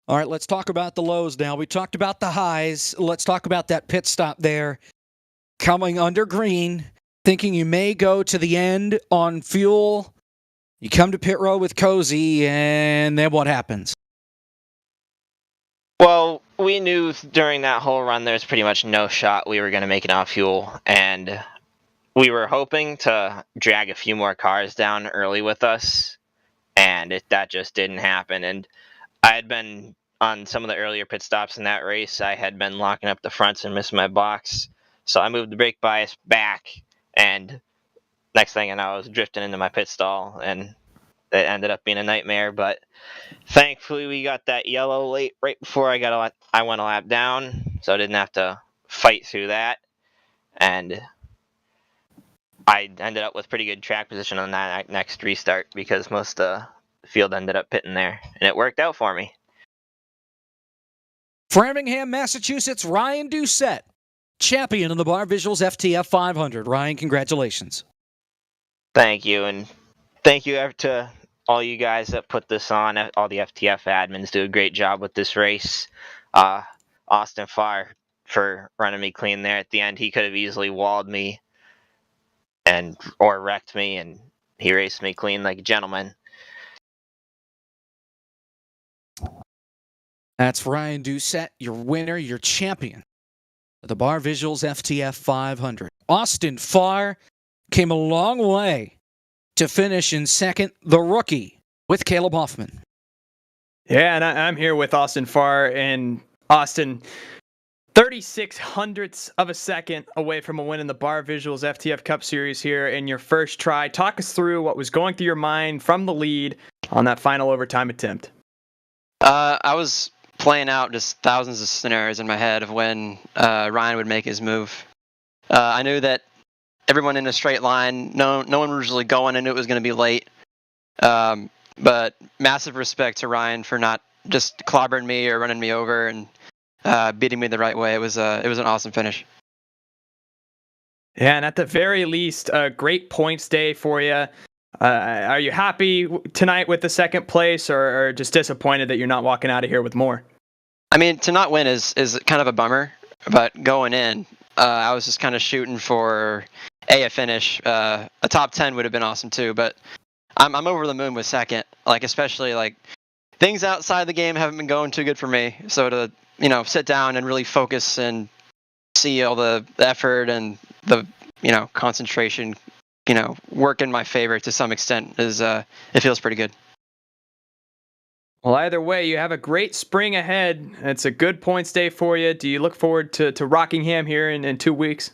All right, let's talk about the lows now. We talked about the highs. Let's talk about that pit stop there. Coming under green, thinking you may go to the end on fuel. You come to pit road with Cozy, and then what happens? Well, we knew during that whole run there's pretty much no shot we were going to make it off fuel, and we were hoping to drag a few more cars down early with us, and that just didn't happen. And I had been on some of the earlier pit stops in that race. I had been locking up the fronts and missing my box, so I moved the brake bias back, and next thing I know, I was drifting into my pit stall, and it ended up being a nightmare. But thankfully, we got that yellow late right before I went a lap down, so I didn't have to fight through that, and I ended up with pretty good track position on that next restart because most of the field ended up pitting there, and it worked out for me. Framingham, Massachusetts, Ryan Doucette, champion of the Barr Visuals FTF 500. Ryan, congratulations. Thank you, and thank you to all you guys that put this on. All the FTF admins do a great job with this race. Austin Farr for running me clean there at the end. He could have easily walled me or wrecked me, and he raced me clean like a gentleman. That's Ryan Doucette, your winner, your champion of the Barr Visuals FTF 500. Austin Farr came a long way to finish in second, the rookie, with Caleb Hoffman. Yeah, and I'm here with Austin Farr, and Austin, 36 hundredths of a second away from a win in the Barr Visuals FTF Cup Series here in your first try. Talk us through what was going through your mind from the lead on that final overtime attempt. I was playing out just thousands of scenarios in my head of when Ryan would make his move. I knew that everyone in a straight line, no one was really going. I knew it was going to be late. But massive respect to Ryan for not just clobbering me or running me over and beating me the right way. It was an awesome finish. Yeah, and at the very least, a great points day for you. Are you happy tonight with the second place, or just disappointed that you're not walking out of here with more? I mean, to not win is kind of a bummer, but going in, I was just kind of shooting for a finish. A top 10 would have been awesome too, but I'm over the moon with second. Like, especially like things outside the game haven't been going too good for me. So to sit down and really focus and see all the effort and the concentration work in my favor to some extent is it feels pretty good. Well, either way, you have a great spring ahead. It's a good points day for you. Do you look forward to Rockingham here in 2 weeks?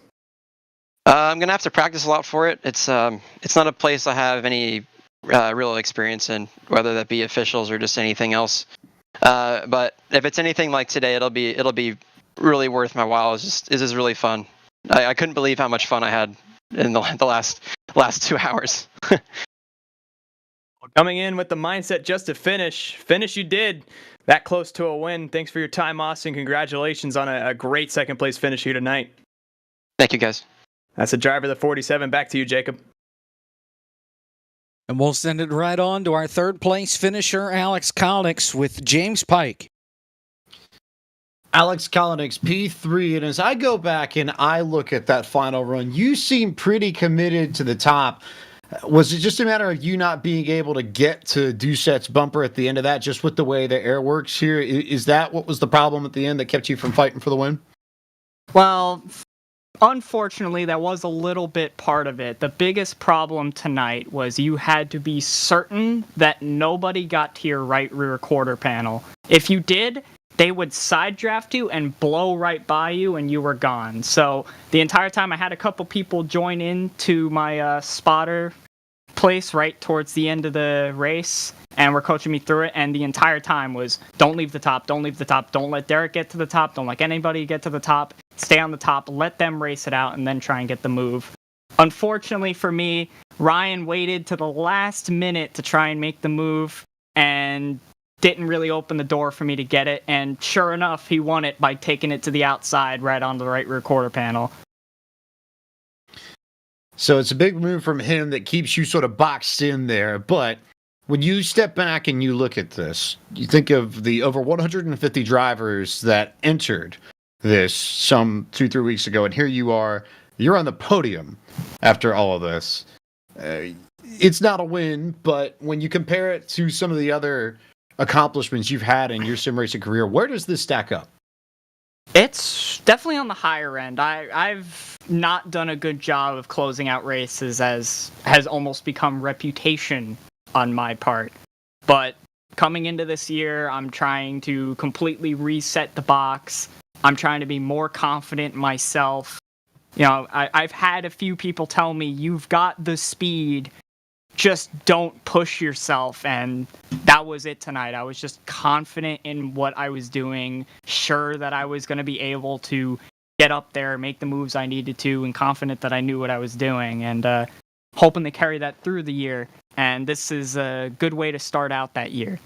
I'm gonna have to practice a lot for it. It's not a place I have any real experience in, whether that be officials or just anything else. But if it's anything like today, it'll be really worth my while. It's just really fun. I couldn't believe how much fun I had in the last 2 hours. Coming in with the mindset just to finish you did. That close to a win. Thanks for your time, Austin. Congratulations on a great second place finish here tonight. Thank you, guys. That's the driver of the 47. Back to you, Jacob. And we'll send it right on to our third place finisher, Alex Collins, with James Pike. Alex Collins, P3, and as I go back and I look at that final run, you seem pretty committed to the top. Was it just a matter of you not being able to get to Doucette's bumper at the end of that, just with the way the air works here? Is that what was the problem at the end that kept you from fighting for the win? Well, unfortunately, that was a little bit part of it. The biggest problem tonight was you had to be certain that nobody got to your right rear quarter panel. If you did, they would side draft you and blow right by you and you were gone. So the entire time I had a couple people join in to my spotter place right towards the end of the race and were coaching me through it, and the entire time was don't leave the top, don't leave the top, don't let Derek get to the top, don't let anybody get to the top, stay on the top, let them race it out and then try and get the move. Unfortunately for me, Ryan waited to the last minute to try and make the move and didn't really open the door for me to get it, and sure enough, he won it by taking it to the outside right on the right rear quarter panel. So it's a big move from him that keeps you sort of boxed in there. But when you step back and you look at this, you think of the over 150 drivers that entered this some 2-3 weeks ago, and here you are, you're on the podium after all of this. It's not a win, but when you compare it to some of the other accomplishments you've had in your sim racing career, where does this stack up? It's definitely on the higher end. I've not done a good job of closing out races, as has almost become reputation on my part. But coming into this year, I'm trying to completely reset the box. I'm trying to be more confident in myself. You know, I've had a few people tell me, you've got the speed, just don't push yourself, and that was it tonight. I was just confident in what I was doing, sure that I was going to be able to get up there, make the moves I needed to, and confident that I knew what I was doing, and hoping to carry that through the year. And this is a good way to start out that year.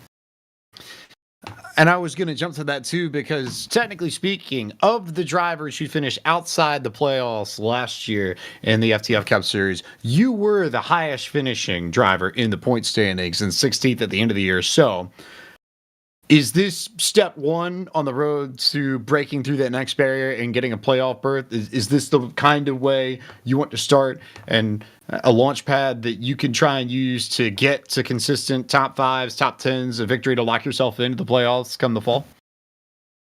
And I was going to jump to that too, because technically speaking, of the drivers who finished outside the playoffs last year in the FTF Cup Series, you were the highest finishing driver in the point standings and 16th at the end of the year. So is this step one on the road to breaking through that next barrier and getting a playoff berth? Is this the kind of way you want to start, and a launch pad that you can try and use to get to consistent top fives, top tens, a victory to lock yourself into the playoffs come the fall?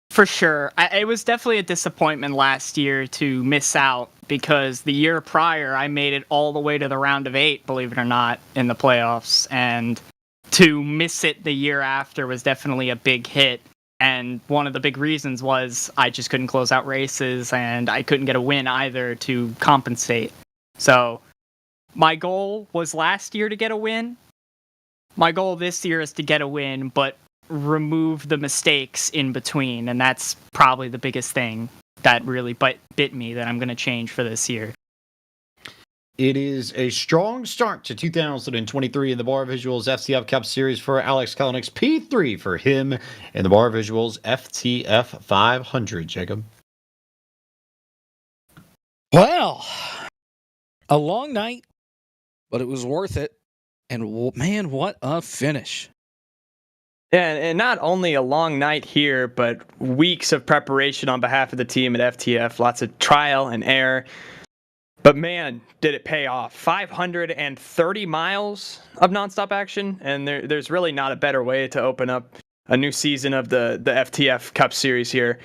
For sure. It was definitely a disappointment last year to miss out, because the year prior I made it all the way to the round of 8, believe it or not, in the playoffs, and to miss it the year after was definitely a big hit. And one of the big reasons was I just couldn't close out races, and I couldn't get a win either to compensate. So my goal was last year to get a win. My goal this year is to get a win, but remove the mistakes in between. And that's probably the biggest thing that really bit me that I'm going to change for this year. It is a strong start to 2023 in the Barr Visuals FTF Cup Series for Alex Kalanick's P3 for him in the Barr Visuals FTF 500, Jacob. Well, a long night, but it was worth it. And man, what a finish. Yeah, and not only a long night here, but weeks of preparation on behalf of the team at FTF. Lots of trial and error. But man, did it pay off. 530 miles of nonstop action, and there's really not a better way to open up a new season of the FTF Cup Series here.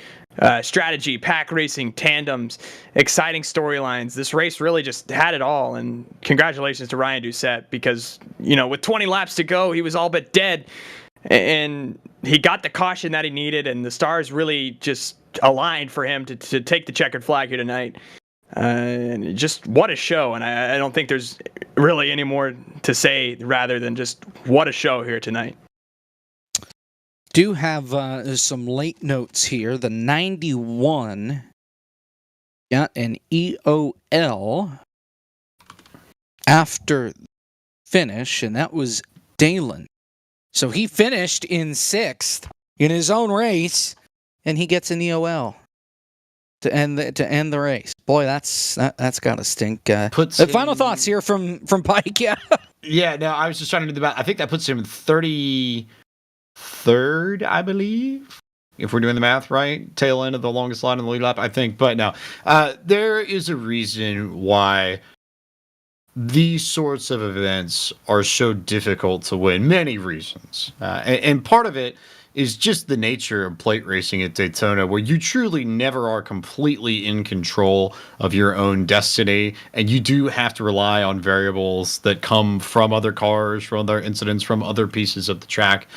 Strategy, pack racing, tandems, exciting storylines. This race really just had it all, and congratulations to Ryan Doucette, because, you know, with 20 laps to go, he was all but dead, and he got the caution that he needed, and the stars really just aligned for him to take the checkered flag here tonight. And just what a show, and I don't think there's really any more to say rather than just what a show here tonight. Do have some late notes here. The 91 got an EOL after finish, and that was Dalen. So he finished in 6th in his own race, and he gets an EOL to end the race. Boy, that's got to stink. Final thoughts here from Pike. Yeah. Yeah. No, I was just trying to do the math. I think that puts him in 33rd, I believe, if we're doing the math right. Tail end of the longest line in the lead lap, I think. But no, there is a reason why these sorts of events are so difficult to win. Many reasons. And part of it is just the nature of plate racing at Daytona, where you truly never are completely in control of your own destiny. And you do have to rely on variables that come from other cars, from other incidents, from other pieces of the track.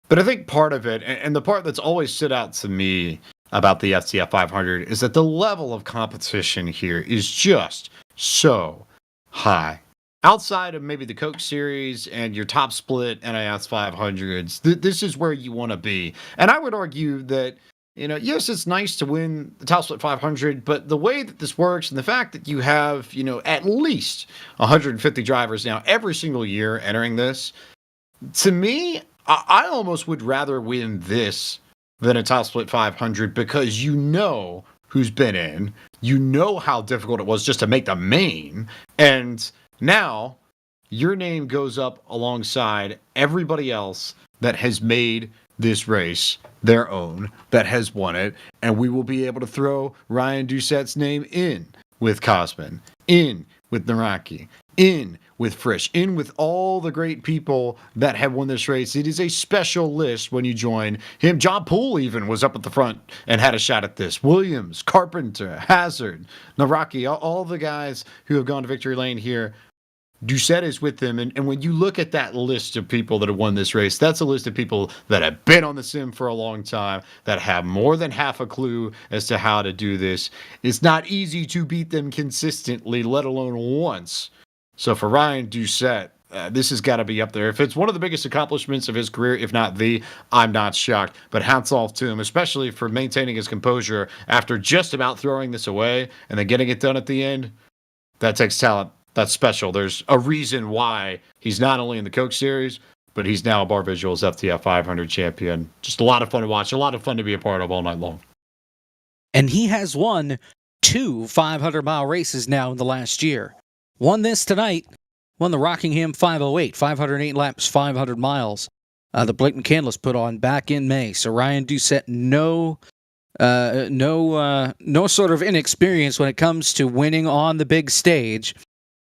But I think part of it, and the part that's always stood out to me about the FTF 500, is that the level of competition here is just so high. Outside of maybe the Coke Series and your top split NIS 500s, this is where you want to be. And I would argue that, yes, it's nice to win the top split 500, but the way that this works and the fact that you have, at least 150 drivers now every single year entering this, to me, I almost would rather win this than a top split 500, because who's been in, how difficult it was just to make the main, and now your name goes up alongside everybody else that has made this race their own, that has won it, and we will be able to throw Ryan Doucette's name in with Cosman, in with Naraki, in with Frisch, in with all the great people that have won this race. It is a special list when you join him. John Poole even was up at the front and had a shot at this. Williams, Carpenter, Hazard, Naraki, all the guys who have gone to victory lane here. Doucette is with them, and when you look at that list of people that have won this race, that's a list of people that have been on the sim for a long time, that have more than half a clue as to how to do this. It's not easy to beat them consistently, let alone once. So for Ryan Doucette, this has got to be up there. If it's one of the biggest accomplishments of his career, if not the, I'm not shocked. But hats off to him, especially for maintaining his composure after just about throwing this away and then getting it done at the end. That takes talent. That's special. There's a reason why he's not only in the Coke Series, but he's now a Barr Visuals FTF 500 champion. Just a lot of fun to watch, a lot of fun to be a part of all night long. And he has won 2 500-mile races now in the last year. Won this tonight, won the Rockingham 508, 508 laps, 500 miles. The Blake McCandless put on back in May. So Ryan Doucette, no sort of inexperience when it comes to winning on the big stage,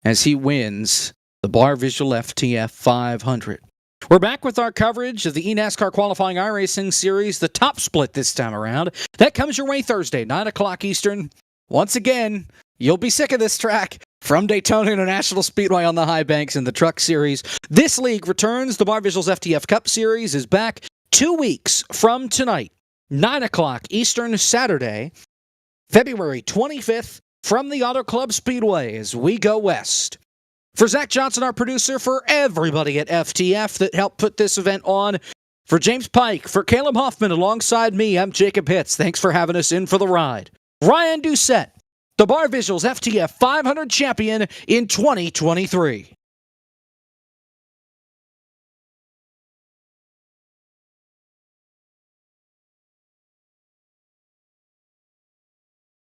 as he wins the Barr Visual FTF 500. We're back with our coverage of the eNASCAR Qualifying iRacing Series, the top split this time around. That comes your way Thursday, 9 o'clock Eastern. Once again, you'll be sick of this track. From Daytona International Speedway on the High Banks in the Truck Series. This league returns. The Barr Visuals FTF Cup Series is back 2 weeks from tonight, 9 o'clock Eastern, Saturday, February 25th, from the Auto Club Speedway as we go west. For Zach Johnson, our producer, for everybody at FTF that helped put this event on, for James Pike, for Caleb Hoffman alongside me, I'm Jacob Hitz. Thanks for having us in for the ride. Ryan Doucette, the Barr Visuals FTF 500 champion in 2023.